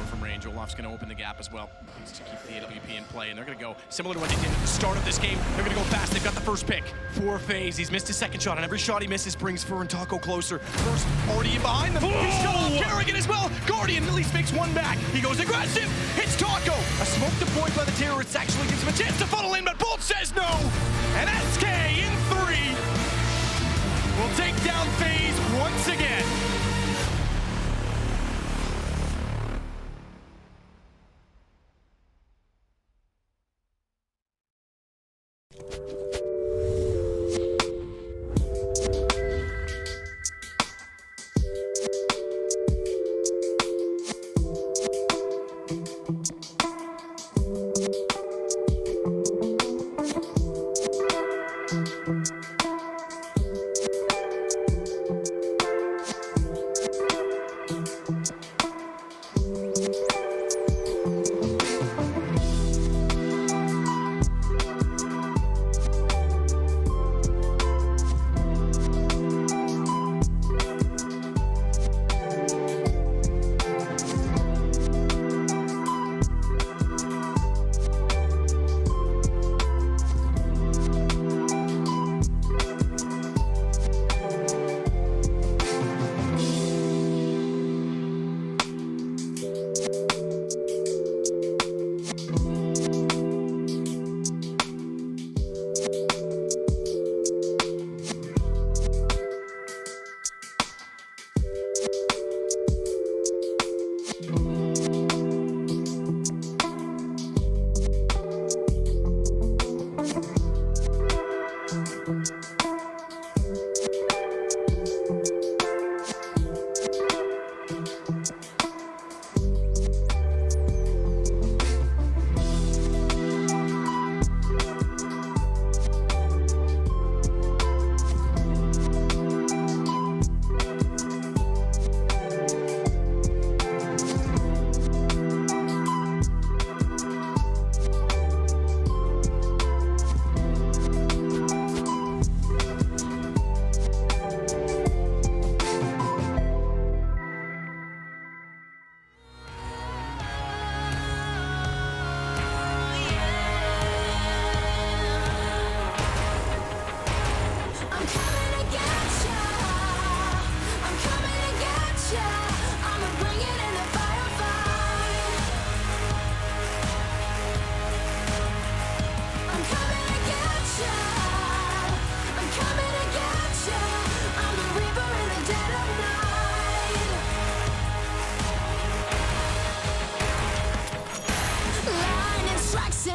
From range, Olaf's going to open the gap as well. Needs to keep the AWP in play, and they're going to go similar to what they did at the start of this game. They're going to go fast. They've got the first pick for FaZe. He's missed his second shot, and every shot he misses brings Fur and Taco closer. First, already in behind them. He's shut off Kerrigan as well. Guardian at least makes one back. He goes aggressive. Hits Taco. A smoke deployed by the terrorists actually gives him a chance to funnel in, but Bolt says no. And SK in 3 will take down FaZe once again.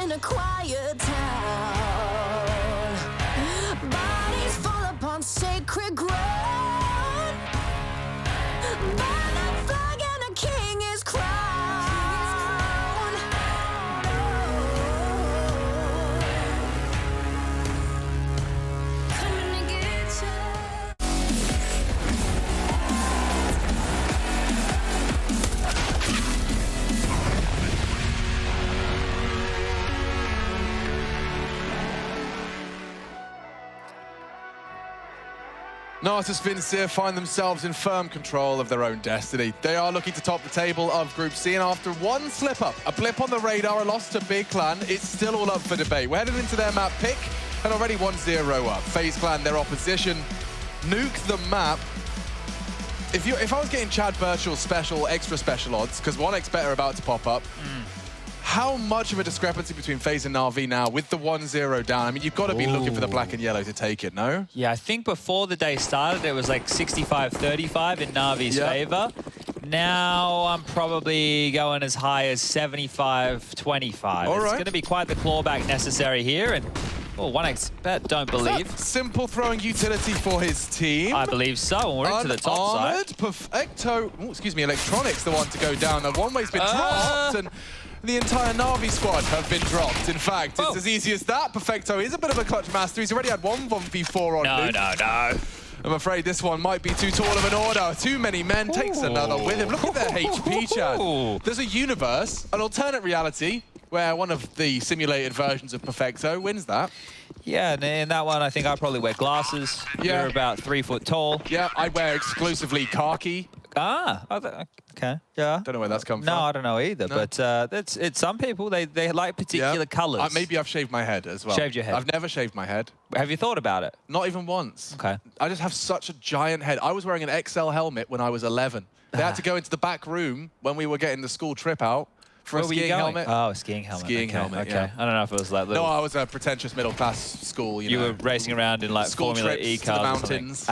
In a quiet town, bodies fall upon sacred ground. Burn a flag and a king is crowned. Coming to get you. Nartus Vincere find themselves in firm control of their own destiny. They are looking to top the table of Group C, and after one slip-up, a blip on the radar, a loss to Big Clan, it's still all up for debate. We're headed into their map pick, and already 1-0 up. FaZe Clan, their opposition, nuke the map. If I was getting Chad Birchall's extra special odds, because 1x better about to pop up, how much of a discrepancy between FaZe and Na'Vi now with the 1-0 down? I mean, you've got to be looking for the black and yellow to take it, no? Yeah, I think before the day started, it was like 65-35 in Na'Vi's favor. Now I'm probably going as high as 75-25. It's going to be quite the clawback necessary here, and Oh, 1x bet, don't believe. Simple throwing utility for his team. I believe so, and we're into the top side. Perfecto, Electronics the one to go down. The one-way's been dropped, and the entire Na'Vi squad have been dropped. In fact, it's as easy as that. Perfecto is a bit of a clutch master. He's already had one 1v4 on Luke. No. I'm afraid this one might be too tall of an order. Too many men, takes another with him. Look at their HP, Chad. There's a universe, an alternate reality, where one of the simulated versions of Perfecto wins that. Yeah, and in that one, I think I probably wear glasses. Yeah. You're about 3 foot tall. Yeah, I wear exclusively khaki. Okay, yeah. Don't know where that's come from. No, I don't know either, but it's some people, they like particular colors. Maybe I've shaved my head as well. Shaved your head? I've never shaved my head. Have you thought about it? Not even once. Okay. I just have such a giant head. I was wearing an XL helmet when I was 11. They had to go into the back room when we were getting the school trip out for a skiing helmet. Oh, a skiing helmet. Skiing helmet, yeah. I don't know if it was like little... No, I was a pretentious middle-class school, you were racing around in like school Formula trips E to cars the mountains.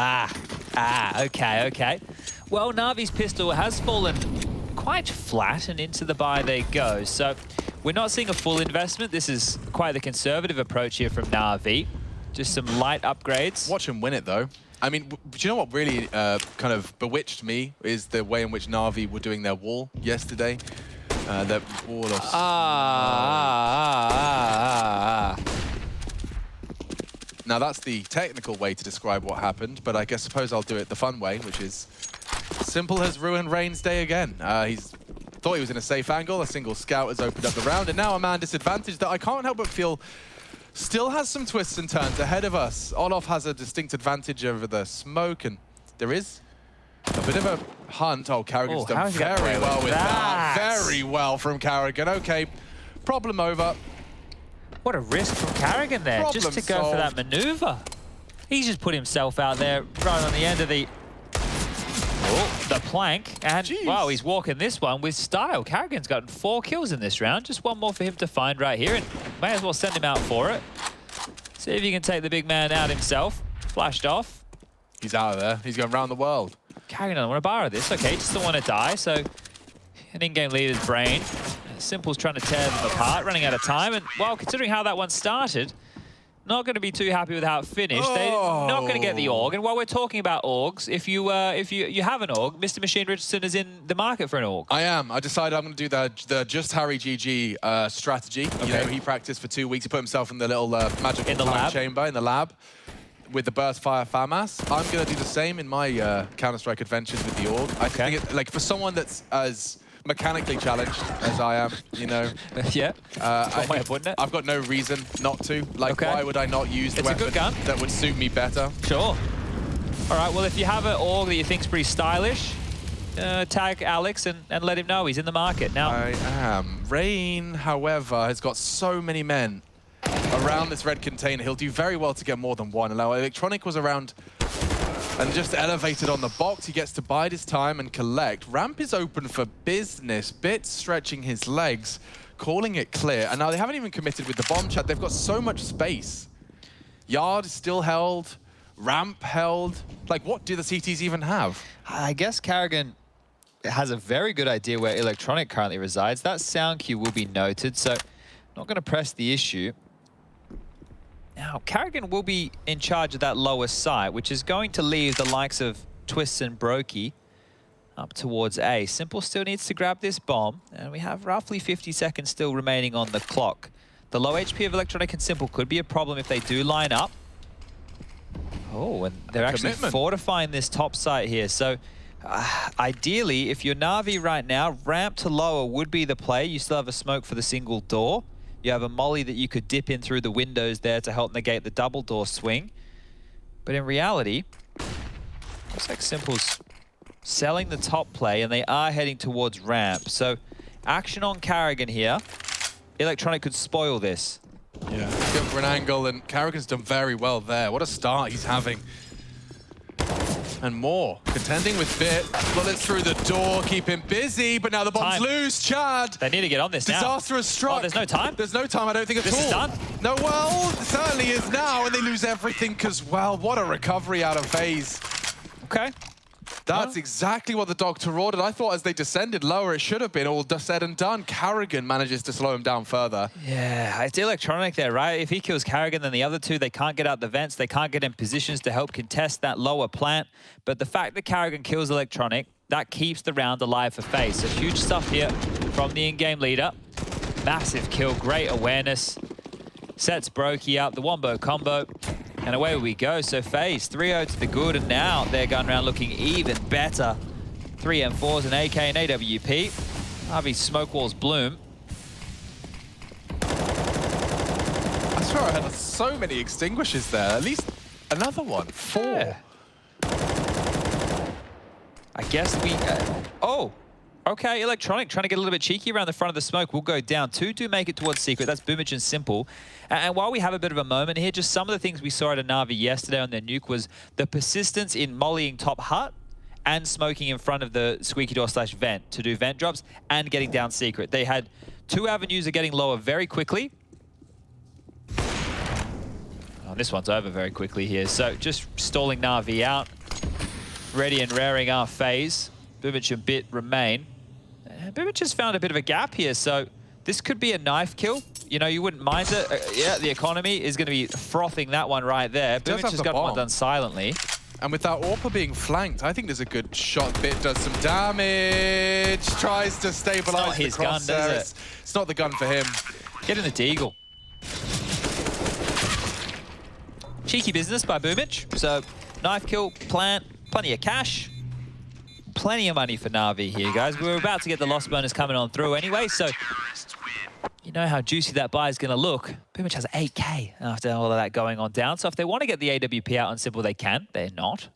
Okay. Well, Na'Vi's pistol has fallen quite flat, and into the buy they go. So we're not seeing a full investment. This is quite the conservative approach here from Na'Vi. Just some light upgrades. Watch him win it, though. I mean, do you know what really kind of bewitched me is the way in which Na'Vi were doing their wall yesterday. That wall of... Now, that's the technical way to describe what happened, but I suppose I'll do it the fun way, which is Simple has ruined Rain's day again. He's thought he was in a safe angle, a single scout has opened up the round, and now a man disadvantage that I can't help but feel still has some twists and turns ahead of us. Olof has a distinct advantage over the smoke, and there is a bit of a hunt. Oh, Carrigan's done very well with that. Very well from Carrigan. Okay, problem over. What a risk from Carrigan there, Problem just to go for that maneuver. He's just put himself out there right on the end of the plank, and wow, he's walking this one with style. Carrigan's gotten 4 kills in this round. Just one more for him to find right here, and may as well send him out for it. See if he can take the big man out himself. Flashed off. He's out of there. He's going around the world. Carrigan doesn't want to borrow this. Okay, just don't want to die, so an in-game leader's brain. Simple's trying to tear them apart, running out of time, and well, considering how that one started, not going to be too happy with how it finished. They're not going to get the AUG, and while we're talking about AUGs, if you have an AUG, Mr. Machine Richardson is in the market for an AUG. I am. I decided I'm going to do the Just Harry GG strategy. Okay. You know, he practiced for 2 weeks. He put himself in the little magical time chamber in the lab with the burst fire FAMAS. I'm going to do the same in my Counter-Strike adventures with the AUG. I think it, like, for someone that's as mechanically challenged as I am, you know. Yeah. I've got no reason not to. Like, why would I not use the weapon that would suit me better? Sure. All right, well, if you have an AUG that you think's pretty stylish, tag Alex and let him know he's in the market now. I am. Rain, however, has got so many men around this red container. He'll do very well to get more than one. Now, Electronic was around and just elevated on the box. He gets to bide his time and collect. Ramp is open for business. Bits stretching his legs, calling it clear. And now they haven't even committed with the bomb chat. They've got so much space. Yard is still held. Ramp held. Like, what do the CTs even have? I guess Carrigan has a very good idea where Electronic currently resides. That sound cue will be noted, so not going to press the issue. Now, Carrigan will be in charge of that lower site, which is going to leave the likes of Twists and Brokey up towards A. Simple still needs to grab this bomb, and we have roughly 50 seconds still remaining on the clock. The low HP of Electronic and Simple could be a problem if they do line up. Oh, and they're actually fortifying this top site here. So, ideally, if you're Na'Vi right now, ramp to lower would be the play. You still have a smoke for the single door. You have a molly that you could dip in through the windows there to help negate the double door swing. But in reality, looks like Simple's selling the top play, and they are heading towards ramp. So action on Carrigan here. Electronic could spoil this. Yeah, going for an angle, and Carrigan's done very well there. What a start he's having. And more. Contending with Bit. Bullets through the door, keep him busy, but now the bomb's loose. Chad! They need to get on this now. Disaster has struck. Oh, there's no time? There's no time, I don't think at all. This is done? No, well, it certainly is now, and they lose everything because, well, what a recovery out of FaZe. Okay. That's exactly what the Doctor ordered. I thought as they descended lower, it should have been all said and done. Carrigan manages to slow him down further. Yeah, it's electronic there, right? If he kills Carrigan, then the other two, they can't get out the vents. They can't get in positions to help contest that lower plant. But the fact that Carrigan kills electronic, that keeps the round alive for FaZe. So huge stuff here from the in-game leader. Massive kill, great awareness. Sets Brokey up, the Wombo combo. And away we go. So FaZe 3-0 to the good, and now their gun round looking even better. 3 M4s, an AK, and AWP. Na'Vi's smoke walls bloom. I swear I had so many extinguishers there. At least another one. 4. Yeah. I guess we... oh! Okay, electronic trying to get a little bit cheeky around the front of the smoke. Will go down. 2 do make it towards secret. That's Boomich and Simple. And while we have a bit of a moment here, just some of the things we saw at a Na'Vi yesterday on their nuke was the persistence in mollying top hut and smoking in front of the squeaky door / vent to do vent drops and getting down secret. They had 2 avenues of getting lower very quickly. Oh, this one's over very quickly here. So just stalling Na'Vi out. Ready and raring our FaZe. Boomich and Bit remain. Boomich has found a bit of a gap here, so this could be a knife kill. You know, you wouldn't mind it. Yeah, the economy is going to be frothing that one right there. Boomich has got one done silently. And with that AWPer being flanked, I think there's a good shot. Bit does some damage. Tries to stabilize the crosshair. It's not his gun, does it? It's not the gun for him. Get in the deagle. Cheeky business by Boomich. So, knife kill, plant, plenty of cash. Plenty of money for Na'Vi here, guys. We were about to get the loss bonus coming on through anyway, so you know how juicy that buy is going to look. Boomich has 8K after all of that going on down, so if they want to get the AWP out on Simple, they can. They're not.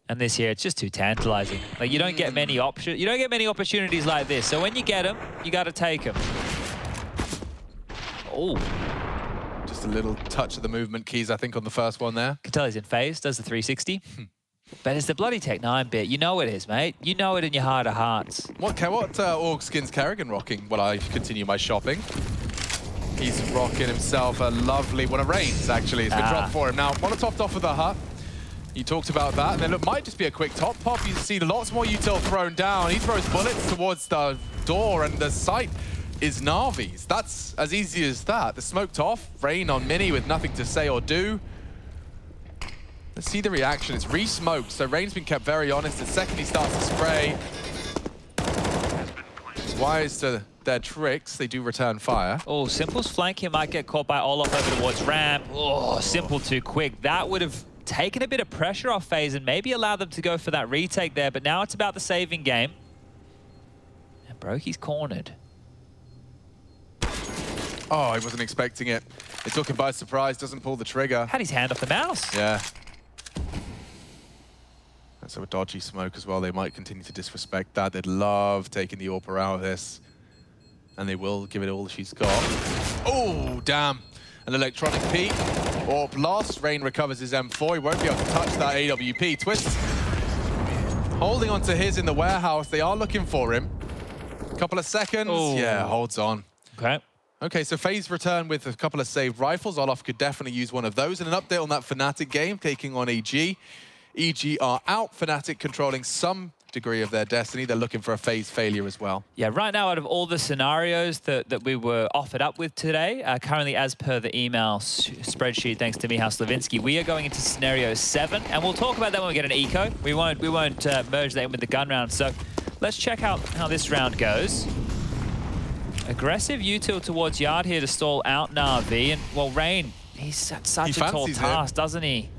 And this here, it's just too tantalizing. Like, you don't get many options. You don't get many opportunities like this. So when you get them, you got to take them. Oh. Just a little touch of the movement keys, I think, on the first one there. Can tell he's in FaZe, does the 360. But it's the bloody Tech 9 bit. You know it is, mate. You know it in your heart of hearts. What Org skins Carrigan rocking while I continue my shopping? He's rocking himself a lovely one of Rains, actually. It's been dropped for him. Now, Molotov off of the hut. You talked about that. And then it might just be a quick top pop. You see lots more util thrown down. He throws bullets towards the door, and the site is Na'Vi's. That's as easy as that. The smoked off. Rain on Mini with nothing to say or do. Let's see the reaction. It's re-smoked, so Rain's been kept very honest. The second he starts to spray, wise to their tricks, they do return fire. Oh, Simple's flank here might get caught by Olof over towards ramp. Oh, Simple too quick. That would have taken a bit of pressure off FaZe and maybe allowed them to go for that retake there, but now it's about the saving game. And Brokey's cornered. Oh, he wasn't expecting it. It took him by surprise, doesn't pull the trigger. Had his hand off the mouse. Yeah. That's a dodgy smoke as well. They might continue to disrespect that. They'd love taking the AWPer out of this. And they will give it all she's got. Oh, damn. An electronic peek. AWP lost. Rain recovers his M4. He won't be able to touch that AWP. Twist holding on to his in the warehouse. They are looking for him. A couple of seconds. Ooh. Yeah, holds on. Okay. Okay, so FaZe return with a couple of saved rifles. Olof could definitely use one of those. And an update on that Fnatic game, taking on EG. EG are out. Fnatic controlling some degree of their destiny. They're looking for a FaZe failure as well. Yeah, right now, out of all the scenarios that we were offered up with today, currently as per the email spreadsheet, thanks to Michał Slavinsky, we are going into scenario 7, and we'll talk about that when we get an eco. We won't merge that in with the gun round. So let's check out how this round goes. Aggressive util towards Yard here to stall out Na'Vi, and well, Rain, he's at such a tall task, doesn't he?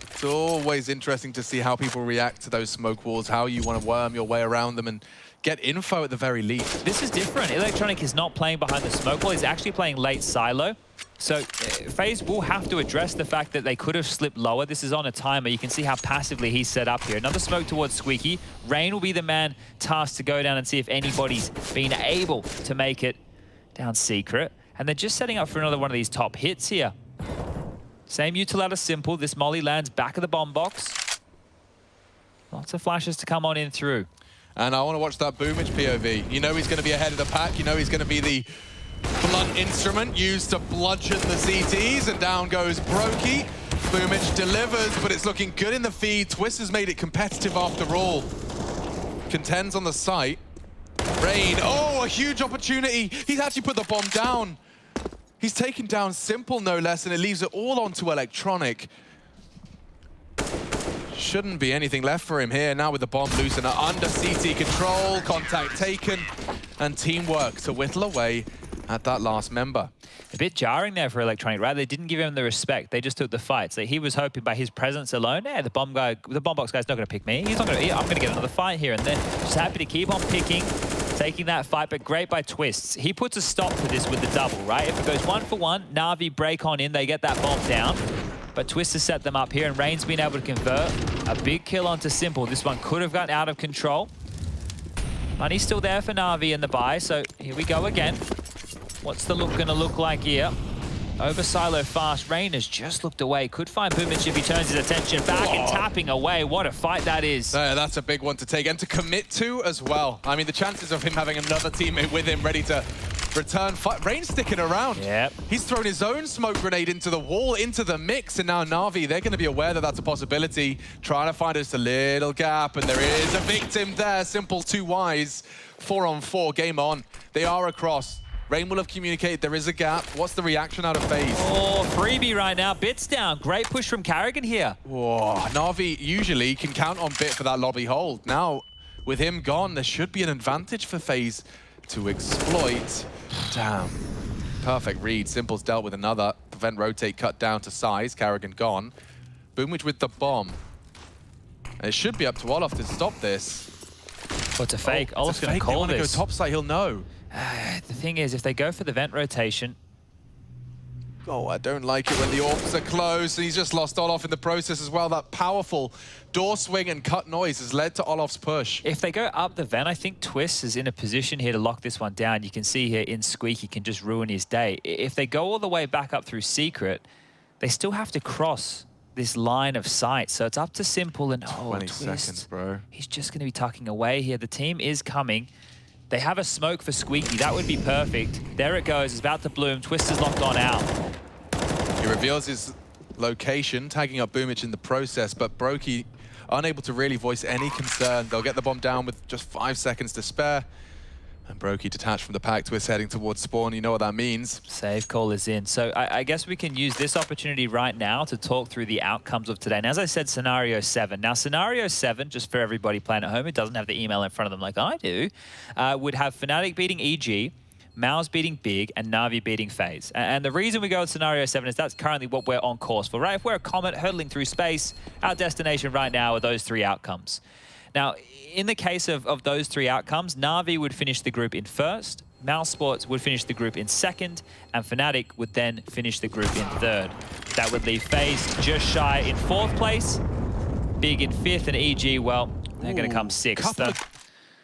It's always interesting to see how people react to those smoke walls, how you want to worm your way around them and get info at the very least. This is different. Electronic is not playing behind the smoke wall. He's actually playing late silo. So FaZe will have to address the fact that they could have slipped lower. This is on a timer. You can see how passively he's set up here. Another smoke towards Squeaky. Rain will be the man tasked to go down and see if anybody's been able to make it down secret. And they're just setting up for another one of these top hits here. Same util out of Simple. This molly lands back of the bomb box. Lots of flashes to come on in through. And I want to watch that Boomich POV. You know he's going to be ahead of the pack. You know he's going to be the Blunt instrument used to bludgeon the CTs, and down goes Brokey. Boomich delivers, but it's looking good in the feed. Twist has made it competitive after all. Contends on the site. Rain, oh, a huge opportunity. He's actually put the bomb down. He's taken down Simple, no less, and it leaves it all onto Electronic. Shouldn't be anything left for him here. Now with the bomb loose and under CT control, contact taken, and teamwork to whittle away at that last member. A bit jarring there for Electronic, right? They didn't give him the respect. They just took the fight. So he was hoping by his presence alone, yeah, the bomb box guy's not going to pick me. He's not going to. I'm going to get another fight here, and then just happy to keep on picking, taking that fight. But great by Twists. He puts a stop to this with the double, right? If it goes 1 for 1, Na'Vi break on in, they get that bomb down. But Twist has set them up here, and Rain's been able to convert a big kill onto Simple. This one could have gotten out of control. Money's still there for Na'Vi in the buy, so here we go again. What's the look gonna look like here? Over silo fast. Rain has just looked away. Could find Boomich if he turns his attention back and tapping away. What a fight that is. That's a big one to take and to commit to as well. I mean, the chances of him having another teammate with him ready to return fight. Rain's sticking around. Yep. He's thrown his own smoke grenade into the wall, into the mix, and now Na'Vi, they're going to be aware that that's a possibility. Trying to find just a little gap, and there is a victim there. Simple, too wise. 4-on-4, game on. They are across. Rain will have communicated there is a gap. What's the reaction out of FaZe? Oh, freebie right now. Bits down. Great push from Carrigan here. Whoa, Na'Vi usually can count on Bit for that lobby hold. Now, with him gone, there should be an advantage for FaZe to exploit. Damn. Perfect read. Simple's dealt with another. Prevent rotate cut down to size. Carrigan gone. Boomwich with the bomb. And it should be up to Olof to stop this. Oh, it's a fake. Olaf's going to call this. They want to go top side, he'll know. The thing is, if they go for the vent rotation... Oh, I don't like it when the orcs are close. And he's just lost Olof in the process as well. That powerful door swing and cut noise has led to Olof's push. If they go up the vent, I think Twist is in a position here to lock this one down. You can see here in Squeaky can just ruin his day. If they go all the way back up through Secret, they still have to cross this line of sight. So it's up to Simple and 20 Twist. seconds, bro. He's just going to be tucking away here. The team is coming. They have a smoke for Squeaky. That would be perfect. There it goes. It's about to bloom. Twist is locked on out. He reveals his location, tagging up Boomich in the process, but Brokey unable to really voice any concern. They'll get the bomb down with just 5 seconds to spare. And Brokey detached from the pack. Twist heading towards spawn. You know what that means. Save call is in. So I guess we can use this opportunity right now to talk through the outcomes of today. And as I said, Scenario 7. Now, Scenario 7, just for everybody playing at home who doesn't have the email in front of them like I do, would have Fnatic beating EG, Maus beating Big, and Na'Vi beating FaZe. And the reason we go with Scenario 7 is that's currently what we're on course for, right? If we're a comet hurtling through space, our destination right now are those 3 outcomes. Now, in the case of those 3 outcomes, Na'Vi would finish the group in first, Mouse Sports would finish the group in second, and Fnatic would then finish the group in third. That would leave FaZe just shy in 4th place, Big in 5th, and EG, well, they're going to come 6th.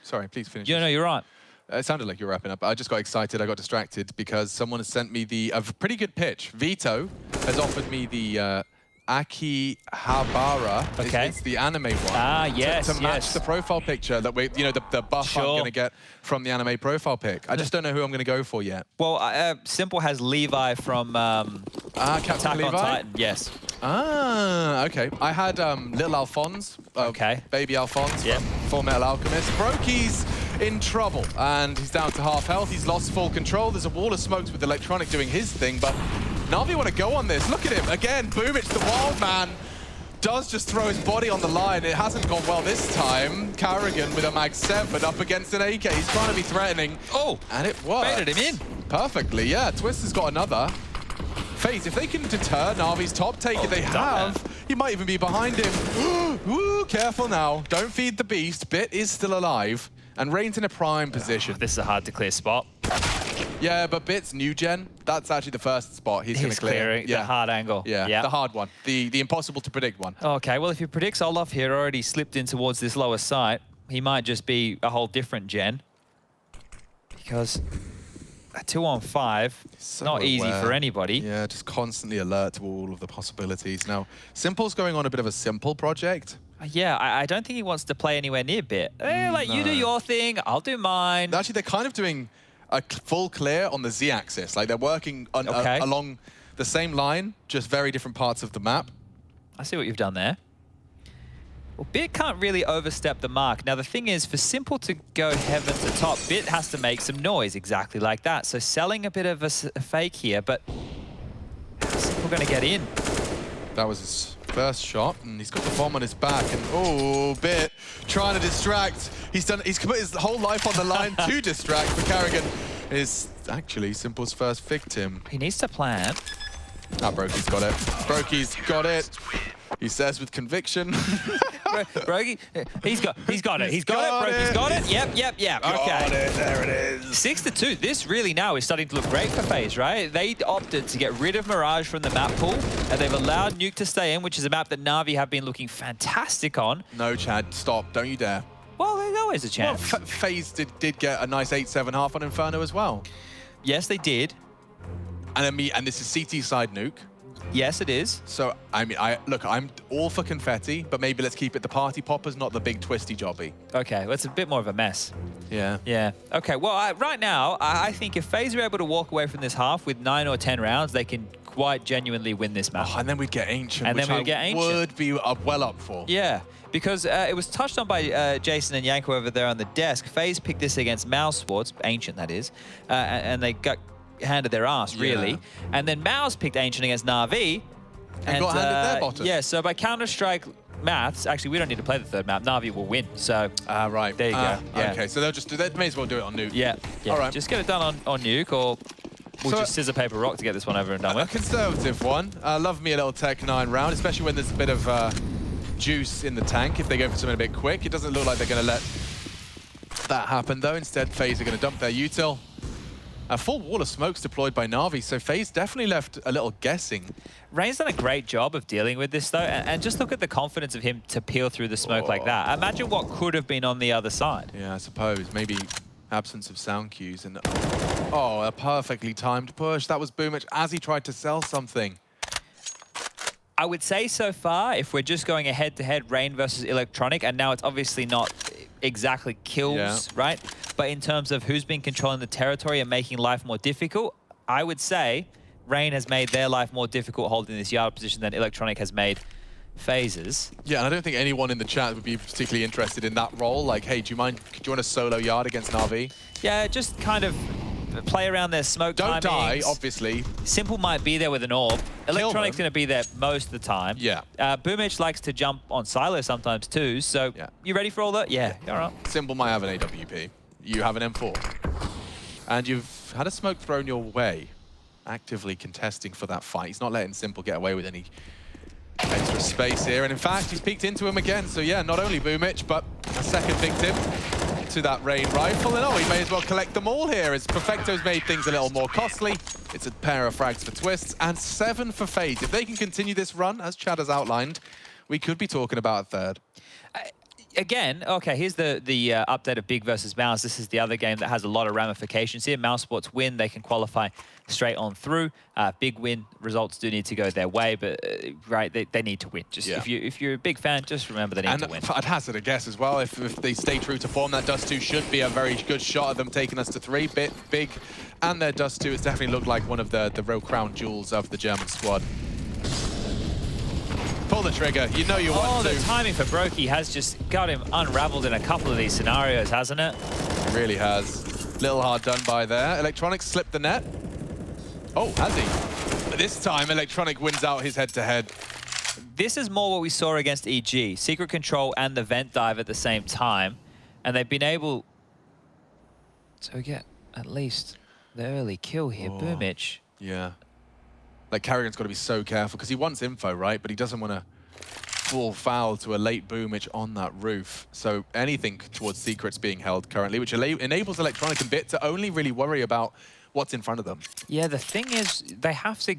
Sorry, please finish. No, you're right. It sounded like you were wrapping up. I just got excited. I got distracted because someone has sent me a pretty good pitch. Vito has offered me the Akihabara. Okay. It's the anime one. Ah, yes, to match the profile picture that we, the buff I'm going to get from the anime profile pic. I just don't know who I'm going to go for yet. Well, Simple has Levi from Captain Attack Levi? on Titan. Yes. Ah, okay. I had Little Alphonse. Baby Alphonse from Full Metal Alchemist. Brokey's in trouble, and he's down to half health. He's lost full control. There's a wall of smokes with Electronic doing his thing, but Na'Vi want to go on this. Look at him. Again, Boomich, the wild man, does just throw his body on the line. It hasn't gone well this time. Carrigan with a Mag 7 up against an AK. He's trying to be threatening. Oh! And it works. Baited him in. Perfectly, yeah. Twist has got another. FaZe, if they can deter Na'Vi's top take, if they have, he might even be behind him. Ooh, careful now. Don't feed the beast. Bit is still alive. And Rain's in a prime position. This is a hard to clear spot. Yeah, but Bit's new gen. That's actually the first spot he's going to clear. Clearing the hard angle. Yeah, the hard one. The impossible to predict one. Okay, well, if he predicts Olaf here already slipped in towards this lower site, he might just be a whole different gen. Because a 2-on-5, So not easy for anybody. Yeah, just constantly alert to all of the possibilities. Now, Simple's going on a bit of a Simple project. Yeah, I don't think he wants to play anywhere near Bit. Like, you do your thing, I'll do mine. Actually, they're kind of doing a full clear on the Z-axis. Like they're working on, along the same line, just very different parts of the map. I see what you've done there. Well, Bit can't really overstep the mark. Now, the thing is, for Simple to go heaven to top, Bit has to make some noise exactly like that. So selling a bit of a fake here, but how's Simple going to get in? That was his first shot, and he's got the bomb on his back. And oh, Bit trying to distract. He's put his whole life on the line to distract. But Carrigan is actually Simple's first victim. He needs to plant. Ah, Brokey's got it. Brokey's got it. He says with conviction. Brokey, he's got it. He's got it. Brokey's got it. Yep. Okay. Got it. There it is. 6-2. This really now is starting to look great for FaZe, right? They opted to get rid of Mirage from the map pool, and they've allowed Nuke to stay in, which is a map that Na'Vi have been looking fantastic on. No, Chad, stop. Don't you dare. Well, there's always a chance. Well, FaZe did get a nice 8-7 half on Inferno as well. Yes, they did. And this is CT side Nuke. Yes, it is. So, I mean, look, I'm all for confetti, but maybe let's keep it the party poppers, not the big twisty jobby. Okay, well, it's a bit more of a mess. Yeah. Yeah. Okay, well, right now, I think if FaZe are able to walk away from this half with 9 or 10 rounds, they can quite genuinely win this match. Oh, and then we'd get Ancient, and which then we'd get Ancient. would be well up for. Yeah, because it was touched on by Jason and Yanko over there on the desk. FaZe picked this against Mouse Sports, Ancient that is, and they got handed their ass, really. Yeah. And then Mouse picked Ancient against Na'Vi. And got handed their bottom. Yeah, so by Counter-Strike maths, actually, we don't need to play the third map. Na'Vi will win, so... right. There you go. Yeah. Okay, so they may as well do it on Nuke. Yeah. All right. Just get it done on Nuke, or we'll just scissor, paper, rock to get this one over and done with. A conservative one. Love me a little Tech 9 round, especially when there's a bit of juice in the tank. If they go for something a bit quick, it doesn't look like they're going to let that happen, though. Instead, FaZe are going to dump their util. A full wall of smokes deployed by Na'Vi, so FaZe definitely left a little guessing. Rain's done a great job of dealing with this, though, and just look at the confidence of him to peel through the smoke like that. Imagine what could have been on the other side. Yeah, I suppose. Maybe absence of sound cues. And oh, a perfectly timed push. That was Boomich as he tried to sell something. I would say so far, if we're just going a head-to-head Rain versus Electronic, and now it's obviously not exactly kills, right? But in terms of who's been controlling the territory and making life more difficult, I would say Rain has made their life more difficult holding this yard position than Electronic has made FaZe's. Yeah, and I don't think anyone in the chat would be particularly interested in that role. Like, hey, do you want a solo yard against Na'Vi? Yeah, just kind of play around their smoke timings. Don't die, obviously. Simple might be there with an orb. Electronic's going to be there most of the time. Yeah. Boomich likes to jump on Silo sometimes too, so you ready for all that? Yeah, all right. Simple might have an AWP. You have an M4. And you've had a smoke thrown your way, actively contesting for that fight. He's not letting Simple get away with any extra space here. And in fact, he's peeked into him again. So yeah, not only Boomich, but a second victim to that Rain rifle. And oh, he may as well collect them all here as Perfecto's made things a little more costly. It's a pair of frags for Twists and 7 for FaZe. If they can continue this run, as Chad has outlined, we could be talking about a third. Again, okay, here's the update of Big versus Mouse. This is the other game that has a lot of ramifications here. Mouse Sports win, they can qualify straight on through. Big win, results do need to go their way, but right, they need to win. Just if you're a big fan, just remember they need to win. I'd hazard a guess as well. If they stay true to form, that Dust 2 should be a very good shot of them taking us to 3. Big, and their Dust 2, it's definitely looked like one of the real crown jewels of the German squad. Pull the trigger. You know you want to. Oh, the timing for Brokey has just got him unraveled in a couple of these scenarios, hasn't it? It really has. Little hard done by there. Electronic slipped the net. Oh, has he? But this time, Electronic wins out his head-to-head. This is more what we saw against EG. Secret Control and the Vent Dive at the same time. And they've been able to get at least the early kill here. Boomich. Yeah. Like, Carrigan's got to be so careful because he wants info, right? But he doesn't want to fall foul to a late Boomich on that roof. So anything towards Secrets being held currently, which enables Electronic and Bit to only really worry about what's in front of them. Yeah, the thing is, they have to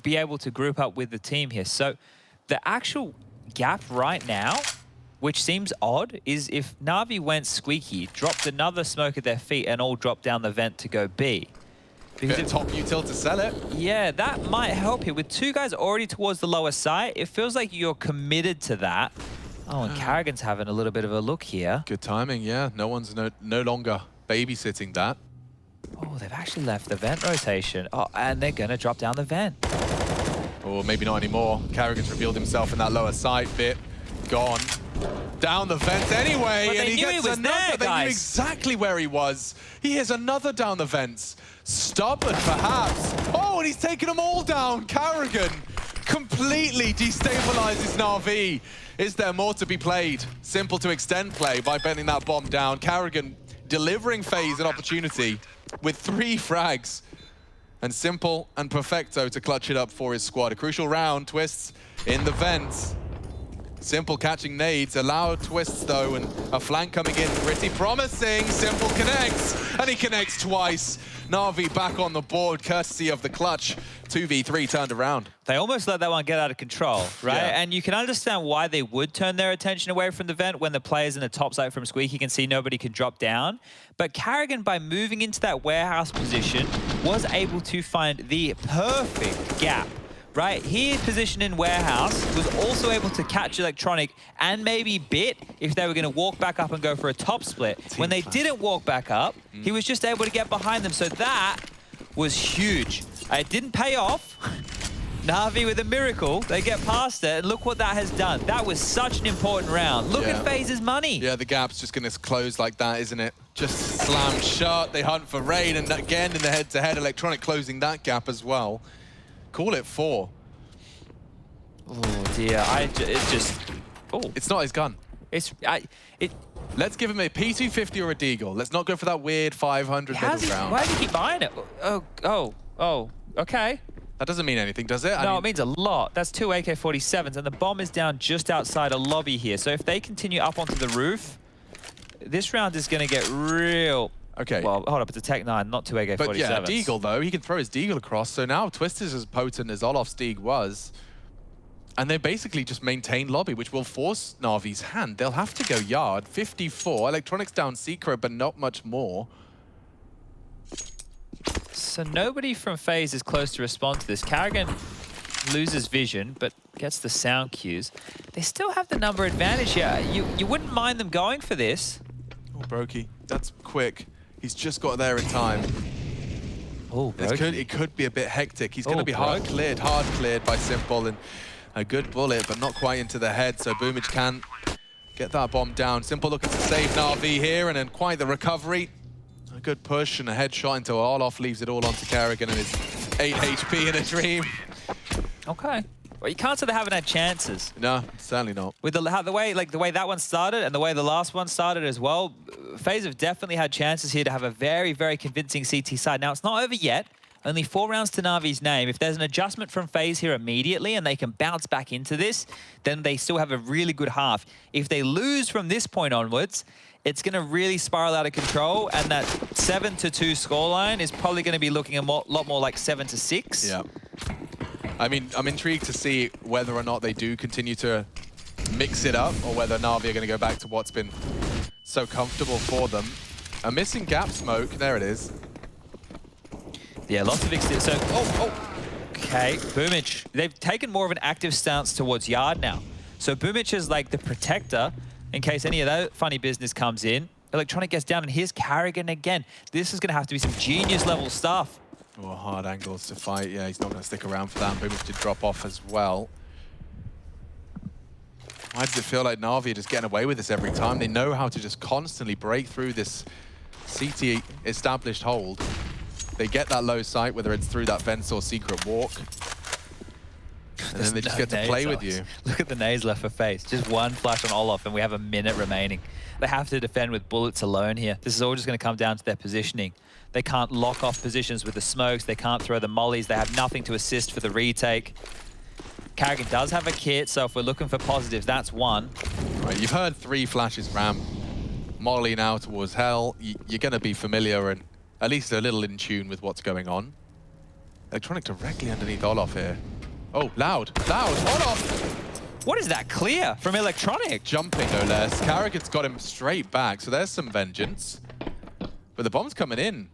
be able to group up with the team here. So the actual gap right now, which seems odd, is if Na'Vi went squeaky, dropped another smoke at their feet, and all dropped down the vent to go B. Because top util to sell it. Yeah, that might help here. With 2 guys already towards the lower side, it feels like you're committed to that. Oh, and Carrigan's having a little bit of a look here. Good timing, yeah. No one's no longer babysitting that. Oh, they've actually left the vent rotation. Oh, and they're going to drop down the vent. Or maybe not anymore. Carrigan's revealed himself in that lower side bit. Gone. Down the vents anyway, but and he gets another. There, they knew exactly where he was. He hears another down the vents. Stubborn, perhaps. Oh, and he's taken them all down. Carrigan completely destabilizes Na'Vi. Is there more to be played? Simple to extend play by bending that bomb down. Carrigan delivering FaZe an opportunity with 3 frags. And Simple and Perfecto to clutch it up for his squad. A crucial round, Twists in the vents. Simple catching nades, allowed Twists though, and a flank coming in, pretty promising. Simple connects, and he connects twice. Na'Vi back on the board, courtesy of the clutch. 2v3 turned around. They almost let that one get out of control, right? Yeah. And you can understand why they would turn their attention away from the vent when the players in the top side from Squeaky can see nobody can drop down. But Carrigan, by moving into that warehouse position, was able to find the perfect gap. Right, he positioned in warehouse, was also able to catch Electronic and maybe Bit if they were going to walk back up and go for a top split. When they didn't walk back up, he was just able to get behind them. So that was huge. It didn't pay off. Na'Vi with a miracle, they get past it, and look what that has done. That was such an important round. Look at FaZe's money. Yeah, the gap's just going to close like that, isn't it? Just slammed shut, they hunt for Raid, and again in the head-to-head, Electronic closing that gap as well. Call it 4. Oh dear, it's just... Oh. It's not his gun. Let's give him a P250 or a Deagle. Let's not go for that weird 500 middle round. Why did he keep buying it? Oh, okay. That doesn't mean anything, does it? No, it means a lot. That's 2 AK-47s, and the bomb is down just outside a lobby here. So if they continue up onto the roof, this round is going to get real... Okay. Well, hold up, it's a Tech 9, not 2 AK-47s. But yeah, Deagle, though, he can throw his Deagle across. So now Twist is as potent as Olof's Deagle was. And they basically just maintain lobby, which will force Na'Vi's hand. They'll have to go yard. 54. Electronics down Secret, but not much more. So nobody from FaZe is close to respond to this. Carrigan loses vision, but gets the sound cues. They still have the number advantage here. You wouldn't mind them going for this. Oh, Brokey, that's quick. He's just got there in time. Oh, it could be a bit hectic. He's going to be hard cleared by Simple, and a good bullet, but not quite into the head. So Boomage can get that bomb down. Simple looking to save Na'Vi here, and then quite the recovery. A good push and a headshot into Olof leaves it all onto Carrigan and his 8 HP in a dream. Okay. Well, you can't say they haven't had chances. No, certainly not. With the way that one started and the way the last one started as well, FaZe have definitely had chances here to have a very, very convincing CT side. Now, it's not over yet. Only 4 rounds to Na'Vi's name. If there's an adjustment from FaZe here immediately and they can bounce back into this, then they still have a really good half. If they lose from this point onwards, it's going to really spiral out of control, and that 7-2 scoreline is probably going to be looking a lot more like 7-6. Yeah. I mean, I'm intrigued to see whether or not they do continue to mix it up, or whether Na'Vi are going to go back to what's been so comfortable for them. A missing gap smoke. There it is. Yeah, lots of experience. So, okay, Boomage. They've taken more of an active stance towards yard now. So Boomage is like the protector in case any of that funny business comes in. Electronic gets down, and here's Carrigan again. This is going to have to be some genius level stuff. Oh, hard angles to fight. Yeah, he's not going to stick around for that. Boomage did drop off as well. Why does it feel like Na'Vi are just getting away with this every time? They know how to just constantly break through this CT established hold. They get that low sight, whether it's through that fence or secret walk. And then they just get to play with you. Look at the nades left for FaZe. Just one flash on Olof, and we have a minute remaining. They have to defend with bullets alone here. This is all just going to come down to their positioning. They can't lock off positions with the smokes. They can't throw the mollies. They have nothing to assist for the retake. Carrigan does have a kit, so if we're looking for positives, that's one. Right, you've heard 3 flashes, Ram. Molly now towards Hell. You're going to be familiar and at least a little in tune with what's going on. Electronic directly underneath Olof here. Oh, loud, Olof! What is that clear from Electronic? Jumping, no less. Carrigan's got him straight back, so there's some vengeance. But the bomb's coming in.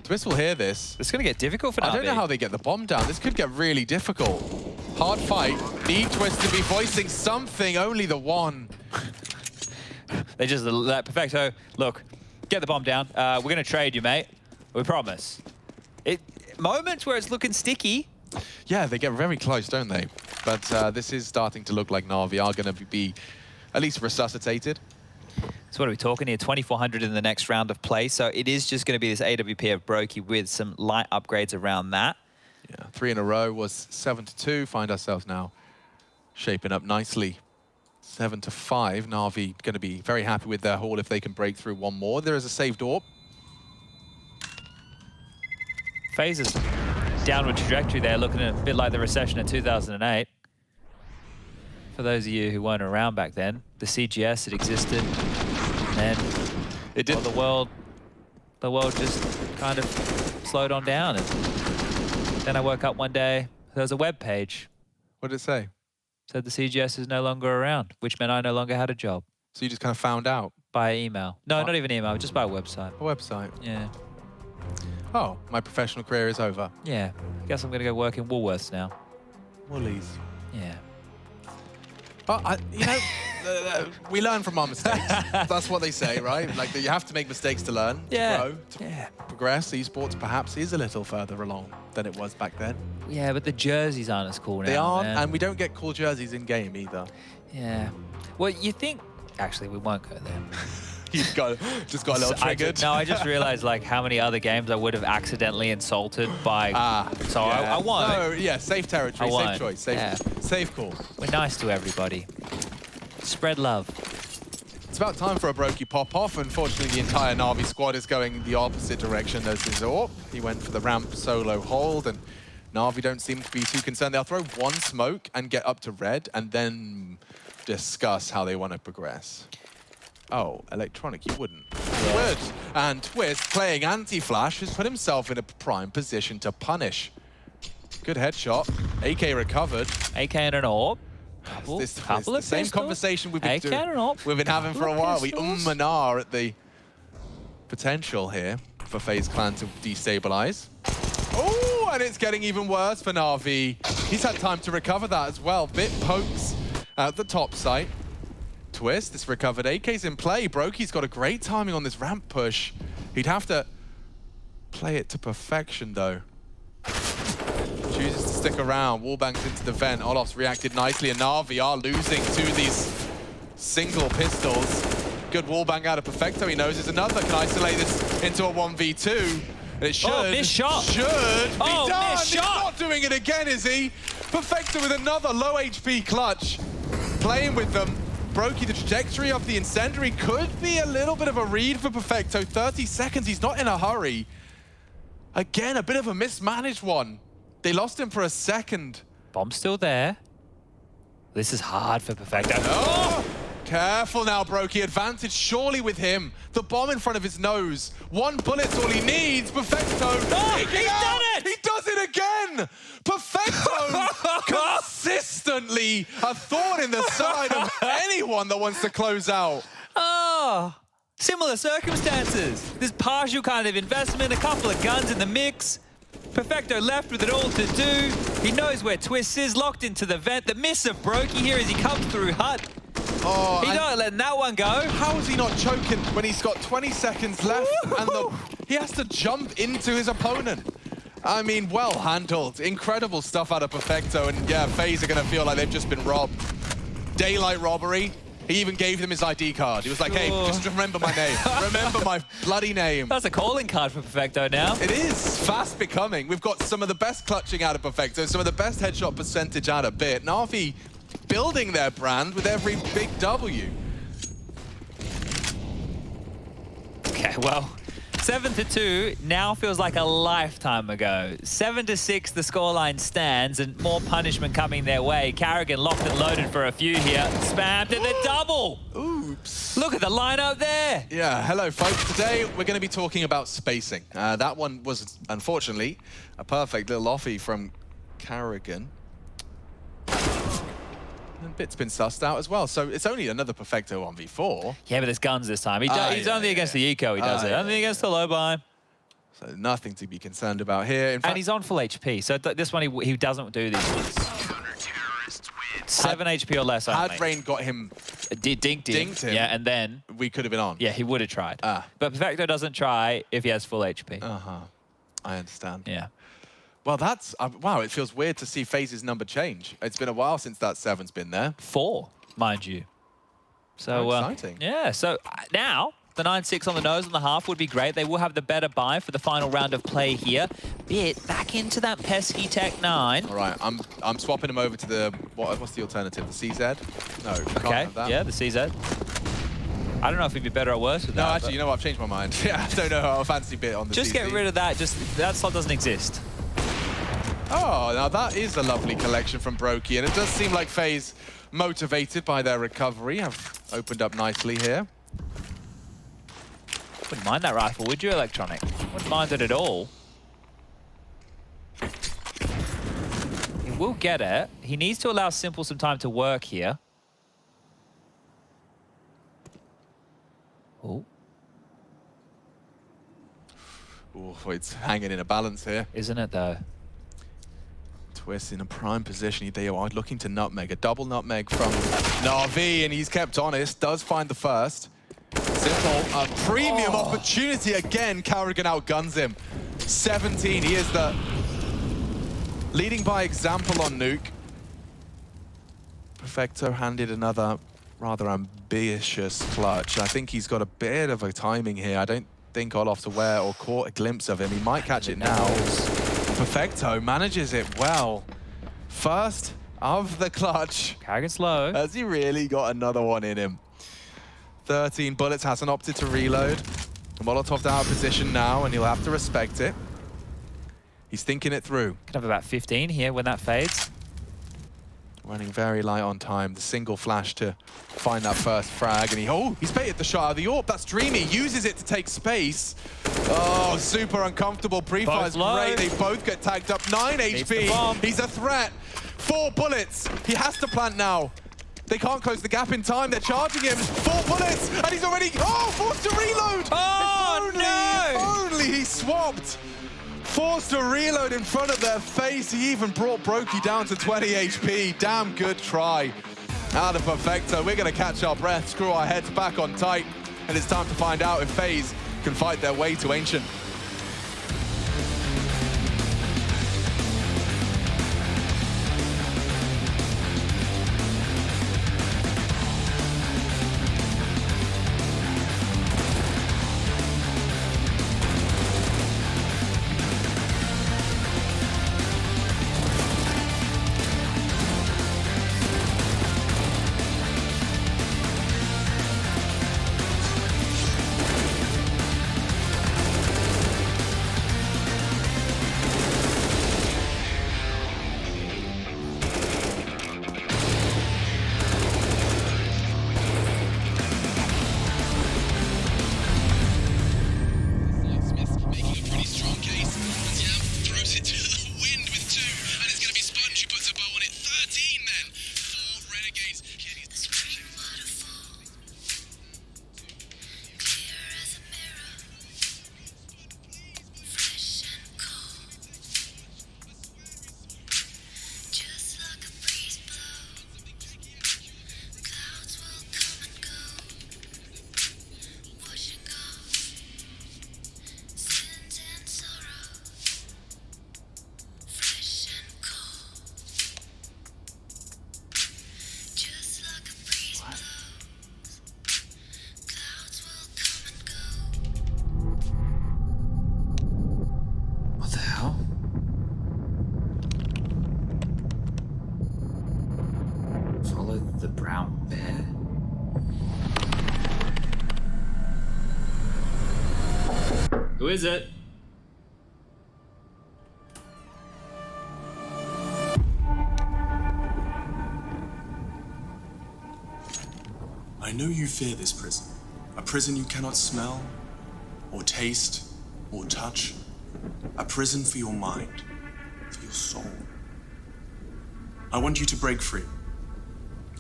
Twist will hear this. It's going to get difficult for Na'Vi. I don't know how they get the bomb down. This could get really difficult. Hard fight. Need Twist to be voicing something, only the one. They just let Perfecto, look, get the bomb down. We're going to trade you, mate. We promise. Moments where it's looking sticky. Yeah, they get very close, don't they? But this is starting to look like Na'Vi are going to be at least resuscitated. So what are we talking here? 2,400 in the next round of play. So it is just going to be this AWP of Brokey with some light upgrades around that. Yeah, 3 in a row was 7-2. Find ourselves now shaping up nicely. 7-5. Na'Vi going to be very happy with their haul if they can break through one more. There is a saved AWP. FaZe's downward trajectory there, looking a bit like the recession of 2008. For those of you who weren't around back then, the CGS had existed, and it did. Well, the world just kind of slowed on down. And then I woke up one day, there was a web page. What did it say? Said the CGS is no longer around, which meant I no longer had a job. So you just kind of found out? By email. No, not even email, just by a website. A website? Yeah. Oh, my professional career is over. Yeah. I guess I'm going to go work in Woolworths now. Woolies. Yeah. But, you know, we learn from our mistakes. That's what they say, right? Like, that you have to make mistakes to learn, to grow, to progress. Esports perhaps is a little further along than it was back then. Yeah, but the jerseys aren't as cool now. They aren't, man. and we don't get cool jerseys in-game either. Yeah. Well, you think... Actually, we won't go there. You've just got a little triggered. I just realized like how many other games I would have accidentally insulted by. So yeah. I won. No, yeah, safe territory, safe choice, safe call. We're nice to everybody. Spread love. It's about time for a Brokey pop-off. Unfortunately, the entire Na'Vi squad is going the opposite direction as his AWP. He went for the ramp solo hold, and Na'Vi don't seem to be too concerned. They'll throw one smoke and get up to red, and then discuss how they want to progress. Oh, Electronic, you wouldn't. You would. And Twist, playing anti-flash, has put himself in a prime position to punish. Good headshot. AK recovered. AK and an AWP. This is the same conversation we've been having for a while. We and ah at the potential here for FaZe Clan to destabilize. Oh, and it's getting even worse for Na'Vi. He's had time to recover that as well. Bit pokes at the top site. Twist, it's recovered. AK's in play. Brokey's got a great timing on this ramp push. He'd have to play it to perfection, though. Chooses to stick around. Wallbangs into the vent. Olof's reacted nicely, and Na'Vi are losing to these single pistols. Good wallbang out of Perfecto. He knows there's another. Can isolate this into a 1v2. And it should. Oh, missed shot. Should be done. Missed He's shot. not doing it again, is he? Perfecto with another low HP clutch. Playing with them. Brokey, the trajectory of the incendiary could be a little bit of a read for Perfecto. 30 seconds, he's not in a hurry. Again, a bit of a mismanaged one. They lost him for a second. Bomb's still there. This is hard for Perfecto. Oh! Careful now, Brokey. Advantage surely with him. The bomb in front of his nose. One bullet's all he needs. Perfecto. Oh, he's done it! He does it again! Perfecto consistently a thorn in the side of anyone that wants to close out. Oh, similar circumstances. This partial kind of investment, a couple of guns in the mix. Perfecto left with it all to do. He knows where Twist is, locked into the vent. The miss of Brokey here as he comes through Hut. Oh, he's not letting that one go. How is he not choking when he's got 20 seconds left and he has to jump into his opponent? I mean, well handled. Incredible stuff out of Perfecto, and yeah, FaZe are going to feel like they've just been robbed. Daylight robbery. He even gave them his ID card. He was like, hey, just remember my name. Remember my bloody name. That's a calling card for Perfecto now. It is fast becoming. We've got some of the best clutching out of Perfecto, some of the best headshot percentage out of Bit. Na'Vi building their brand with every big W. Okay, well, 7-2 now feels like a lifetime ago. 7-6, the scoreline stands, and more punishment coming their way. Carrigan locked and loaded for a few here. Spammed and the double. Oops. Look at the lineup there. Yeah, hello, folks. Today, we're going to be talking about spacing. That one was, unfortunately, a perfect little offie from Carrigan. And Bit's been sussed out as well, so it's only another Perfecto 1v4. Yeah, but there's guns this time. He's only against the eco, he does it. Only against the low buy. So nothing to be concerned about here. In fact, and he's on full HP, so this one he doesn't do these ones. 7 HP or less only. Had Rain got him... Dinked him. Yeah, and then... We could have been on. Yeah, he would have tried. But Perfecto doesn't try if he has full HP. I understand. Yeah. Well, that's... wow, it feels weird to see FaZe's number change. It's been a while since that 7's been there. 4, mind you. So, exciting. Yeah, so now... The 9-6 on the nose on the half would be great. They will have the better buy for the final round of play here. Bit back into that pesky Tech 9. All right, I'm swapping him over to the... What's the alternative? The CZ? No, okay, yeah, the CZ. I don't know if he'd be better or worse with that. No, actually, you know what? I've changed my mind. Yeah, I don't know how I fancy bit on the Just CZ. get rid of that. Just that slot doesn't exist. Oh, now that is a lovely collection from Brokey, and it does seem like FaZe, motivated by their recovery, have opened up nicely here. Wouldn't mind that rifle, would you, Electronic? Wouldn't mind it at all. He will get it. He needs to allow Simple some time to work here. Oh. Oh, it's hanging in a balance here. Isn't it, though? Twist in a prime position. They are looking to nutmeg. A double nutmeg from Na'Vi, and he's kept honest. Does find the first. Simple, a premium opportunity again. Carrigan outguns him. 17, he is the leading by example on Nuke. Perfecto handed another rather ambitious clutch. I think he's got a bit of a timing here. I don't think Olof's aware or caught a glimpse of him. He might catch it now. Perfecto manages it well. First of the clutch. Carrigan's low. Has he really got another one in him? 13 bullets, hasn't opted to reload. Molotov out of position now, and he'll have to respect it. He's thinking it through. Could have about 15 here when that fades. Running very light on time. The single flash to find that first frag, and he's baited the shot out of the AWP. That's Dreamy. Uses it to take space. Oh, super uncomfortable. Pre-fire's great. They both get tagged up. 9 HP. He's a threat. 4 bullets. He has to plant now. They can't close the gap in time. They're charging him. 4 bullets, and he's already forced to reload. If only he swapped. Forced to reload in front of their face. He even brought Brokey down to 20 HP. Damn good try out of Perfecto. We're going to catch our breath, screw our heads back on tight, and it's time to find out if FaZe can fight their way to Ancient. The brown bear? Who is it? I know you fear this prison. A prison you cannot smell, or taste, or touch. A prison for your mind, for your soul. I want you to break free.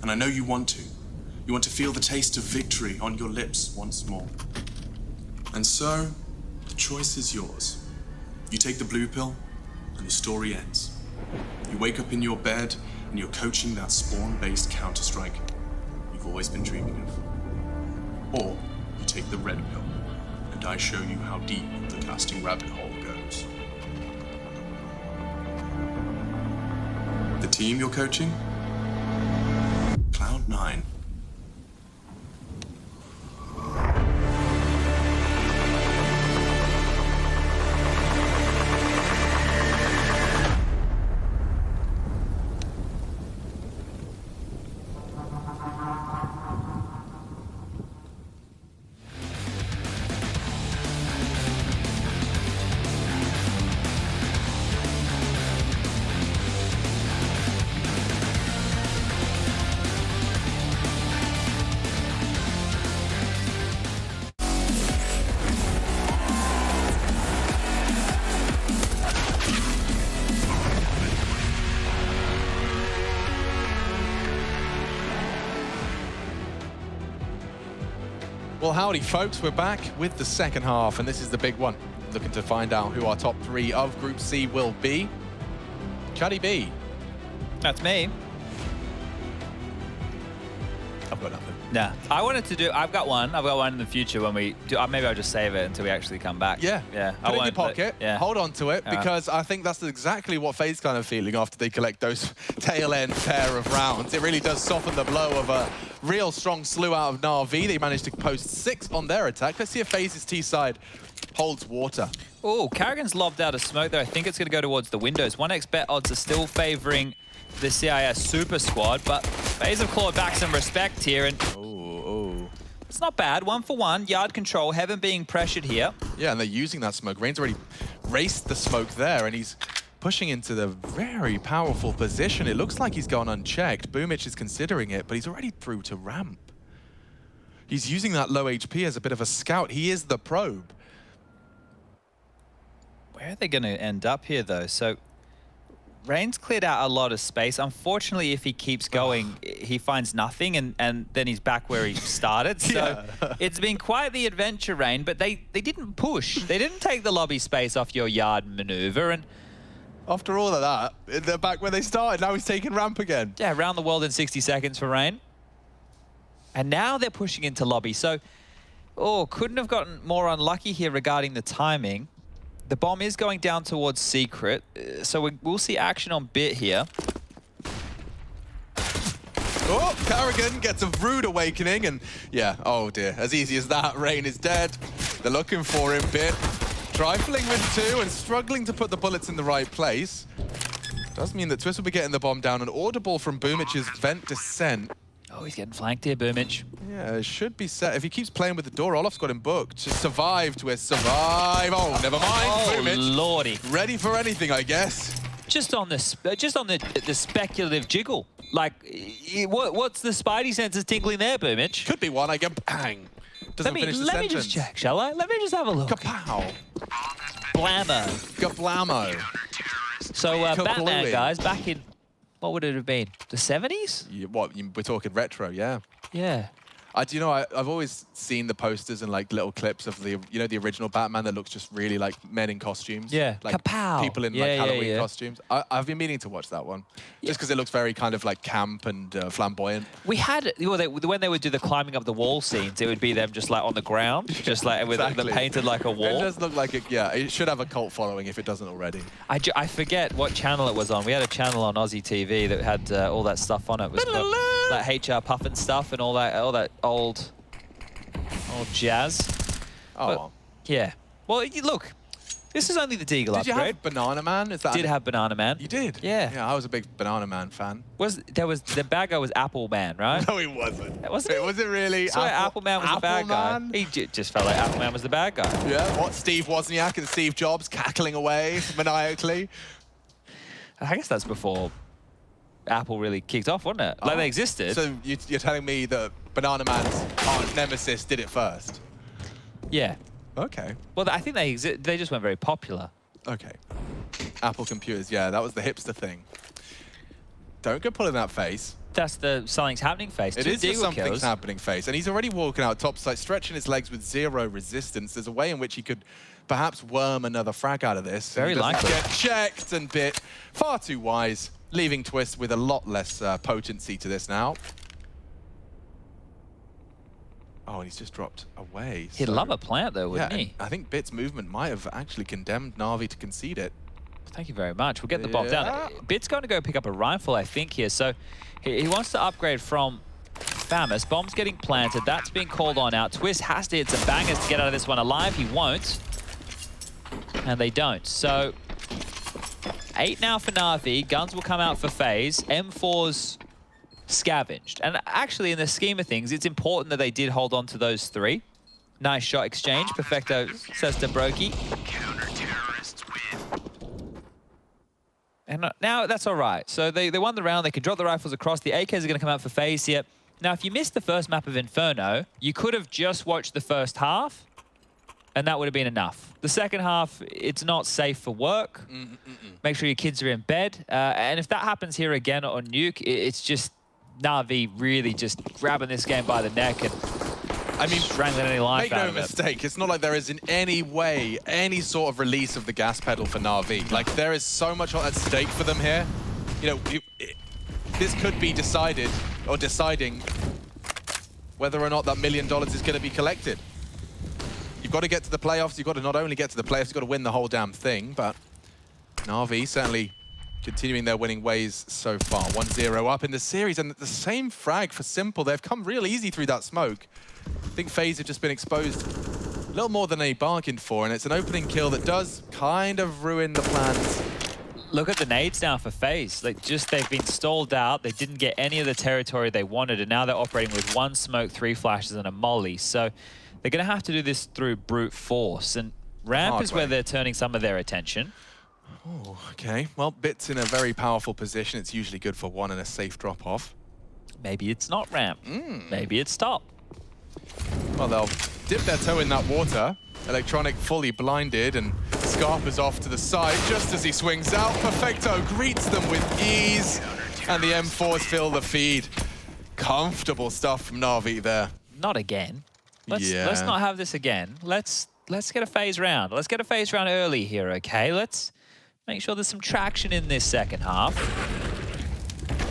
And I know you want to. You want to feel the taste of victory on your lips once more. And so, the choice is yours. You take the blue pill, and the story ends. You wake up in your bed, and you're coaching that spawn-based Counter-Strike you've always been dreaming of. Or you take the red pill, and I show you how deep the casting rabbit hole goes. The team you're coaching? Cloud9. Well, howdy, folks. We're back with the second half, and this is the big one. Looking to find out who our top 3 of Group C will be. Chaddy B. That's me. I've got nothing. Nah. I've got one in the future when we do. Maybe I'll just save it until we actually come back. Yeah. Yeah. Put it in your pocket. Yeah. Hold on to it, because I think that's exactly what FaZe's kind of feeling after they collect those tail-end pair of rounds. It really does soften the blow of a real strong slew out of Na'Vi. They managed to post 6 on their attack. Let's see if FaZe's T side holds water. Oh, Carrigan's lobbed out a smoke there. I think it's going to go towards the windows. 1x bet odds are still favoring the CIS Super Squad, but FaZe have clawed back some respect here, and it's not bad. 1 for 1, yard control, Heaven being pressured here. Yeah, and they're using that smoke. Rain's already raced the smoke there, and he's pushing into the very powerful position. It looks like he's gone unchecked. Boomich is considering it, but he's already through to ramp. He's using that low HP as a bit of a scout. He is the probe. Where are they going to end up here, though? So Rain's cleared out a lot of space. Unfortunately, if he keeps going, he finds nothing, and then he's back where he started. So it's been quite the adventure, Rain, but they didn't push. They didn't take the lobby space off your yard maneuver, and after all of that, they're back where they started. Now he's taking ramp again. Yeah, around the world in 60 seconds for Rain. And now they're pushing into lobby. So, couldn't have gotten more unlucky here regarding the timing. The bomb is going down towards Secret, so we'll see action on Bit here. Oh, Carrigan gets a rude awakening, and yeah, oh dear, as easy as that, Rain is dead. They're looking for him, Bit. Trifling with 2 and struggling to put the bullets in the right place. Does mean that Twist will be getting the bomb down. An audible from Boomich's vent descent. Oh, he's getting flanked here, Boomich. Yeah, it should be set. If he keeps playing with the door, Olaf's got him booked. Just survive, Twist, survive. Oh, never mind. Oh, Boomich. lordy. Ready for anything, I guess. Just on the speculative jiggle. Like, what's the spidey senses tingling there, Boomich? Could be one. I get bang. Doesn't finish the let sentence. me just check, shall I? Let me just have a look. Kapow. Blammo. Kablamo. So, Batman, guys, back in, what would it have been? The 70s? Yeah, we're talking retro, yeah. Yeah. I've always seen the posters and like little clips of the, the original Batman that looks just really like men in costumes. Yeah. Like Kapow. people in like Halloween costumes. I've been meaning to watch that one. Just because it looks very kind of like camp and flamboyant. We had, when they would do the climbing up the wall scenes, it would be them just like on the ground, just like with the painted like a wall. It does look like it, yeah. It should have a cult following if it doesn't already. I forget what channel it was on. We had a channel on Aussie TV that had all that stuff on it. It was like HR Puffin stuff and all that old jazz. Oh. But, yeah. Well, look, this is only the Deagle upgrade. Did you have Banana Man? Did have Banana Man. You did? Yeah. Yeah, I was a big Banana Man fan. The bad guy was Apple Man, right? No, he wasn't. Wasn't he? Was it really? So Apple Man was the bad guy. He just felt like Apple Man was the bad guy. Yeah, what, Steve Wozniak and Steve Jobs cackling away maniacally? I guess that's before Apple really kicked off, wasn't it? Like they existed. So you're telling me that Banana Man's aunt Nemesis did it first? Yeah. Okay. Well, I think they just went very popular. Okay. Apple computers, yeah, that was the hipster thing. Don't go pulling that face. That's the something's happening face. It is the something's happening face. And he's already walking out topside, stretching his legs with 0 resistance. There's a way in which he could perhaps worm another frag out of this. Very likely. Get checked and Bit far too wise. leaving Twist with a lot less potency to this now. Oh, and he's just dropped away. He'd love a plant, though, wouldn't he? I think Bit's movement might have actually condemned Na'Vi to concede it. Thank you very much. We'll get the bomb down. Bit's going to go pick up a rifle, I think, here. So he wants to upgrade from Famous. Bomb's getting planted. That's being called on out. Twist has to hit some bangers to get out of this one alive. He won't. And they don't. So 8 now for Na'Vi. Guns will come out for FaZe. M4's scavenged. And actually, in the scheme of things, it's important that they did hold on to those 3. Nice shot exchange. Perfecto, says to Brokey. And now that's all right. So they won the round. They can drop the rifles across. The AKs are going to come out for FaZe here. Now, if you missed the first map of Inferno, you could have just watched the first half, and that would have been enough. The second half, it's not safe for work. Make sure your kids are in bed. And if that happens here again on Nuke, it's just Na'Vi really just grabbing this game by the neck and strangling any life out of it. Make no mistake, it's not like there is in any way any sort of release of the gas pedal for Na'Vi. Like, there is so much at stake for them here. You know, this could be decided, or deciding, whether or not that $1 million is going to be collected. You've got to get to the playoffs. You've got to not only get to the playoffs, you've got to win the whole damn thing. But Na'Vi certainly continuing their winning ways so far. 1-0 up in the series, and the same frag for Simple. They've come real easy through that smoke. I think FaZe have just been exposed a little more than they bargained for, and it's an opening kill that does kind of ruin the plans. Look at the nades now for FaZe. Like, they've been stalled out. They didn't get any of the territory they wanted, and now they're operating with 1 smoke, 3 flashes, and a molly. So they're going to have to do this through brute force, and Ramp is where they're turning some of their attention. Oh, okay. Well, Bit's in a very powerful position. It's usually good for 1 and a safe drop-off. Maybe it's not Ramp. Maybe it's top. Well, they'll dip their toe in that water. Electronic fully blinded, and Scarpa's off to the side just as he swings out. Perfecto greets them with ease, and the M4s fill the feed. Comfortable stuff from Na'Vi there. Not again. Let's not have this again. Let's get a FaZe round. Let's get a FaZe round early here, okay? Let's make sure there's some traction in this second half.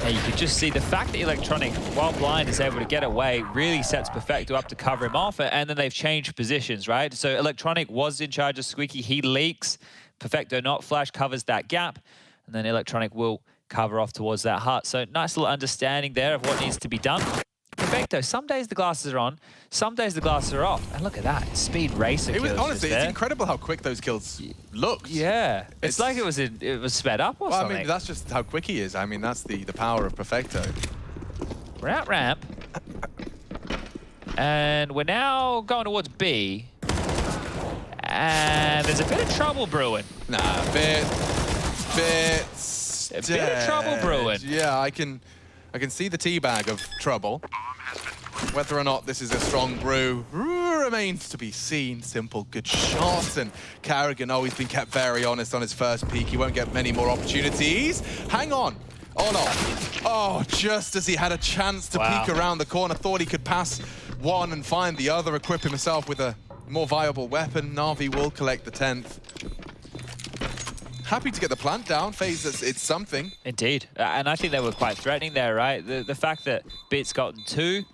And you could just see the fact that Electronic, while blind, is able to get away, really sets Perfecto up to cover him off, and then they've changed positions, right? So Electronic was in charge of Squeaky, he leaks, Perfecto not flash, covers that gap, and then Electronic will cover off towards that hut. So nice little understanding there of what needs to be done. Perfecto, some days the glasses are on, some days the glasses are off. And look at that, speed racer kills. Honestly, it's incredible how quick those kills looked. Yeah, it's like it was sped up or something. I mean, that's just how quick he is. I mean, that's the power of Perfecto. We're at ramp. And we're now going towards B. And there's a bit of trouble brewing. Nah, a bit of trouble brewing. Yeah, I can see the teabag of trouble. Whether or not this is a strong brew remains to be seen. Simple, good shot, and Carrigan always been kept very honest on his first peak. He won't get many more opportunities. Hang on. Oh no. Oh, just as he had a chance to peek around the corner, thought he could pass one and find the other, equip himself with a more viable weapon. Na'Vi will collect the 10th. Happy to get the plant down. FaZe, it's something. Indeed. And I think they were quite threatening there, right? The fact that Bit's gotten 2.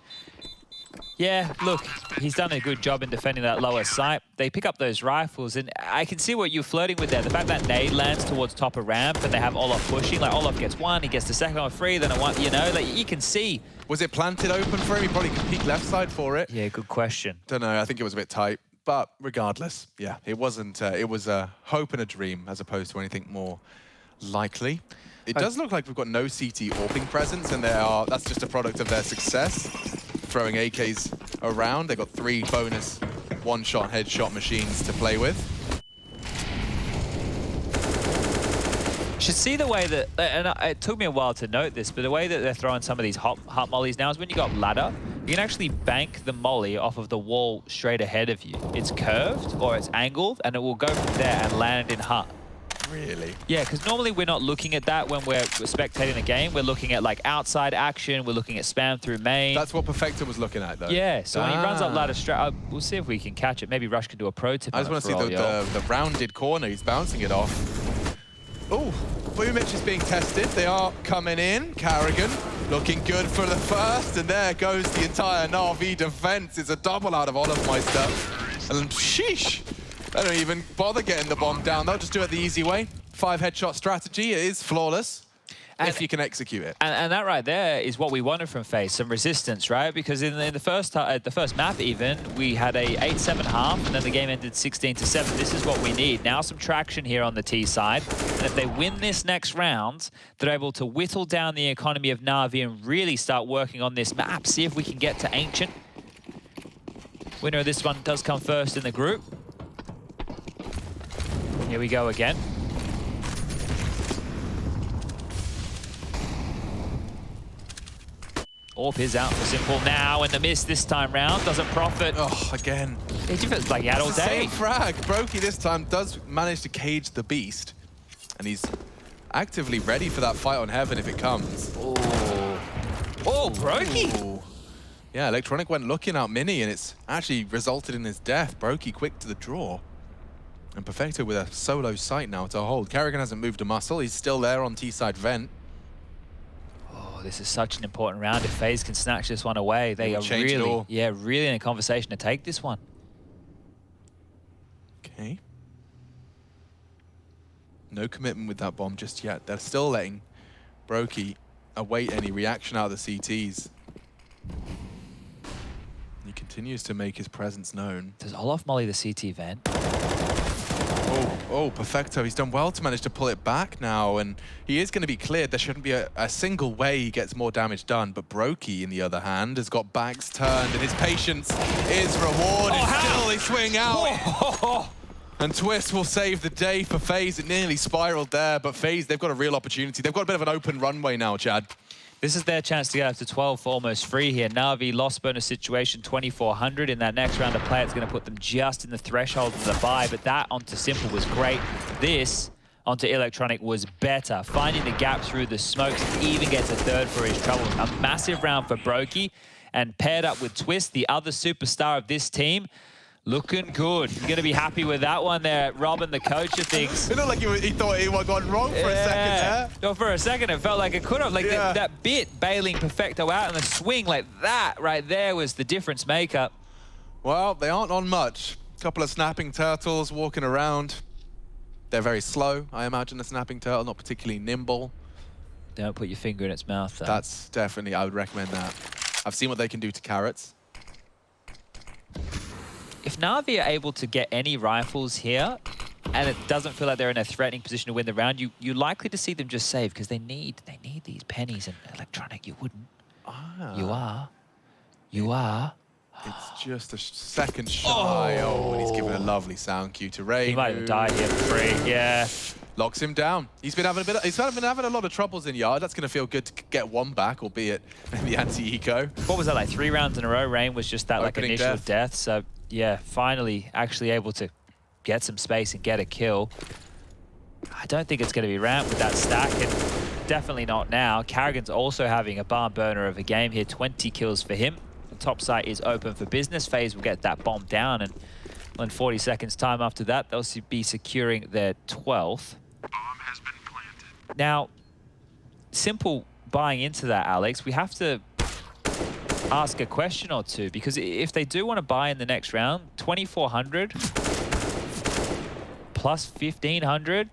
Yeah, look, he's done a good job in defending that lower site. They pick up those rifles, and I can see what you're flirting with there. The fact that nade lands towards top of ramp, and they have Olaf pushing. Like, Olaf gets 1, he gets the second one free, then a 1, you know? Like, you can see. Was it planted open for him? He probably could peek left side for it. Yeah, good question. Don't know, I think it was a bit tight. But regardless, yeah, it wasn't. It was a hope and a dream as opposed to anything more likely. It does look like we've got no CT AWPing presence, and that's just a product of their success, throwing AKs around. They got 3 bonus one-shot headshot machines to play with. Should see the way that, and it took me a while to note this, but the way that they're throwing some of these hot mollies now is when you got ladder, you can actually bank the molly off of the wall straight ahead of you. It's curved or it's angled, and it will go from there and land in hut. Really? Yeah, because normally we're not looking at that when we're spectating the game. We're looking at like outside action. We're looking at spam through main. That's what Perfecto was looking at, though. Yeah, so when he runs up ladder straight, we'll see if we can catch it. Maybe Rush can do a pro tip. I just want to see the rounded corner. He's bouncing it off. Oh, Boomich is being tested. They are coming in. Carrigan looking good for the first, and there goes the entire Na'Vi defense. It's a double out of Olofmeister. And sheesh, they don't even bother getting the bomb down. They'll just do it the easy way. 5 headshot strategy. It is flawless. If you can execute it. And that right there is what we wanted from FaZe, some resistance, right? Because in the first map even, we had a 8-7 half, and then the game ended 16-7. This is what we need. Now some traction here on the T side. And if they win this next round, they're able to whittle down the economy of Na'Vi and really start working on this map. See if we can get to Ancient. Winner of this one does come first in the group. Here we go again. Orp is out for Simple now, and the miss this time round doesn't profit. Oh, again. It feels like he had all day. Same frag. Brokey this time does manage to cage the beast, and he's actively ready for that fight on Heaven if it comes. Oh, Brokey. Ooh. Yeah, Electronic went looking out Mini, and it's actually resulted in his death. Brokey quick to the draw. And Perfecto with a solo sight now to hold. Carrigan hasn't moved a muscle. He's still there on T-side vent. This is such an important round. If FaZe can snatch this one away, they are really in a conversation to take this one. Okay. No commitment with that bomb just yet. They're still letting Brokey await any reaction out of the CTs. He continues to make his presence known. Does Olof molly the CT vent? Oh, Perfecto. He's done well to manage to pull it back now, and he is going to be cleared. There shouldn't be a single way he gets more damage done, but Brokey, in the other hand, has got backs turned, and his patience is rewarded. Still, they swing out. And Twist will save the day for FaZe. It nearly spiraled there, but FaZe, they've got a real opportunity. They've got a bit of an open runway now, Chad. This is their chance to get up to 12 for almost free here. Na'Vi lost bonus situation 2,400 in that next round of play. It's going to put them just in the threshold of the buy, but that onto Simple was great. This onto Electronic was better, finding the gap through the smokes, even gets a third for his trouble. A massive round for Brokey, and paired up with Twist, the other superstar of this team. Looking good. You're going to be happy with that one there, Robin, the coach of things. It looked like he thought he was gone wrong for a second there. No, for a second, it felt like it could have. Like that bit bailing Perfecto out, and the swing like that right there was the difference maker. Well, they aren't on much. A couple of snapping turtles walking around. They're very slow, I imagine, a snapping turtle, not particularly nimble. Don't put your finger in its mouth, though. That's definitely, I would recommend that. I've seen what they can do to carrots. If Na'Vi are able to get any rifles here, and it doesn't feel like they're in a threatening position to win the round, you're likely to see them just save, because they need these pennies in Electronic. You wouldn't. You are. You are. It's just a second shy. Oh, and he's given a lovely sound cue to Ray. He might have died here for free. Yeah. Locks him down. He's been having a lot of troubles in yard. That's going to feel good to get one back, albeit maybe anti-eco. What was that, like 3 rounds in a row? Rain was just that Opening like initial death. So yeah, finally actually able to get some space and get a kill. I don't think it's going to be ramped with that stack, and definitely not now. Carrigan's also having a barn burner of a game here. 20 kills for him. The top site is open for business. FaZe will get that bomb down, and in 40 seconds time after that, they'll be securing their 12th. Bomb has been planted. Now, Simple buying into that, Alex, we have to ask a question or two, because if they do want to buy in the next round, 2,400 plus 1,500.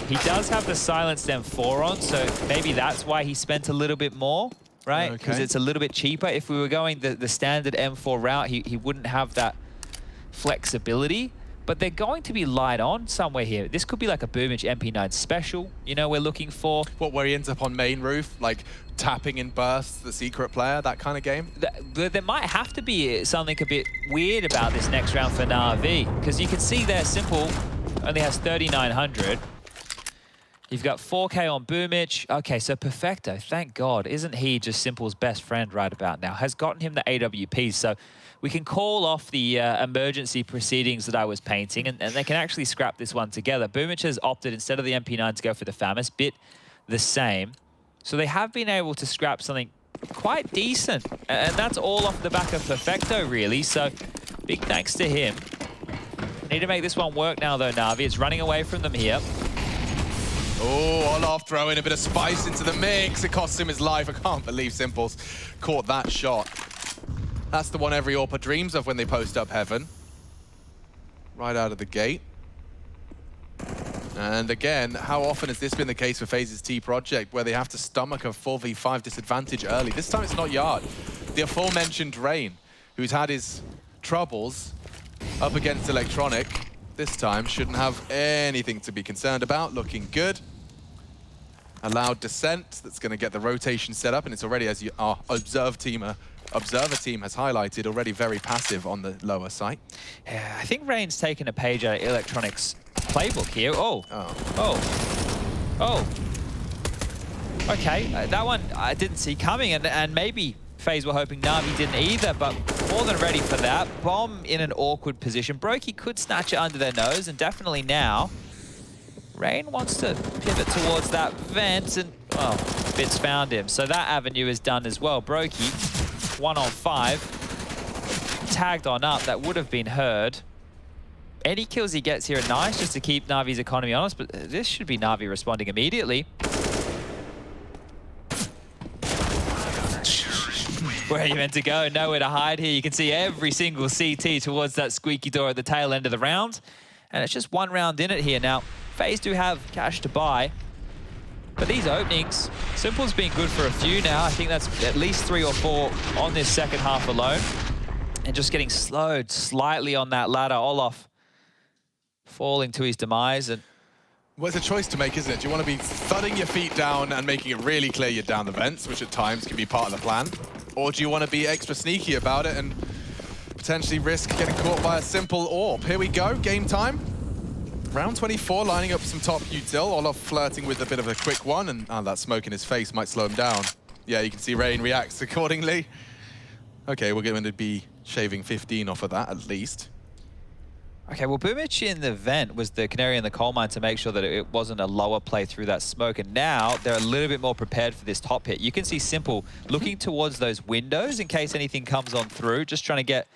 He does have the silenced M4 on, so maybe that's why he spent a little bit more, right? Because it's a little bit cheaper. If we were going the standard M4 route, he wouldn't have that flexibility. But they're going to be light on somewhere here. This could be like a Boomich MP9 special, you know, we're looking for. What, where he ends up on main roof, like tapping in bursts, the secret player, that kind of game? There might have to be something a bit weird about this next round for Na'Vi, because you can see there Simple only has 3,900. You've got 4K on Boomich. Okay, so Perfecto, thank God, isn't he just Simple's best friend right about now? Has gotten him the AWP, so we can call off the emergency proceedings that I was painting, and they can actually scrap this one together. Boomich has opted, instead of the MP9, to go for the FAMAS, bit the same. So they have been able to scrap something quite decent, and that's all off the back of Perfecto, really, so big thanks to him. Need to make this one work now, though, Na'Vi. It's running away from them here. Oh, Olaf throwing a bit of spice into the mix. It costs him his life. I can't believe Simples caught that shot. That's the one every AWPer dreams of when they post up Heaven. Right out of the gate. And again, how often has this been the case for FaZe's T project, where they have to stomach a 4v5 disadvantage early? This time it's not Yard. The aforementioned Rain, who's had his troubles up against Electronic, this time shouldn't have anything to be concerned about. Looking good. Allowed descent. That's going to get the rotation set up, and it's already, as our observer team has highlighted, already very passive on the lower site. Yeah, I think Rain's taken a page out of Electronic's playbook here. Okay, that one I didn't see coming, and maybe FaZe were hoping Na'Vi didn't either, but more than ready for that. Bomb in an awkward position. Brokey could snatch it under their nose, and definitely now. Rain wants to pivot towards that vent, and, well, Bits found him. So that avenue is done as well. Brokey, 1 on 5. Tagged on up, that would have been heard. Any kills he gets here are nice, just to keep Na'Vi's economy honest, but this should be Na'Vi responding immediately. Where are you meant to go? Nowhere to hide here. You can see every single CT towards that squeaky door at the tail end of the round. And it's just 1 round in it here. Now, FaZe do have cash to buy. But these openings, Simple's been good for a few now. I think that's at least 3 or 4 on this second half alone. And just getting slowed slightly on that ladder. Olaf falling to his demise. And well, it's a choice to make, isn't it? Do you want to be thudding your feet down and making it really clear you're down the vents, which at times can be part of the plan? Or do you want to be extra sneaky about it and potentially risk getting caught by a simple AWP? Here we go, game time. Round 24, lining up some top util. Olaf flirting with a bit of a quick one, and that smoke in his face might slow him down. Yeah, you can see Rain reacts accordingly. Okay, we're going to be shaving 15 off of that at least. Okay, well, Boomich in the vent was the canary in the coal mine to make sure that it wasn't a lower play through that smoke, and now they're a little bit more prepared for this top hit. You can see Simple looking towards those windows in case anything comes on through, just trying to get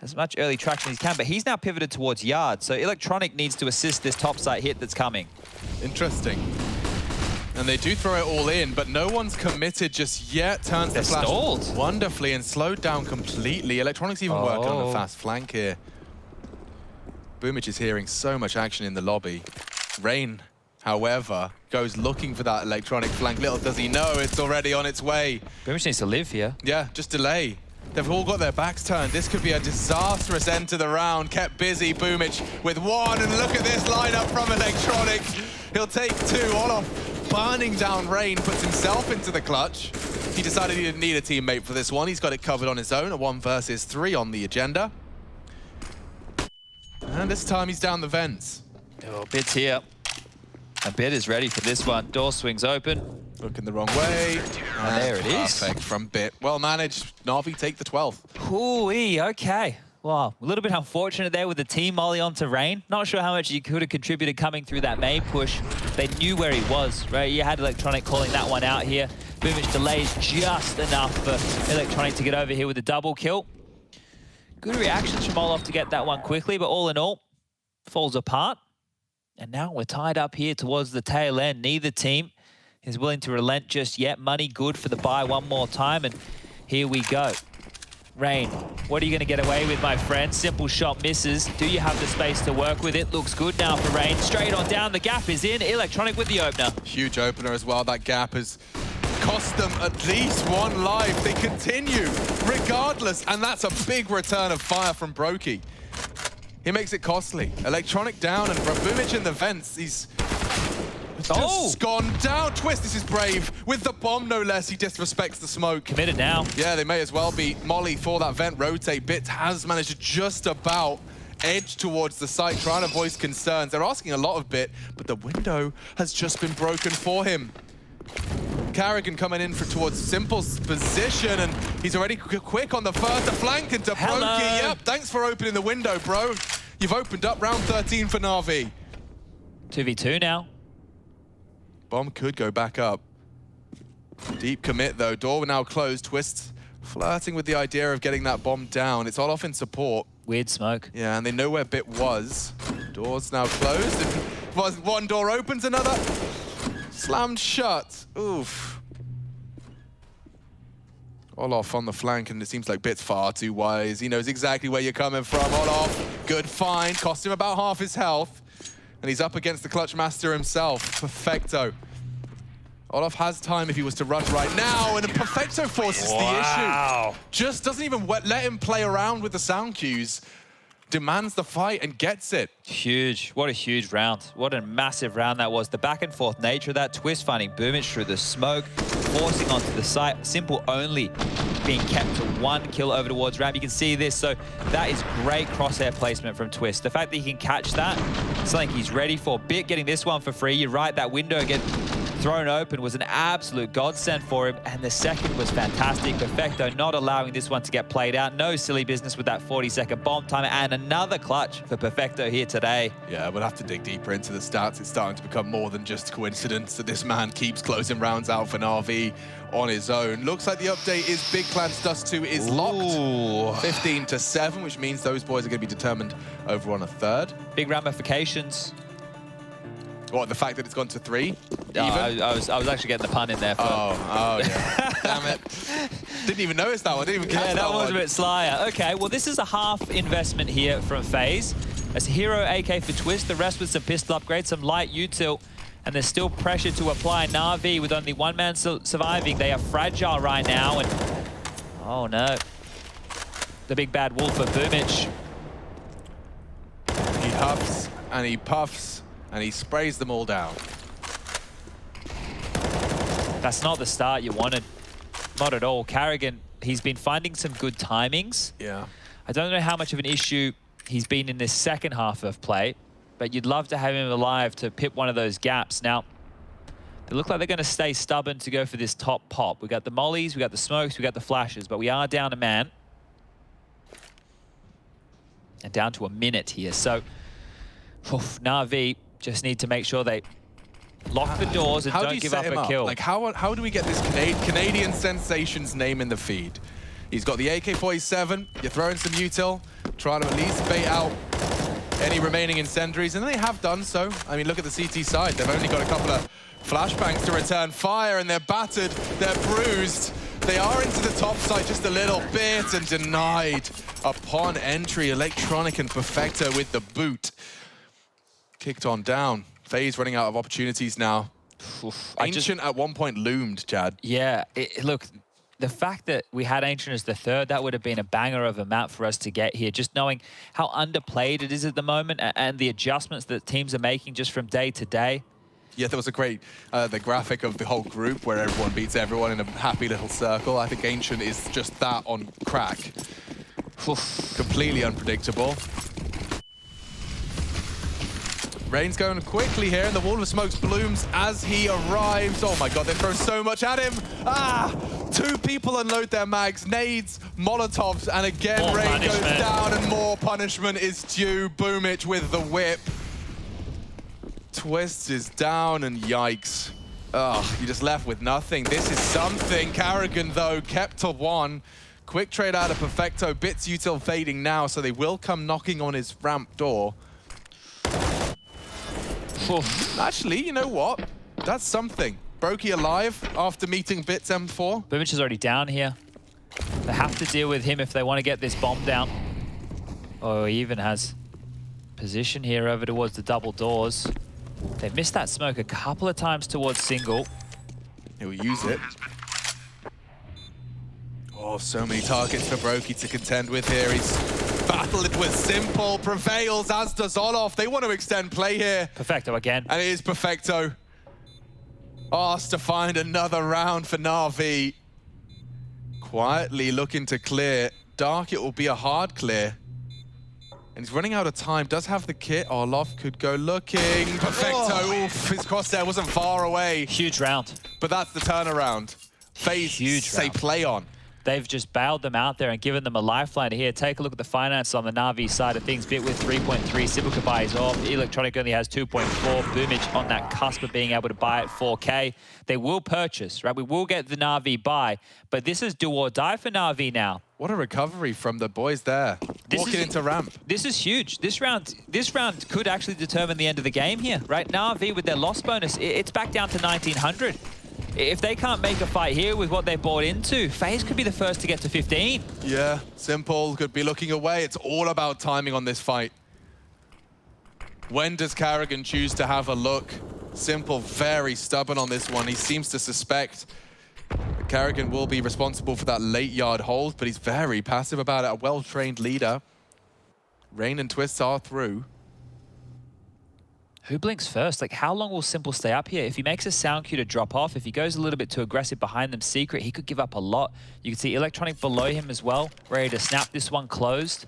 as much early traction as he can, but he's now pivoted towards Yard, so Electronic needs to assist this top site hit that's coming. Interesting. And they do throw it all in, but no one's committed just yet. Turns the flash stalled wonderfully and slowed down completely. Electronic's even working on a fast flank here. Boomich is hearing so much action in the lobby. Rain, however, goes looking for that Electronic flank. Little does he know it's already on its way. Boomich needs to live here. Yeah, just delay. They've all got their backs turned. This could be a disastrous end to the round. Kept busy, Boomich with 1, and look at this lineup from Electronic. He'll take 2. Olaf burning down Rain, puts himself into the clutch. He decided he didn't need a teammate for this one. He's got it covered on his own. A 1 versus 3 on the agenda. And this time he's down the vents. Oh, Bit's here. And Bit is ready for this one. Door swings open. Looking the wrong way. And there it is. Perfect from Bit. Well managed. Na'Vi take the 12th. Ooh-wee, okay. Wow, a little bit unfortunate there with the team molly onto Rain. Not sure how much he could have contributed coming through that main push. They knew where he was, right? You had Electronic calling that one out here. Boomich delays just enough for Electronic to get over here with a double kill. Good reactions from Olaf to get that one quickly, but all in all, falls apart. And now we're tied up here towards the tail end. Neither team is willing to relent just yet. Money good for the buy one more time, and here we go. Rain, what are you going to get away with, my friend? Simple shot misses. Do you have the space to work with it? Looks good now for Rain. Straight on down, the gap is in. Electronic with the opener. Huge opener as well. That gap has cost them at least 1 life. They continue regardless, and that's a big return of fire from Brokey. He makes it costly. Electronic down, and Boomich in the vents. He's just gone down. Twist, this is brave. With the bomb, no less. He disrespects the smoke. Committed now. Yeah, they may as well be. Molly for that vent rotate. Bit has managed to just about edge towards the site, trying to voice concerns. They're asking a lot of Bit, but the window has just been broken for him. Carrigan coming in towards Simple's position, and he's already quick on the first to flank into Brokey. Yep, thanks for opening the window, bro. You've opened up round 13 for Na'Vi. 2v2 now. Bomb could go back up. Deep commit, though. Door now closed. Twist flirting with the idea of getting that bomb down. It's all off in support. Weird smoke. Yeah, and they know where Bit was. Door's now closed. And one door opens, another Slammed shut. Oof. Olof on the flank, and it seems like Bit's far too wise. He knows exactly where you're coming from. Olof, good find. Cost him about half his health. And he's up against the Clutch Master himself. Perfecto. Olof has time if he was to rush right now, and Perfecto forces the issue. Just doesn't even let him play around with the sound cues. Demands the fight and gets it. Huge. What a huge round. What a massive round that was. The back and forth nature of that. Twist finding Boomich through the smoke, forcing onto the site. Simple only being kept to 1 kill over towards ramp. You can see this. So that is great crosshair placement from Twist. The fact that he can catch that, something he's ready for. Bit getting this one for free. You're right, that window get thrown open was an absolute godsend for him, and the second was fantastic. Perfecto not allowing this one to get played out. No silly business with that 40-second bomb timer, and another clutch for Perfecto here today. Yeah, we'll have to dig deeper into the stats. It's starting to become more than just coincidence that this man keeps closing rounds out for Na'Vi on his own. Looks like the update is Big Plans Dust 2 is locked. 15-7, which means those boys are going to be determined over on a third. Big ramifications. What, the fact that it's gone to 3? I was actually getting the pun in there. Oh, yeah. Damn it. Didn't even notice that one. Didn't even catch that one. Yeah, that was a bit slyer. Okay, well, this is a half investment here from FaZe. As hero AK for Twist, the rest with some pistol upgrades, some light util, and there's still pressure to apply. Na'Vi with only one man surviving. They are fragile right now, and oh no. The big bad wolf of Boomich. He huffs and he puffs and he sprays them all down. That's not the start you wanted. Not at all. Carrigan, he's been finding some good timings. Yeah. I don't know how much of an issue he's been in this second half of play, but you'd love to have him alive to pip one of those gaps. Now, they look like they're going to stay stubborn to go for this top pop. We got the mollies, we got the smokes, we got the flashes, but we are down a man. And down to a minute here. So, Na'Vi just need to make sure they lock the doors and don't give up a kill. Like, how do we get this Canadian Sensations name in the feed? He's got the AK-47, you're throwing some util, trying to at least bait out any remaining incendiaries, and they have done so. I mean, look at the CT side. They've only got a couple of flashbangs to return fire, and they're battered, they're bruised. They are into the top side just a little bit and denied upon entry. Electronic and Perfecto with the boot. Kicked on down. FaZe running out of opportunities now. Ancient at one point loomed, Chad. Yeah, look, the fact that we had Ancient as the third, that would have been a banger of a map for us to get here. Just knowing how underplayed it is at the moment and the adjustments that teams are making just from day to day. Yeah, there was a great, the graphic of the whole group where everyone beats everyone in a happy little circle. I think Ancient is just that on crack. Completely unpredictable. Rain's going quickly here, and the wall of smokes blooms as he arrives. Oh my god, they throw so much at him. Ah! 2 people unload their mags, nades, molotovs, and again more Rain goes down, and more punishment is due. Boomich with the whip. Twist is down, and yikes. Oh, you're just left with nothing. This is something. Carrigan, though, kept to 1. Quick trade out of Perfecto. Bits util fading now, so they will come knocking on his ramp door. Actually, you know what? That's something. Brokey alive after meeting Bits M4. Boomich is already down here. They have to deal with him if they want to get this bomb down. Oh, he even has position here over towards the double doors. They've missed that smoke a couple of times towards single. He'll use it. Oh, so many targets for Brokey to contend with here. He's battled it with Simple, prevails, as does Olof. They want to extend play here. Perfecto again. And it is Perfecto. Asked to find another round for Na'Vi. Quietly looking to clear. Dark, it will be a hard clear. And he's running out of time. Does have the kit. Olof could go looking. Perfecto. Oof, his crosshair wasn't far away. Huge round. But that's the turnaround. FaZe say play on. They've just bailed them out there and given them a lifeline here. Take a look at the finances on the Na'Vi side of things. Bit with 3.3, Simple can buy his off. Electronic only has 2.4. Boomage on that cusp of being able to buy at 4K. They will purchase, right? We will get the Na'Vi buy, but this is do or die for Na'Vi now. What a recovery from the boys there. Walking into ramp. This is huge. This round could actually determine the end of the game here, right? Na'Vi with their loss bonus, it's back down to 1900. If they can't make a fight here with what they bought into, FaZe could be the first to get to 15. Yeah, Simple could be looking away. It's all about timing on this fight. When does Karrigan choose to have a look? Simple, very stubborn on this one. He seems to suspect that Karrigan will be responsible for that late yard hold, but he's very passive about it. A well-trained leader. Rain and Twists are through. Who blinks first? Like, how long will Simple stay up here? If he makes a sound cue to drop off, if he goes a little bit too aggressive behind them, Secret, he could give up a lot. You can see Electronic below him as well, ready to snap this one closed.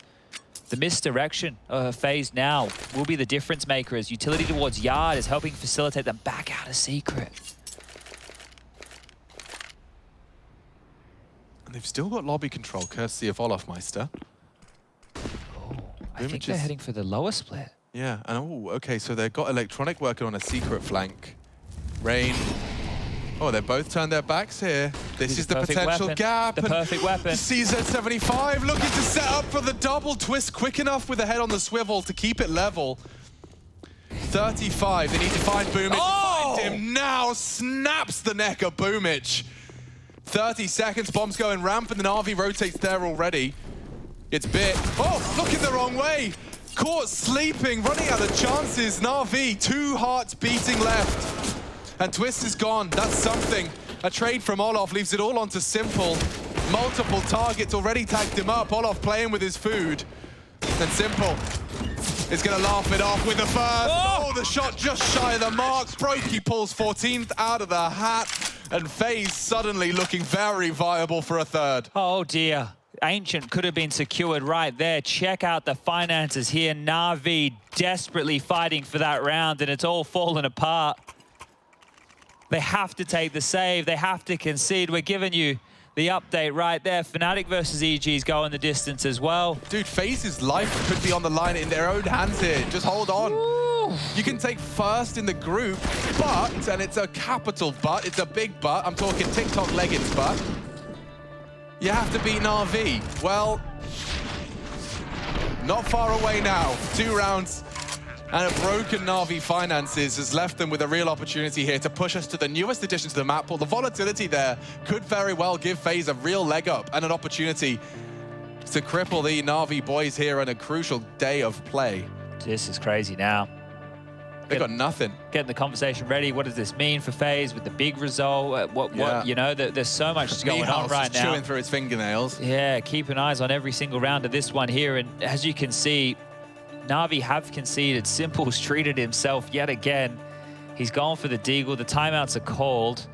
The misdirection of FaZe now will be the difference maker as utility towards Yard is helping facilitate them back out of Secret. And they've still got lobby control, courtesy of Olafmeister. I think they're heading for the lower split. Yeah, and oh, okay, so they've got Electronic working on a secret flank. Rain. Oh, they both turned their backs here. This is the potential gap. The perfect weapon. CZ75 looking to set up for the double twist quick enough with the head on the swivel to keep it level. 35, they need to find Boomage. Oh! Find him now, snaps the neck of Boomage. 30 seconds, bombs going ramp, and then RV rotates there already. It's bit. Oh, looking the wrong way. Caught sleeping, running out of chances. Na'Vi, 2 hearts beating left. And Twist is gone. That's something. A trade from Olaf leaves it all onto Simple. Multiple targets already tagged him up. Olaf playing with his food. And Simple is going to laugh it off with the first. Oh, the shot just shy of the mark. Brokey pulls 14th out of the hat. And FaZe suddenly looking very viable for a third. Oh, dear. Ancient could have been secured right there. Check out the finances here. Na'Vi desperately fighting for that round, and it's all fallen apart. They have to take the save. They have to concede. We're giving you the update right there. Fnatic versus EG's going the distance as well. Dude, FaZe's life could be on the line in their own hands here. Just hold on. Ooh. You can take first in the group, but, and it's a capital but, it's a big but, I'm talking TikTok leggings but, you have to beat Na'Vi. Well, not far away now. 2 rounds and a broken Na'Vi finances has left them with a real opportunity here to push us to the newest addition to the map pool. The volatility there could very well give FaZe a real leg up and an opportunity to cripple the Na'Vi boys here on a crucial day of play. This is crazy now. They got nothing. Getting the conversation ready. What does this mean for FaZe with the big result? What you know, there's so much going on right now. Chewing through his fingernails. Yeah, keeping eyes on every single round of this one here. And as you can see, Na'Vi have conceded. Simple's treated himself yet again. He's gone for the deagle. The timeouts are called.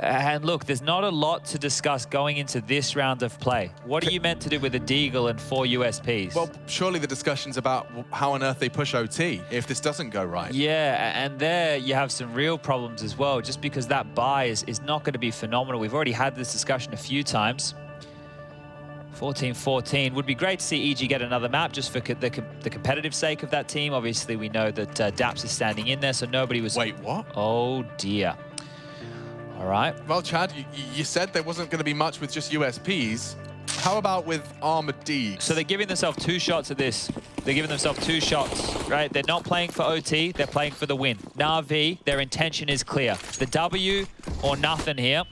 And look, there's not a lot to discuss going into this round of play. What are you meant to do with a deagle and 4 USPs? Well, surely the discussion's about how on earth they push OT if this doesn't go right. Yeah, and there you have some real problems as well, just because that buy is not going to be phenomenal. We've already had this discussion a few times. 14-14. Would be great to see EG get another map just for the competitive sake of that team. Obviously, we know that Daps is standing in there, so nobody was... Wait, what? Oh, dear. All right. Well, Chad, you said there wasn't going to be much with just USPs. How about with Armored Deags? So they're giving themselves 2 shots at this. They're giving themselves 2 shots, right? They're not playing for OT. They're playing for the win. Na'Vi, their intention is clear. The W or nothing here.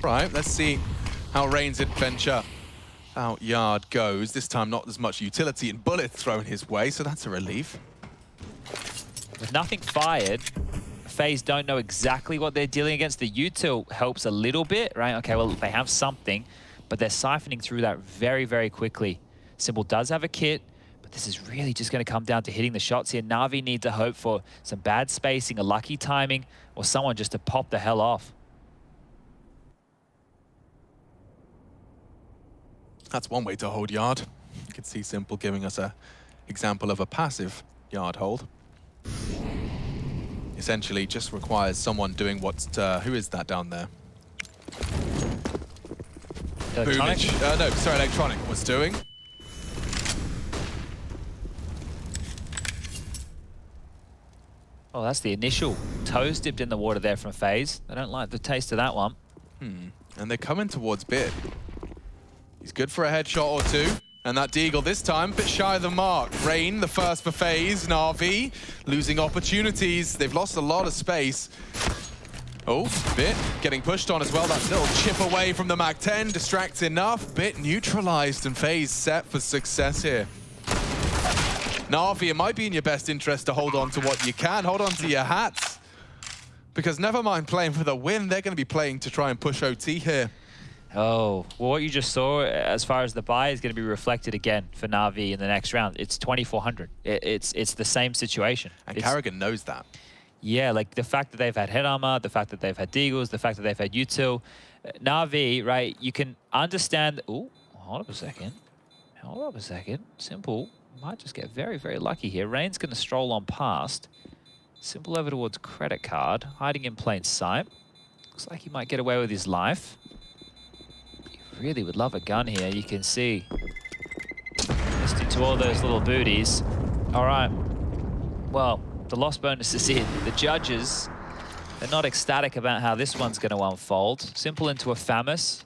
Right, let's see how Rain's adventure out yard goes. This time not as much utility and bullets thrown his way, so that's a relief. With nothing fired, FaZe don't know exactly what they're dealing against. The util helps a little bit, right? Okay, well, they have something, but they're siphoning through that very, very quickly. Simple does have a kit, but this is really just going to come down to hitting the shots here. Na'Vi need to hope for some bad spacing, a lucky timing, or someone just to pop the hell off. That's one way to hold yard. You can see Simple giving us an example of a passive yard hold. Essentially just requires someone doing what's... who is that down there? Electronic? No, sorry, Electronic was doing. Oh, that's the initial toes dipped in the water there from FaZe. They don't like the taste of that one. And they're coming towards Bit. He's good for a headshot or two. And that Deagle this time, a bit shy of the mark. Rain, the first for FaZe. Na'Vi losing opportunities. They've lost a lot of space. Oh, Bit getting pushed on as well. That little chip away from the MAC-10 distracts enough. Bit neutralized and FaZe set for success here. Na'Vi, it might be in your best interest to hold on to what you can. Hold on to your hats. Because never mind playing for the win, they're going to be playing to try and push OT here. Oh, well, what you just saw as far as the buy is going to be reflected again for Na'Vi in the next round. It's 2,400. It's the same situation. And Carrigan knows that. Yeah, like the fact that they've had head armor, the fact that they've had Deagles, the fact that they've had util. Na'Vi, right, you can understand... Oh, hold up a second. Hold up a second. Simple might just get very, very lucky here. Rain's going to stroll on past. Simple over towards credit card, hiding in plain sight. Looks like he might get away with his life. He really would love a gun here. You can see. Listening to all those little booties. All right. Well, the loss bonus is in. The judges, they're not ecstatic about how this one's going to unfold. Simple into a FAMAS.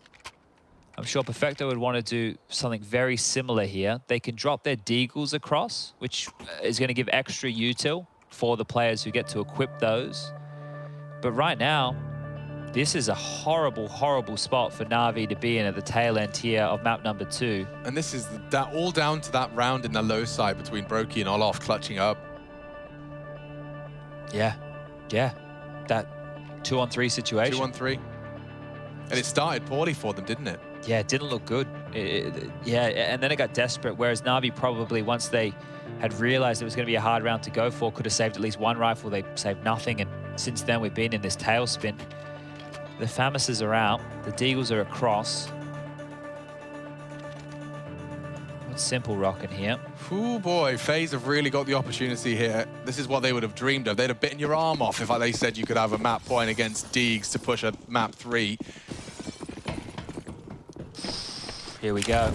I'm sure Perfecto would want to do something very similar here. They can drop their Deagles across, which is going to give extra util for the players who get to equip those. But right now, this is a horrible, horrible spot for Na'Vi to be in at the tail end here of map number 2. And this is all down to that round in the low side between Brokey and Olof clutching up. Yeah, that 2-on-3 situation. 2-on-3. And it started poorly for them, didn't it? Yeah, it didn't look good. Yeah, and then it got desperate, whereas Na'Vi probably, once they had realized it was going to be a hard round to go for, could have saved at least one rifle. They saved nothing, and since then we've been in this tailspin. The FAMASes are out, the Deagles are across. What's Simple rocking here? Oh boy, FaZe have really got the opportunity here. This is what they would have dreamed of. They'd have bitten your arm off if, like they said, you could have a map point against Deags to push a map 3. Here we go.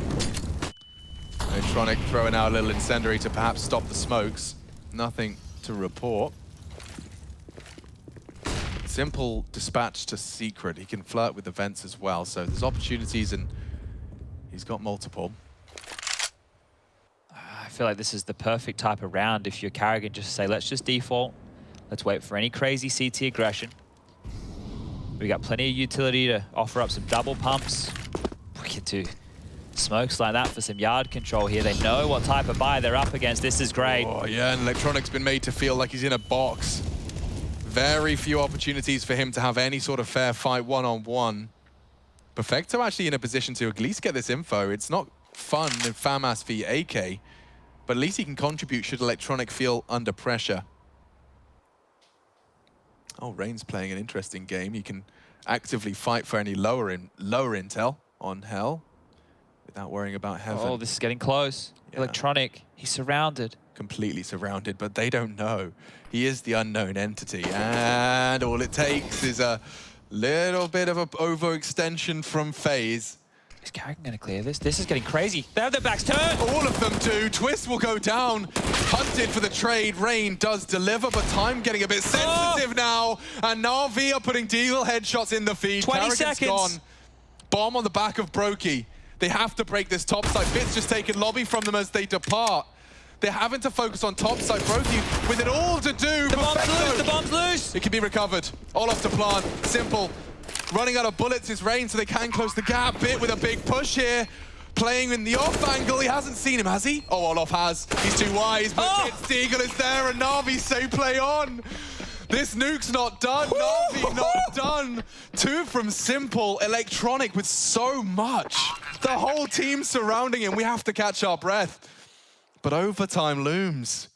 Electronic throwing out a little incendiary to perhaps stop the smokes. Nothing to report. Simple dispatch to Secret. He can flirt with the vents as well, so there's opportunities and he's got multiple. I feel like this is the perfect type of round if you're Carrigan, just say, let's just default. Let's wait for any crazy CT aggression. We got plenty of utility to offer up some double pumps. We can do smokes like that for some yard control here. They know what type of buy they're up against. This is great. Oh yeah, and Electronic's been made to feel like he's in a box. Very few opportunities for him to have any sort of fair fight one-on-one. Perfecto actually in a position to at least get this info. It's not fun in FAMAS v AK, but at least he can contribute should Electronic feel under pressure. Oh, Rain's playing an interesting game. He can actively fight for any lower intel on Hell without worrying about Heaven. Oh, this is getting close. Yeah. Electronic, he's surrounded. Completely surrounded, but they don't know. He is the unknown entity, and all it takes is a little bit of an overextension from FaZe. Is Carrigan going to clear this? This is getting crazy. They have their backs turned. All of them do. Twist will go down. Hunted for the trade. Rain does deliver, but time getting a bit sensitive now. And Na'Vi are putting Deagle headshots in the feed. 20 seconds. Gone. Bomb on the back of Brokey. They have to break this top side. Bit's just taken lobby from them as they depart. They're having to focus on top side. Brokey with it all to do. The bomb's loose. The bomb's loose. It can be recovered. All off to plant. Simple. Running out of bullets is Rain, so they can close the gap. Bit with a big push here. Playing in the off angle. He hasn't seen him, has he? Oh, Olof has. He's too wise, but Bit's Deagle is there, and Na'Vi say play on. This nuke's not done. Na'Vi not done. 2 from Simple. Electronic with so much. The whole team surrounding him. We have to catch our breath. But overtime looms.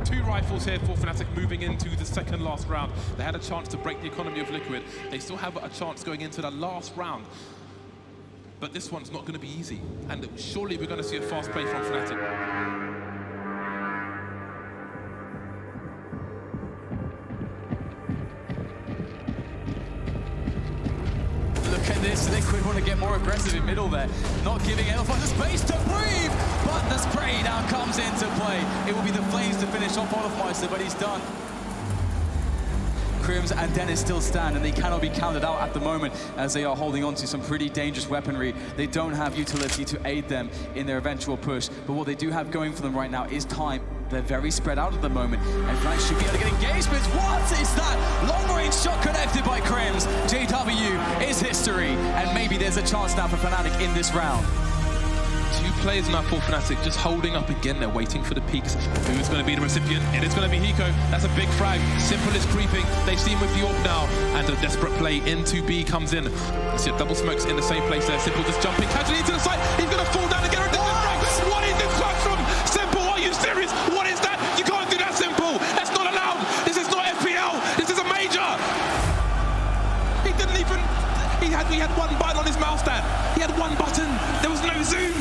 Two rifles here for Fnatic moving into the second last round. They had a chance to break the economy of Liquid. They still have a chance going into the last round. But this one's not going to be easy. And surely we're going to see a fast play from Fnatic. Look at this, Liquid want to get more aggressive in middle there. Not giving Elephant the space to breathe, but the spray now comes into play. It will be the Flames to finish off Olofmeister, but he's done. Crims and Dennis still stand, and they cannot be counted out at the moment as they are holding on to some pretty dangerous weaponry. They don't have utility to aid them in their eventual push, but what they do have going for them right now is time. They're very spread out at the moment, and Fnatic should be able to get engagements. What is that? Long-range shot connected by Crims. JW is history, and maybe there's a chance now for Fnatic in this round. Two players now for Fnatic just holding up again. They're waiting for the peaks. Who's going to be the recipient? It is going to be Hiko. That's a big frag. Simple is creeping. They see him with the AWP now, and a desperate play into B comes in. You see double smokes in the same place there. Simple just jumping casually into the site. He's going to fall down and get a different frag. What is this flash from Simple? Are you serious? What is that? You can't do that, Simple. That's not allowed. This is not FPL. This is a major. He didn't even... He had one button on his mouse stand. He had one button. There was no zoom.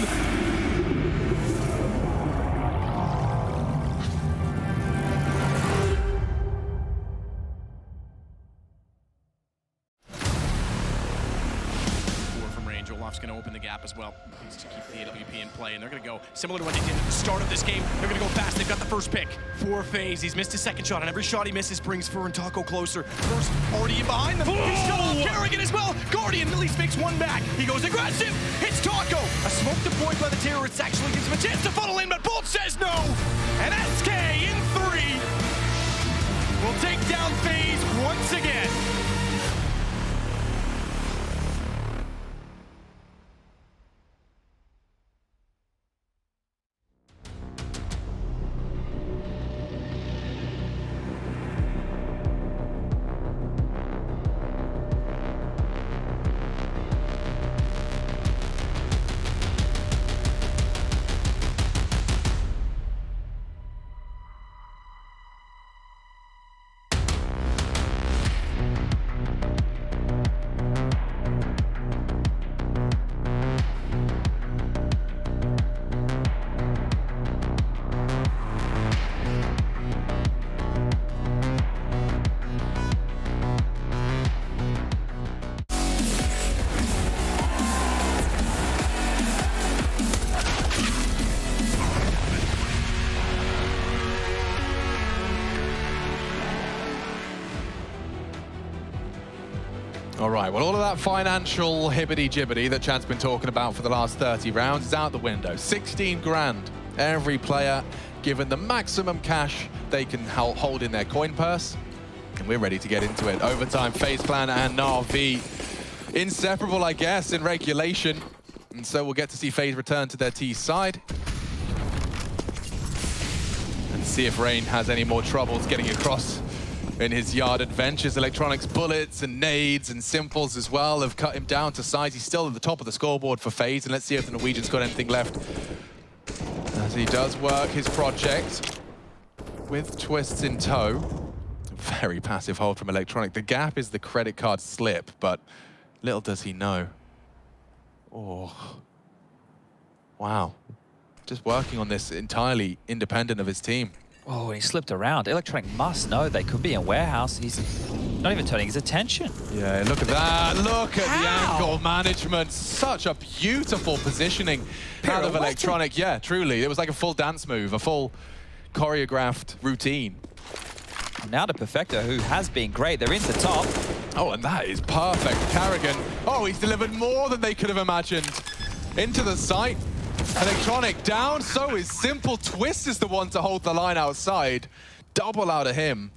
Olaf's going to open the gap as well. Needs to keep the AWP in play, and they're going to go similar to what they did at the start of this game. They're going to go fast. They've got the first pick for FaZe. He's missed his second shot, and every shot he misses brings Fur and Taco closer. First, already in behind them. He's still off Kerrigan as well. Guardian at least makes one back. He goes aggressive. Hits Taco. A smoke deployed by the terrorists actually gives him a chance to funnel in, but Bolt says no. And SK in 3 will take down FaZe once again. All right, well, all of that financial hibbity-jibbity that Chad's been talking about for the last 30 rounds is out the window. 16 grand. Every player given the maximum cash they can hold in their coin purse. And we're ready to get into it. Overtime, FaZe Clan and Na'Vi. Inseparable, I guess, in regulation. And so we'll get to see FaZe return to their T side. And see if Rain has any more troubles getting across in his yard adventures. Electronics bullets and nades and simples as well have cut him down to size. He's still at the top of the scoreboard for FaZe, and let's see if the Norwegian's got anything left as he does work his project with twists in tow. Very passive hold from Electronic. The gap is the credit card slip, but little does he know. Oh, wow. Just working on this entirely independent of his team. Oh, and he slipped around. Electronic must know they could be in warehouse. He's not even turning his attention. Yeah, look at that. Look at the angle management. Such a beautiful positioning out of Electronic. Yeah, truly. It was like a full dance move, a full choreographed routine. Now to Perfecto, who has been great. They're into top. Oh, and that is perfect. Carrigan. Oh, he's delivered more than they could have imagined. Into the site. Electronic down, so is Simple. Twist is the one to hold the line outside. Double out of him.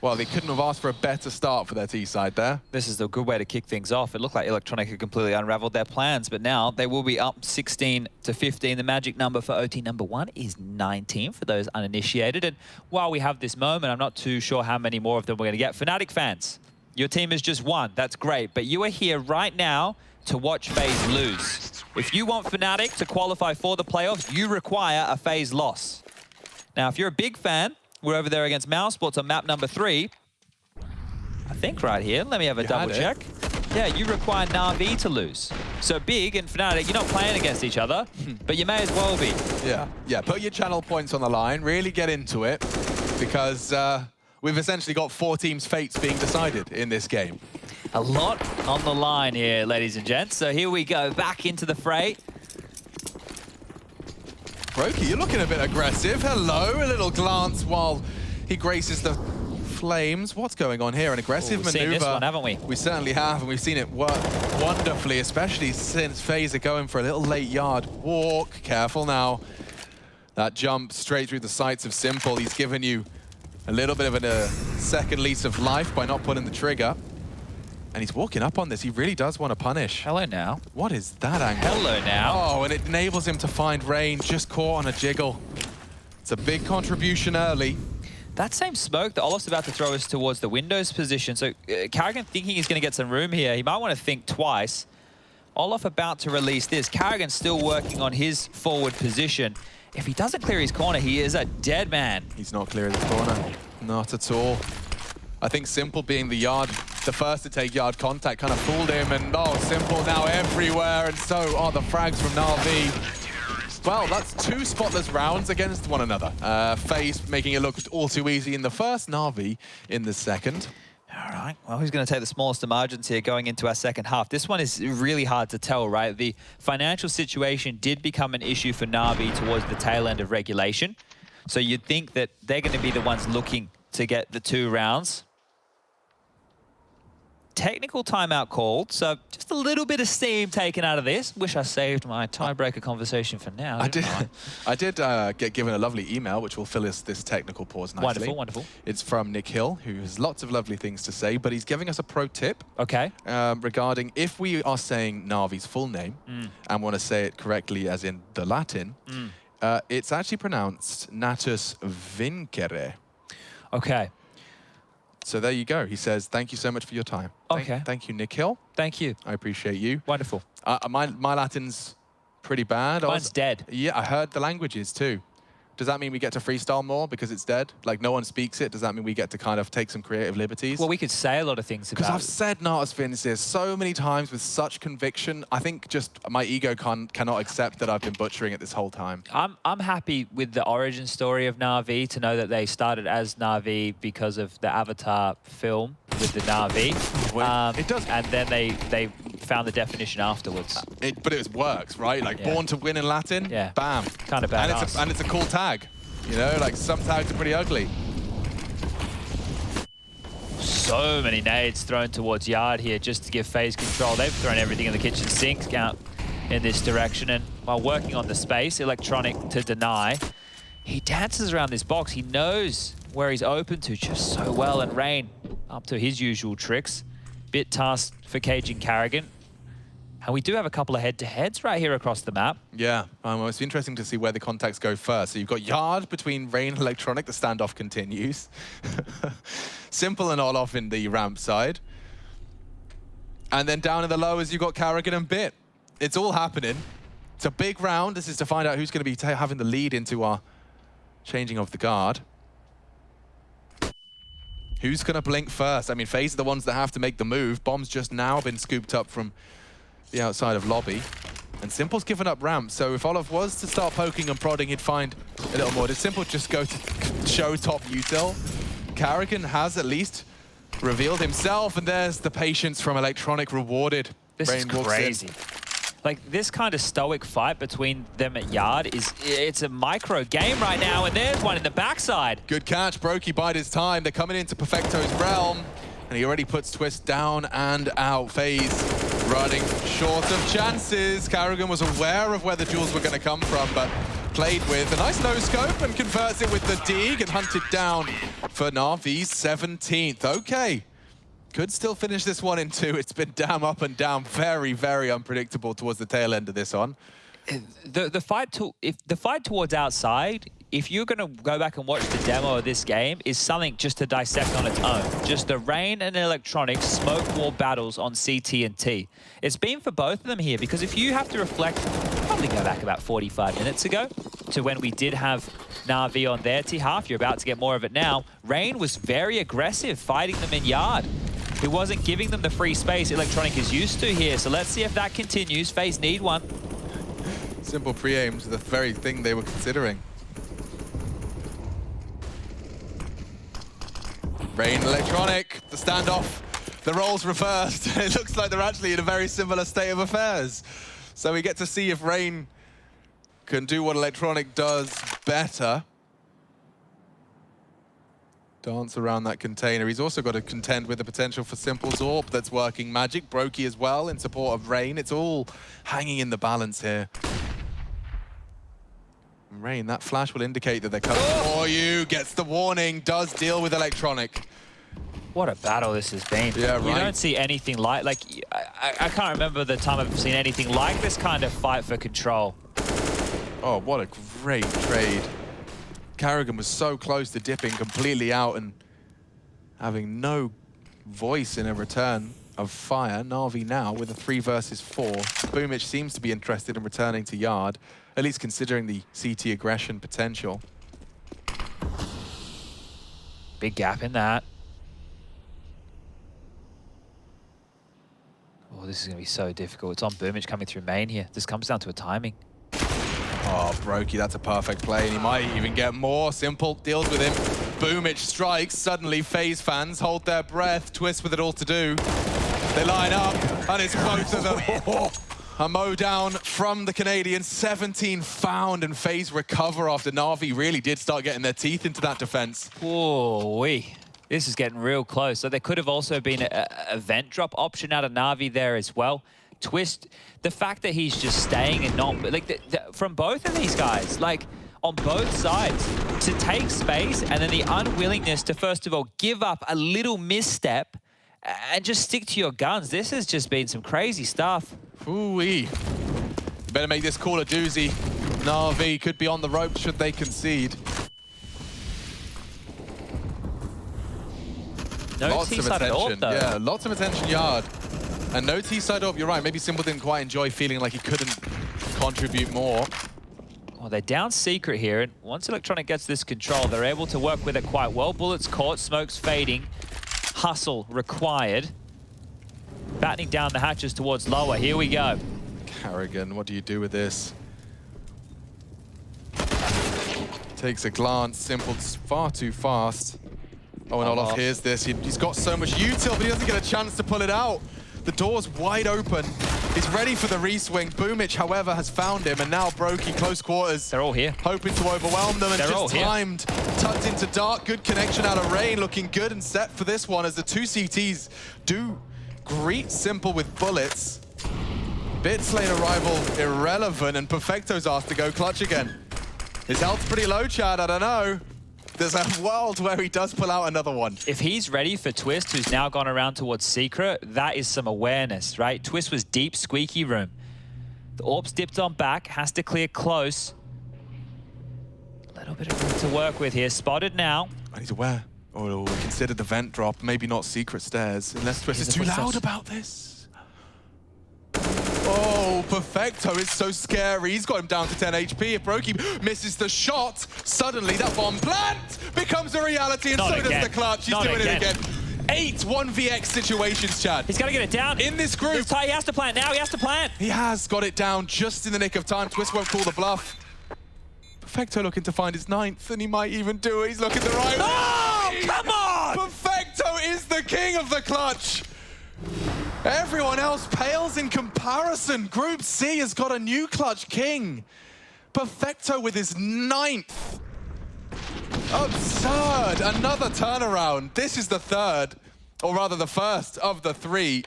Well, they couldn't have asked for a better start for their T side there. This is a good way to kick things off. It looked like Electronic had completely unraveled their plans, but now they will be up 16 to 15. The magic number for OT number 1 is 19 for those uninitiated. And while we have this moment, I'm not too sure how many more of them we're going to get. Fnatic fans, your team is just won. That's great, but you are here right now to watch FaZe lose. If you want Fnatic to qualify for the playoffs, you require a FaZe loss. Now, if you're a big fan, we're over there against Mouse Sports on map number 3. I think right here. Let me have a double check. Yeah, you require Na'Vi to lose. So Big and Fnatic, you're not playing against each other, but you may as well be. Yeah, put your channel points on the line, really get into it, because we've essentially got 4 teams' fates being decided in this game. A lot on the line here, ladies and gents. So here we go, back into the fray. Brokey, you're looking a bit aggressive. Hello, a little glance while he graces the flames. What's going on here? An aggressive maneuver. We've seen this one, haven't we? We certainly have, and we've seen it work wonderfully, especially since FaZe are going for a little late yard walk. Careful now. That jump straight through the sights of Simple. He's given you a little bit of a second lease of life by not pulling the trigger. And he's walking up on this. He really does want to punish. Hello now. What is that angle? Hello now. Oh, and it enables him to find Rain, just caught on a jiggle. It's a big contribution early. That same smoke that Olaf's about to throw is towards the Windows position. So Karrigan thinking he's going to get some room here. He might want to think twice. Olaf about to release this. Karrigan's still working on his forward position. If he doesn't clear his corner, he is a dead man. He's not clearing the corner. Not at all. I think Simple being the first to take yard contact kind of fooled him, and Simple now everywhere, and so are the frags from Na'Vi. Well, that's 2 spotless rounds against one another. FaZe making it look all too easy in the first, Na'Vi in the second. All right, well, who's going to take the smallest of margins here going into our second half? This one is really hard to tell, right? The financial situation did become an issue for Na'Vi towards the tail end of regulation. So you'd think that they're going to be the ones looking to get the 2 rounds. Technical timeout called, so just a little bit of steam taken out of this. Wish I saved my tiebreaker conversation for now. I did get given a lovely email, which will fill this technical pause nicely. Wonderful, wonderful. It's from Nick Hill, who has lots of lovely things to say, but he's giving us a pro tip. Okay. Regarding if we are saying Na'Vi's full name and want to say it correctly as in the Latin, it's actually pronounced Natus Vincere. Okay. So there you go. He says, thank you so much for your time. Okay. Thank you, Nick Hill. Thank you. I appreciate you. Wonderful. My Latin's pretty bad. Mine's dead. Yeah, I heard the languages too. Does that mean we get to freestyle more because it's dead? Like, no one speaks it? Does that mean we get to kind of take some creative liberties? Well, we could say a lot of things about it. Because I've said Natus Vincere so many times with such conviction. I think just my ego cannot accept that I've been butchering it this whole time. I'm happy with the origin story of Na'Vi, to know that they started as Na'Vi because of the Avatar film with the Na'Vi. Well, it does. And then they found the definition afterwards. But it works, right? Like, born to win in Latin, yeah. Bam. Kind of badass. And it's a cool tag. You know, like, some tags are pretty ugly. So many nades thrown towards Yard here just to give FaZe control. They've thrown everything in the kitchen sink out in this direction. And while working on the space, Electronic to deny. He dances around this box. He knows where he's open to just so well. And Rain up to his usual tricks. Bit tasked for caging Karrigan. And we do have a couple of head-to-heads right here across the map. Yeah, well, it's interesting to see where the contacts go first. So you've got Yard between Rain and Electronic. The standoff continues. Simple and Olaf in the ramp side. And then down in the lowers, you've got Karrigan and Bit. It's all happening. It's a big round. This is to find out who's going to be having the lead into our changing of the guard. Who's going to blink first? I mean, FaZe are the ones that have to make the move. Bomb's just now been scooped up from the outside of lobby. And Simple's given up ramp, so if Olaf was to start poking and prodding, he'd find a little more. Did Simple just go to show top util? Karrigan has at least revealed himself, and there's the patience from Electronic rewarded. This is crazy. Like, this kind of stoic fight between them at Yard it's a micro game right now, and there's one in the backside. Good catch, Brokey bide his time. They're coming into Perfecto's realm, and he already puts Twist down and out. FaZe running short of chances. Karrigan was aware of where the duels were going to come from, but played with a nice no-scope and converts it with the dig and hunted down for Na'Vi's 17th. Okay. Could still finish this one in 2. It's been damn up and down, very, very unpredictable towards the tail end of this on. The fight towards outside, if you're going to go back and watch the demo of this game, is something just to dissect on its own. Just the Rain and Electronic smoke war battles on CT and T. It's been for both of them here, because if you have to reflect, probably go back about 45 minutes ago, to when we did have Na'Vi on their T-half. You're about to get more of it now. Rain was very aggressive, fighting them in yard. He wasn't giving them the free space Electronic is used to here. So let's see if that continues. FaZe need one. Simple pre-aims, the very thing they were considering. Rain, Electronic, the standoff, the roles reversed. It looks like they're actually in a very similar state of affairs. So we get to see if Rain can do what Electronic does better. Dance around that container. He's also got to contend with the potential for Simple Zorb that's working. Magic, Brokey as well in support of Rain. It's all hanging in the balance here. Rain, that flash will indicate that they're coming for you. Gets the warning, does deal with Electronic. What a battle this has been. Yeah, right. You don't see anything like I can't remember the time I've seen anything like this kind of fight for control. Oh, what a great trade. Carrigan was so close to dipping completely out and having no voice in a return of fire. Na'Vi now with a 3 versus 4. Boomich seems to be interested in returning to yard, at least considering the CT aggression potential. Big gap in that. Oh, this is going to be so difficult. It's on Boomich coming through main here. This comes down to a timing. Oh, Brokey, that's a perfect play, and he might even get more. Simple deals with him. Boomich strikes. Suddenly, FaZe fans hold their breath. Twist with it all to do. They line up, and it's both of them. A mow down from the Canadians. 17 found, and FaZe recover after Na'Vi really did start getting their teeth into that defense. Whoa-wee. This is getting real close. So there could have also been a vent drop option out of Na'Vi there as well. Twist, the fact that he's just staying and not, like, from both of these guys, like, on both sides, to take space and then the unwillingness to, first of all, give up a little misstep and just stick to your guns. This has just been some crazy stuff. Ooh-wee. Better make this call a doozy. Na'Vi could be on the ropes should they concede. No T-side at all, though. Yeah, lots of attention yard. And no T-side up, you're right. Maybe Simple didn't quite enjoy feeling like he couldn't contribute more. Well, they're down Secret here, and once Electronic gets this control, they're able to work with it quite well. Bullets caught, smoke's fading, hustle required. Battening down the hatches towards lower. Here we go. Carrigan, what do you do with this? Takes a glance. Simple's far too fast. Oh, and Olof hears this. He's got so much util, but he doesn't get a chance to pull it out. The door's wide open. He's ready for the re-swing. Boomich, however, has found him, and now Brokey, close quarters. They're all here. Hoping to overwhelm them, and They're just timed. Tucked into dark, good connection out of Rain, looking good and set for this one as the two CTs do greet Simple with bullets. Bitslane arrival irrelevant, and Perfecto's asked to go clutch again. His health's pretty low, Chad, I don't know. There's a world where he does pull out another one. If he's ready for Twist, who's now gone around towards Secret, that is some awareness, right? Twist was deep, squeaky room. The Orb's dipped on back, has to clear close. A little bit of room to work with here. Spotted now. And he's aware. Oh, we considered the vent drop, maybe not Secret stairs, unless Twist is too loud about this. Oh, Perfecto is so scary. He's got him down to 10 HP. If Brokey misses the shot, suddenly that bomb plant becomes a reality, and so does the clutch. He's doing it again. 8 1vx situations, Chad. He's got to get it down. In this group. It's tight. He has to plant now. He has to plant. He has got it down just in the nick of time. Twist won't call the bluff. Perfecto looking to find his 9th, and he might even do it. He's looking the right way. Oh, come on! Perfecto is the king of the clutch. Everyone else pales in comparison. Group C has got a new clutch king. Perfecto with his 9th. Absurd. Another turnaround. This is the 3rd, or rather the 1st of the 3.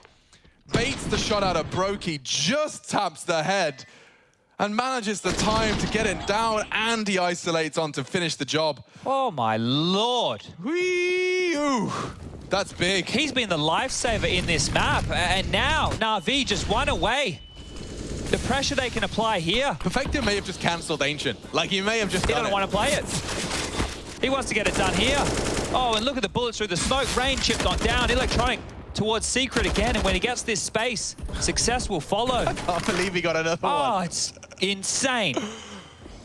Baits the shot out of Brokey, just taps the head, and manages the time to get it down, and he isolates on to finish the job. Oh my lord. Whee-oo. That's big. He's been the lifesaver in this map, and now Na'Vi just one away. The pressure they can apply here. Perfecto may have just cancelled Ancient. Like, he may have just done it. He doesn't want to play it. He wants to get it done here. Oh, and look at the bullets through the smoke. Rain chipped on down. Electronic towards Secret again, and when he gets this space, success will follow. I can't believe he got another one. Oh, it's insane.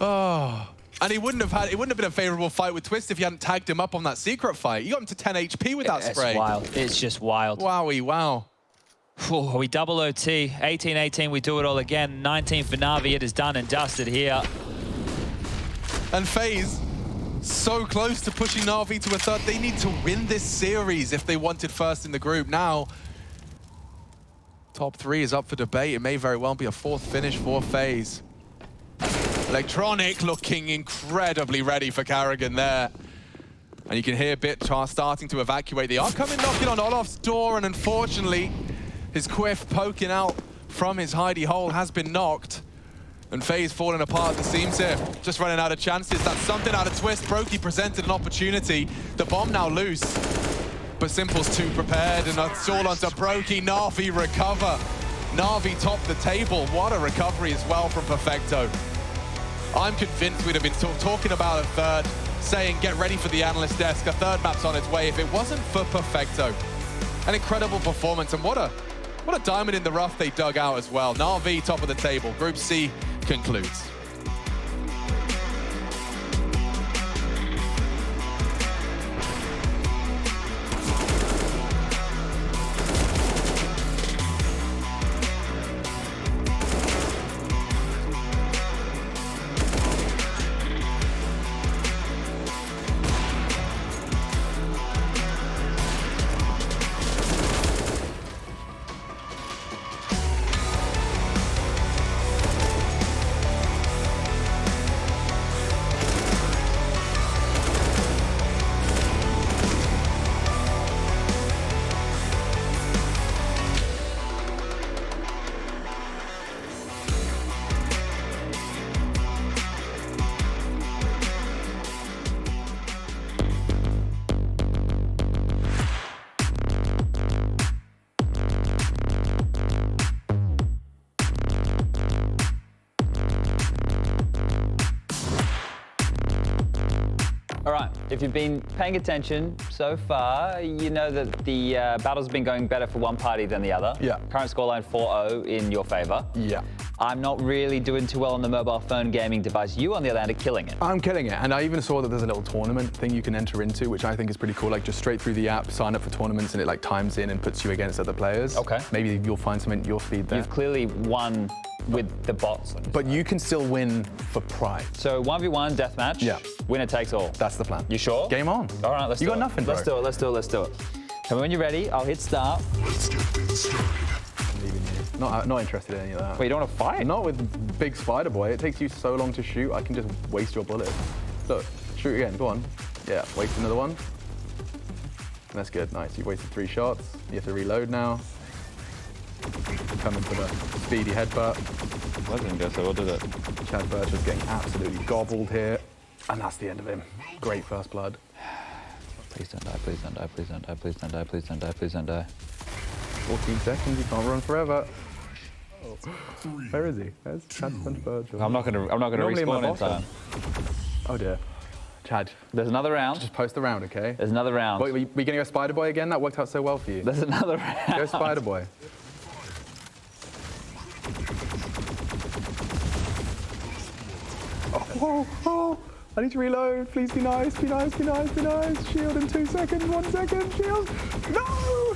Oh. And it wouldn't have been a favorable fight with Twist if you hadn't tagged him up on that secret fight. You got him to 10 HP with that spray. It's wild. It's just wild. Wowie, wow. Whew, we double OT. 18-18, we do it all again. 19 for Na'Vi. It is done and dusted here. And FaZe, so close to pushing Na'Vi to a third. They need to win this series if they wanted first in the group. Now, top 3 is up for debate. It may very well be a 4th finish for FaZe. Electronic looking incredibly ready for Karrigan there. And you can hear Bitchar starting to evacuate. They are coming knocking on Olof's door, and unfortunately, his quiff poking out from his hidey hole has been knocked. And FaZe falling apart at the seams here. Just running out of chances. That's something out of Twist. Brokey presented an opportunity. The bomb now loose. But Simple's too prepared, and that's all onto Brokey. Na'Vi recover. Na'Vi top the table. What a recovery as well from Perfecto. I'm convinced we'd have been talking about a third, saying get ready for the analyst desk. A third map's on its way if it wasn't for Perfecto. An incredible performance, and what a diamond in the rough they dug out as well. Na'Vi top of the table. Group C concludes. All right, if you've been paying attention so far, you know that the battle's been going better for one party than the other. Yeah. Current scoreline 4-0 in your favor. Yeah. I'm not really doing too well on the mobile phone gaming device. You, on the other hand, are killing it. I'm killing it, and I even saw that there's a little tournament thing you can enter into, which I think is pretty cool. Like just straight through the app, sign up for tournaments, and it like times in and puts you against other players. Okay. Maybe you'll find something in your feed there. You've clearly won with the bots. But you can still win for pride. So 1v1 deathmatch. Yeah. Winner takes all. That's the plan. You sure? Game on. All right, let's do it. You got nothing, bro. Let's do it. Let's do it. Let's do it. Tell me when you're ready. I'll hit start. Let's get this started. I'm leaving you. Not interested in any of that. Wait, you don't want to fight? Not with big spider boy. It takes you so long to shoot. I can just waste your bullet. Look, shoot again. Go on. Yeah, waste another one. That's good. Nice. You wasted 3 shots. You have to reload now. Coming for the speedy headbutt. I didn't guess I would do that. Chad Birch is getting absolutely gobbled here. And that's the end of him. Great first blood. Please don't die, please don't die, please don't die, please don't die, please don't die, please don't die. 14 seconds, you can't run forever. Oh. Where is he? Where's Chad Birch? I'm not gonna respawn in time. Oh dear. Chad. There's another round. Just post the round, okay? There's another round. Wait, we gonna go Spider Boy again? That worked out so well for you. There's another round. Go Spider Boy. Oh, I need to reload. Please be nice, be nice, be nice, be nice. Shield in 2 seconds, 1 second, shield. No!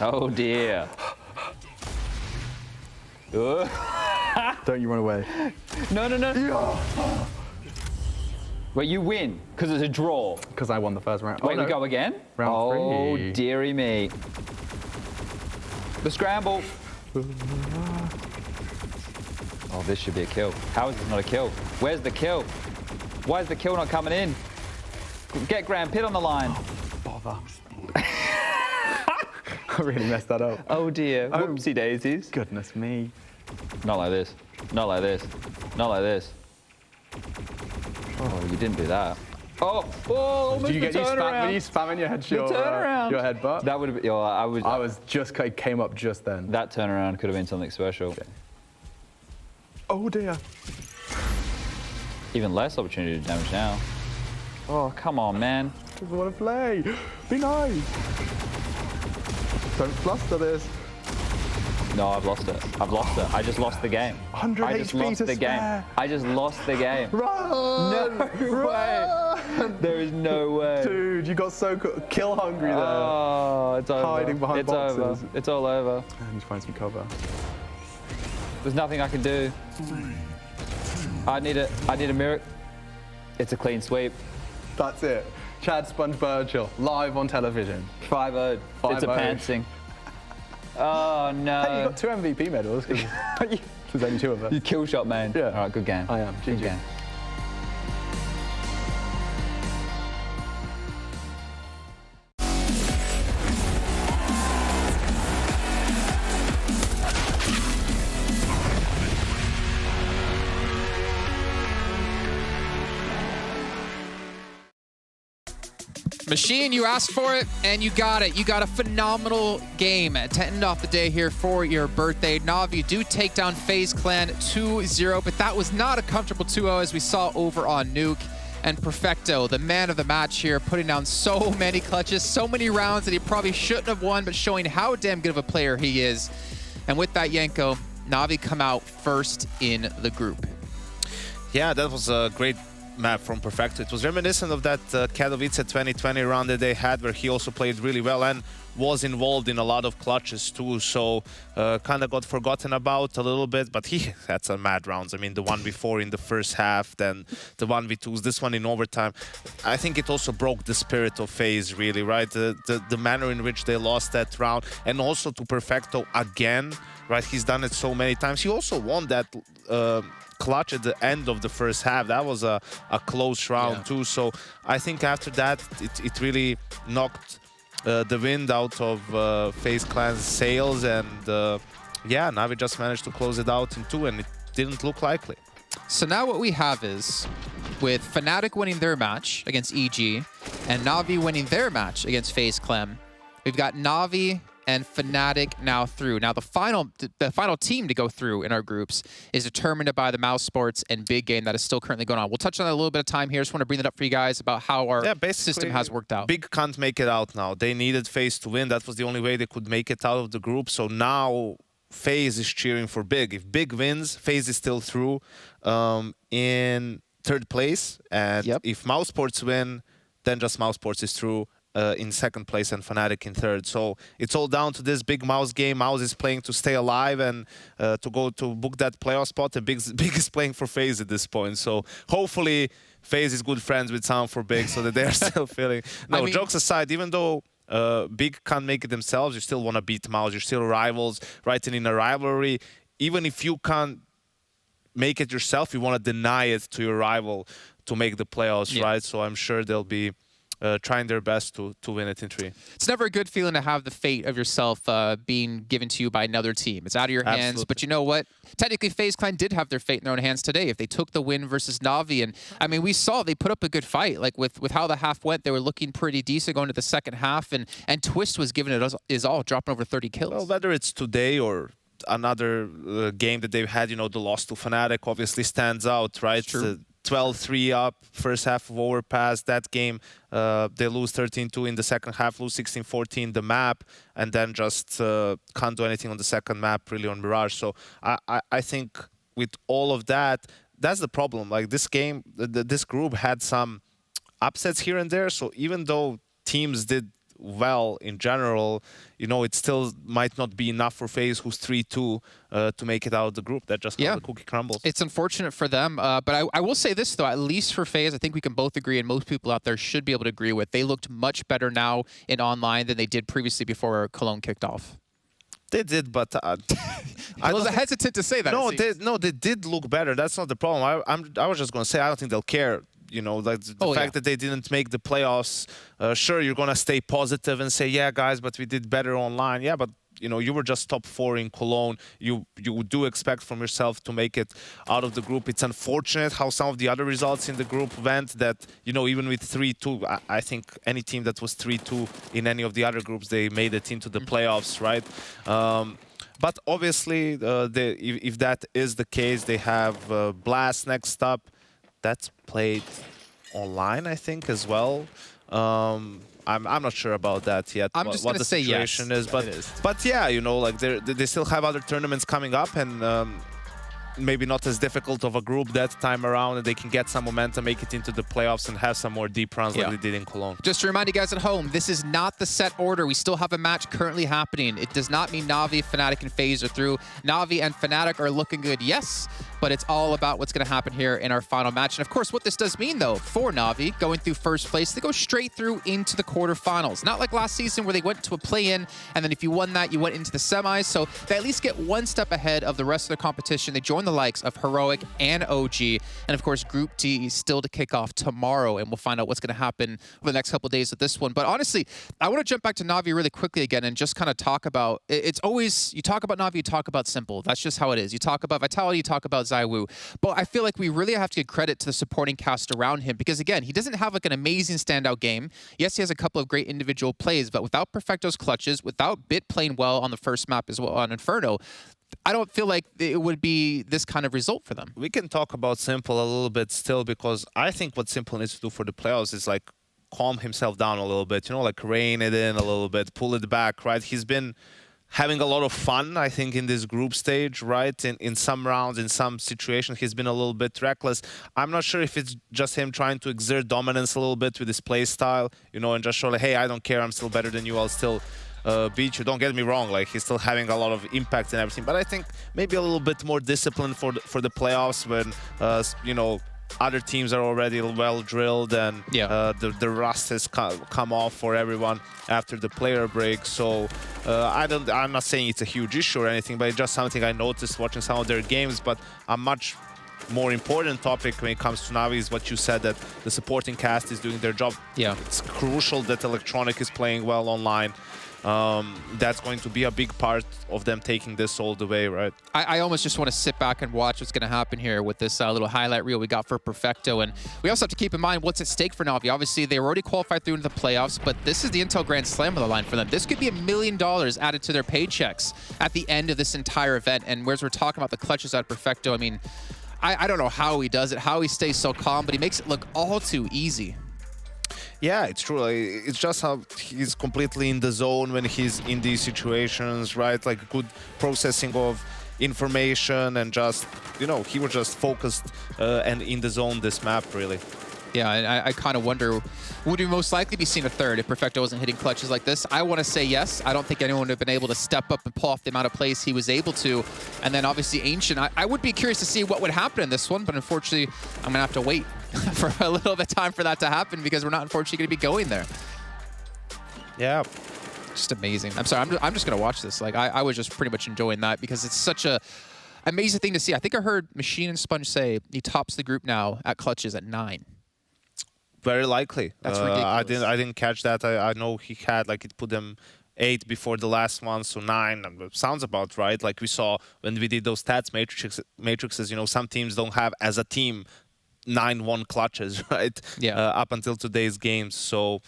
Oh dear. Don't you run away. No. Yeah. Wait, you win, because it's a draw. Because I won the first round. Wait, we go again? Round 3. Oh, dearie me. The scramble. Oh, this should be a kill. How is this not a kill? Where's the kill? Why is the kill not coming in? Get Grand Pit on the line. Oh, bother. I really messed that up. Oh dear. Whoopsie daisies. Goodness me. Not like this. Not like this. Not like this. Oh, you didn't do that. Oh, almost Did you get turnaround. were you spamming your turnaround. your headbutt? That would have been. I came up just then. That turnaround could have been something special. Okay. Oh dear. Even less opportunity to damage now. Oh, come on, man. Just want to play. Be nice. Don't fluster this. No, I've lost it. I've lost it. I just lost the game. 100 I just HP lost to the game. spare. I just lost the game. Run! No way. There is no way. Dude, you got so kill hungry there. Oh, it's over. Hiding behind it's boxes. over. It's all over. I need to find some cover. There's nothing I can do. I need a miracle. It's a clean sweep. That's it. Chad Sponge Burchill, live on television. 5-0. It's a pantsing. Oh, no. Hey, you got 2 MVP medals. There's only 2 of us. You kill shot, man. Yeah. All right, good game. I am. Good GG. game. Machine, you asked for it, and you got it. You got a phenomenal game to end off the day here for your birthday. Navi, you do take down FaZe Clan 2-0, but that was not a comfortable 2-0 as we saw over on Nuke. And Perfecto, the man of the match here, putting down so many clutches, so many rounds that he probably shouldn't have won, but showing how damn good of a player he is. And with that, Yenko, Navi come out first in the group. Yeah, that was a great map from Perfecto. It was reminiscent of that Katowice 2020 round that they had, where he also played really well and was involved in a lot of clutches too, so kind of got forgotten about a little bit, but he had some mad rounds. I mean, the one before in the first half, then the 1v2s, this one in overtime. I think it also broke the spirit of FaZe, really, right? The manner in which they lost that round, and also to Perfecto again, right? He's done it so many times. He also won that clutch at the end of the first half. That was a close round too, so I think after that it really knocked the wind out of FaZe Clan's sails, and yeah, Navi just managed to close it out in 2, and it didn't look likely. So now what we have is, with Fnatic winning their match against EG and Navi winning their match against FaZe Clan, we've got Navi and Fnatic now through. Now the final team to go through in our groups is determined by the Mouse Sports and Big Game that is still currently going on. We'll touch on that a little bit of time here. Just want to bring that up for you guys about how our system has worked out. Big can't make it out now. They needed FaZe to win. That was the only way they could make it out of the group. So now FaZe is cheering for Big. If Big wins, FaZe is still through in 3rd place. And if Mouse Sports win, then just Mouse Sports is through in 2nd place and Fnatic in 3rd. So it's all down to this big Mouse game. Mouse is playing to stay alive and to go to book that playoff spot. And Big is playing for FaZe at this point. So hopefully FaZe is good friends with Sound for Big so that they're still feeling. No, I mean, jokes aside, even though Big can't make it themselves, you still want to beat Mouse. You're still rivals, right? And in a rivalry, even if you can't make it yourself, you want to deny it to your rival to make the playoffs, right? So I'm sure they'll be trying their best to win it in 3. It's never a good feeling to have the fate of yourself being given to you by another team. It's out of your hands, but you know what? Technically, FaZe Clan did have their fate in their own hands today. If they took the win versus Navi, and I mean, we saw they put up a good fight. Like with how the half went, they were looking pretty decent going to the 2nd half, and Twist was giving it his all, dropping over 30 kills. Well, whether it's today or another game that they've had, you know, the loss to Fnatic obviously stands out, right? 12-3 up, first half of Overpass. That game, they lose 13-2 in the 2nd half, lose 16-14 the map, and then just can't do anything on the 2nd map, really, on Mirage. So I think with all of that, that's the problem. Like, this game, this group had some upsets here and there, so even though teams did well in general, you know, it still might not be enough for FaZe, who's 3-2, to make it out of the group. That just how the cookie crumbles. It's unfortunate for them, but I will say this, though, at least for FaZe, I think we can both agree, and most people out there should be able to agree with, they looked much better now in online than they did previously before Cologne kicked off. They did, but I was hesitant to say that. No, they did look better. That's not the problem. I was just going to say, I don't think they'll care. You know, like the fact that they didn't make the playoffs, sure, you're going to stay positive and say, yeah, guys, but we did better online. Yeah, but, you know, you were just top 4 in Cologne. You do expect from yourself to make it out of the group. It's unfortunate how some of the other results in the group went that, you know, even with 3-2, I think any team that was 3-2 in any of the other groups, they made it into the playoffs, right? But obviously, if that is the case, they have Blast next up. That's played online, I think, as well. I'm not sure about that yet. I'm just what gonna the say yes. situation is, Yeah, but it is. but yeah, you know, like they still have other tournaments coming up, and maybe not as difficult of a group that time around, and they can get some momentum, make it into the playoffs, and have some more deep runs like they did in Cologne. Just to remind you guys at home, this is not the set order. We still have a match currently happening. It does not mean Na'Vi, Fnatic, and FaZe are through. Na'Vi and Fnatic are looking good, yes, but it's all about what's going to happen here in our final match. And of course, what this does mean, though, for Na'Vi, going through first place, they go straight through into the quarterfinals. Not like last season where they went to a play-in, and then if you won that, you went into the semis. So they at least get one step ahead of the rest of the competition. They join the likes of Heroic and OG. And of course, Group D is still to kick off tomorrow, and we'll find out what's going to happen over the next couple of days with this one. But honestly, I want to jump back to Na'Vi really quickly again and just kind of talk about, it's always, you talk about Na'Vi, you talk about Simple. That's just how it is. You talk about Vitality, you talk about ZywOo. But I feel like we really have to give credit to the supporting cast around him because, again, he doesn't have like an amazing standout game. Yes, he has a couple of great individual plays, but without Perfecto's clutches, without Bit playing well on the first map as well on Inferno, I don't feel like it would be this kind of result for them. We can talk about Simple a little bit still, because I think what Simple needs to do for the playoffs is like calm himself down a little bit, you know, like rein it in a little bit, pull it back, right? He's been having a lot of fun, I think, in this group stage, right? In some rounds, in some situations, he's been a little bit reckless. I'm not sure if it's just him trying to exert dominance a little bit with his play style, you know, and just show like, hey, I don't care, I'm still better than you, I'll still beat you. Don't get me wrong, like he's still having a lot of impact and everything, but I think maybe a little bit more discipline for the playoffs when you know, other teams are already well drilled, and the rust has come off for everyone after the player break. So I'm not saying it's a huge issue or anything, but it's just something I noticed watching some of their games. But a much more important topic when it comes to Na'Vi is what you said, that the supporting cast is doing their job. Yeah, it's crucial that Electronic is playing well online. That's going to be a big part of them taking this all the way, right? I almost just want to sit back and watch what's going to happen here with this little highlight reel we got for Perfecto. And we also have to keep in mind what's at stake for Na'Vi. Obviously, they were already qualified through into the playoffs, but this is the Intel Grand Slam on the line for them. This could be $1 million added to their paychecks at the end of this entire event. And whereas we're talking about the clutches at Perfecto, I mean, I don't know how he does it, how he stays so calm, but he makes it look all too easy. Yeah, it's true. Like, it's just how he's completely in the zone when he's in these situations, right? Like good processing of information, and just, you know, he was just focused and in the zone this map, really. Yeah, and I kind of wonder, would we most likely be seeing a third if Perfecto wasn't hitting clutches like this? I want to say yes. I don't think anyone would have been able to step up and pull off the amount of plays he was able to. And then obviously Ancient, I would be curious to see what would happen in this one, but unfortunately, I'm going to have to wait for a little bit of time for that to happen because we're not unfortunately going to be going there. Yeah. Just amazing. I'm sorry, I'm just going to watch this. Like, I was just pretty much enjoying that because it's such a amazing thing to see. I think I heard Machine and Sponge say he tops the group now at clutches at 9. Very likely. That's ridiculous. I didn't catch that. I know he had, like, it put them 8 before the last one, so 9. Sounds about right. Like we saw when we did those stats matrices, you know, some teams don't have, as a team, 9-1 clutches, right? Yeah. Up until today's games. So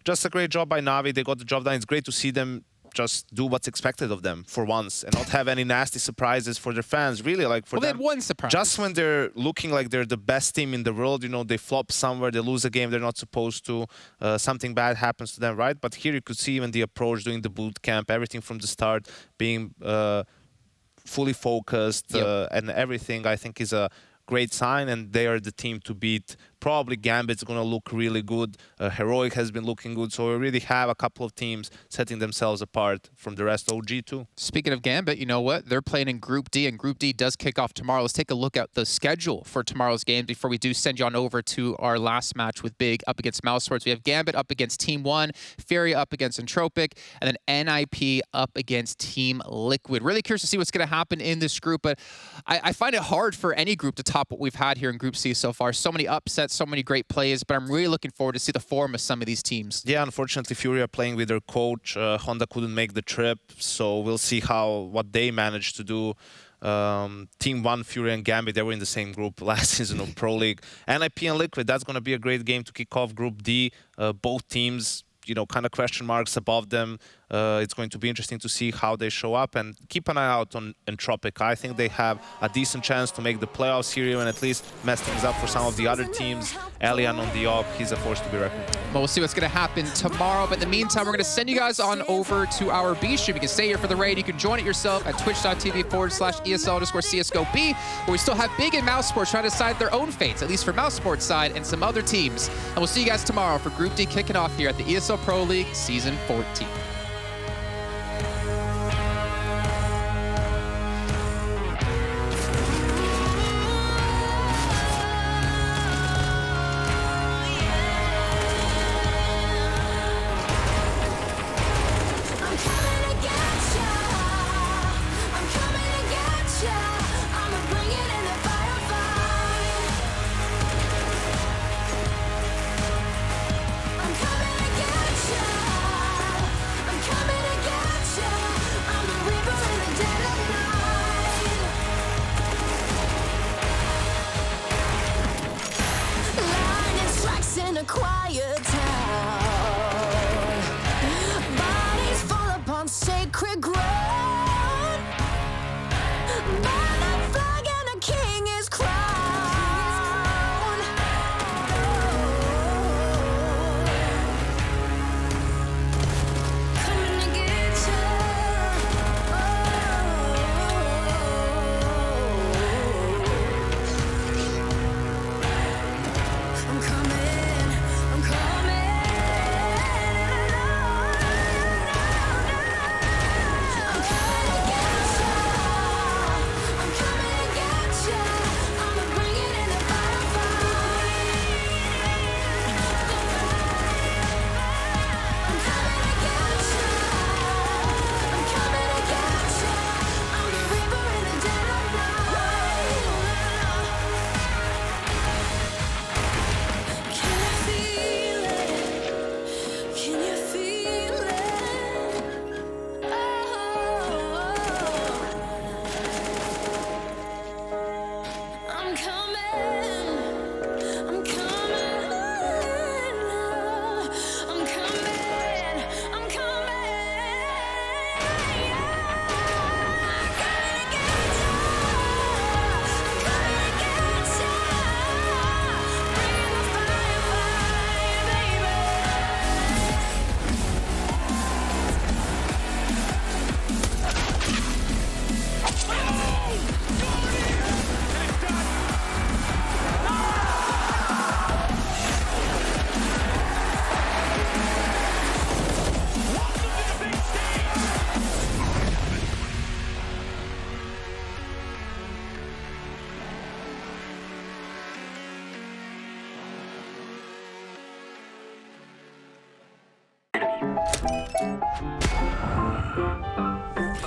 just a great job by Na'Vi. They got the job done. It's great to see them just do what's expected of them for once and not have any nasty surprises for their fans. Really, like for them. They had one surprise. Just when they're looking like they're the best team in the world, you know, they flop somewhere, they lose a game they're not supposed to, something bad happens to them, right? But here you could see even the approach, doing the boot camp, everything from the start, being fully focused, and everything, I think, is a great sign, and they are the team to beat. Probably Gambit's going to look really good. Heroic has been looking good. So we really have a couple of teams setting themselves apart from the rest. OG too. Speaking of Gambit, you know what? They're playing in Group D, and Group D does kick off tomorrow. Let's take a look at the schedule for tomorrow's game before we do send you on over to our last match with Big up against Mouse Swords. We have Gambit up against Team 1, Fury up against Entropic, and then NIP up against Team Liquid. Really curious to see what's going to happen in this group, but I find it hard for any group to top what we've had here in Group C so far. So many upsets, so many great plays, but I'm really looking forward to see the form of some of these teams. Yeah, unfortunately, Fury are playing with their coach. Honda couldn't make the trip, so we'll see what they managed to do. Team 1, Fury and Gambit, they were in the same group last season of Pro League. NIP and Liquid, that's going to be a great game to kick off Group D. Both teams, you know, kind of question marks above them. It's going to be interesting to see how they show up, and keep an eye out on Entropic. I think they have a decent chance to make the playoffs here and at least mess things up for some of the other teams. Elian on the op, he's a force to be reckoned with. Well, we'll see what's going to happen tomorrow, but in the meantime, we're going to send you guys on over to our B stream. You can stay here for the raid. You can join it yourself at twitch.tv/ESL_CSGO-B, where we still have Big and Mouse Sports trying to decide their own fates, at least for Mouse Sports side and some other teams. And we'll see you guys tomorrow for Group D kicking off here at the ESL Pro League Season 14. In a quiet town, bodies fall upon sacred ground. By the flag and a king is crowned. Coming to get you. I'm coming.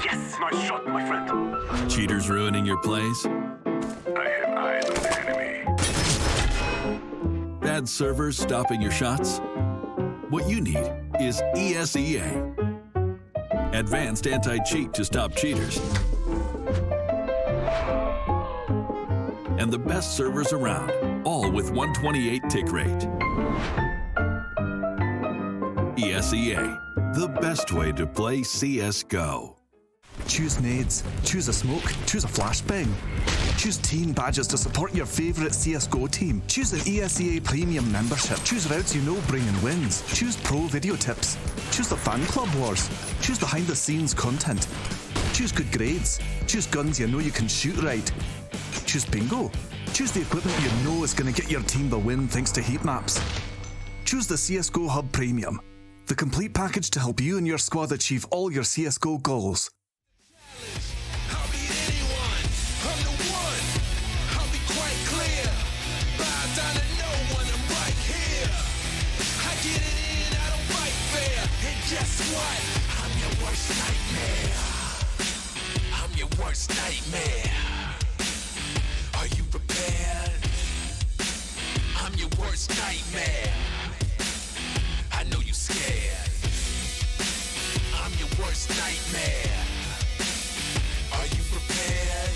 Yes, nice shot, my friend. Cheaters ruining your plays? I have eyes on the enemy. Bad servers stopping your shots? What you need is ESEA. Advanced anti-cheat to stop cheaters. And the best servers around, all with 128 tick rate. ESEA, the best way to play CSGO. Choose nades, choose a smoke, choose a flashbang. Choose team badges to support your favourite CSGO team. Choose an ESEA Premium membership. Choose routes you know bring in wins. Choose pro video tips. Choose the fan club wars. Choose behind the scenes content. Choose good grades. Choose guns you know you can shoot right. Choose bingo. Choose the equipment you know is going to get your team the win thanks to heat maps. Choose the CSGO Hub Premium, the complete package to help you and your squad achieve all your CSGO goals. Guess what? I'm your worst nightmare. I'm your worst nightmare. Are you prepared? I'm your worst nightmare. I know you scared. I'm your worst nightmare. Are you prepared?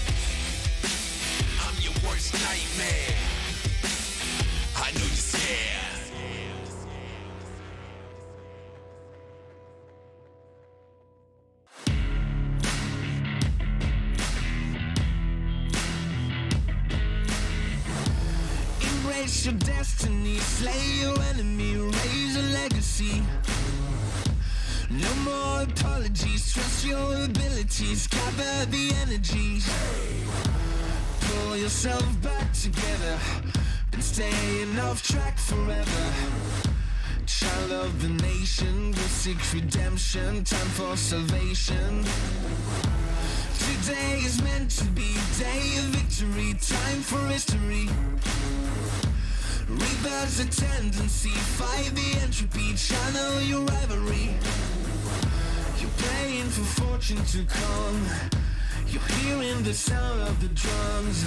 I'm your worst nightmare. I know you're scared. Face your destiny, slay your enemy, raise a legacy. No more apologies, trust your abilities, gather the energies. Pull yourself back together, been staying off track forever. Child of the nation, will seek redemption, time for salvation. Today is meant to be day of victory, time for history. Reverse the tendency, fight the entropy, channel your rivalry. You're praying for fortune to come, you're hearing the sound of the drums.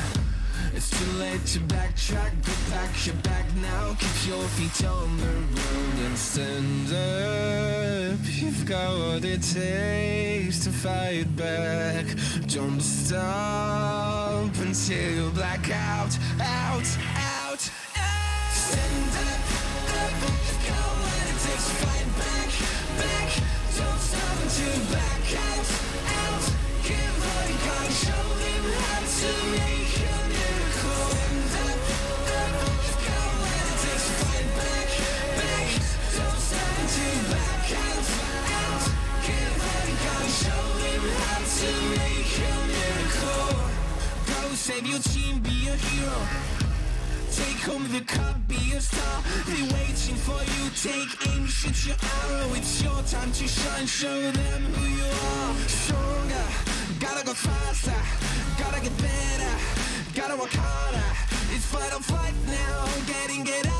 It's too late to backtrack, go back, you're back now. Keep your feet on the road and stand up. You've got what it takes to fight back. Don't stop until you black out, out, out, out. Stand up, up, you've got what it takes to fight back, back. Don't stop until you black out, out. Give all you got, show them how to make a miracle. Stand up, up, you've got what it takes to fight back, back. Don't stop until you black out, out. Give all you got, show them how to make a miracle. Go save your team, be a hero. Take home the cup, be a star. They waiting for you, take aim, shoot your arrow. It's your time to shine, show them who you are. Stronger, gotta go faster, gotta get better, gotta work harder. It's fight or flight now, get out.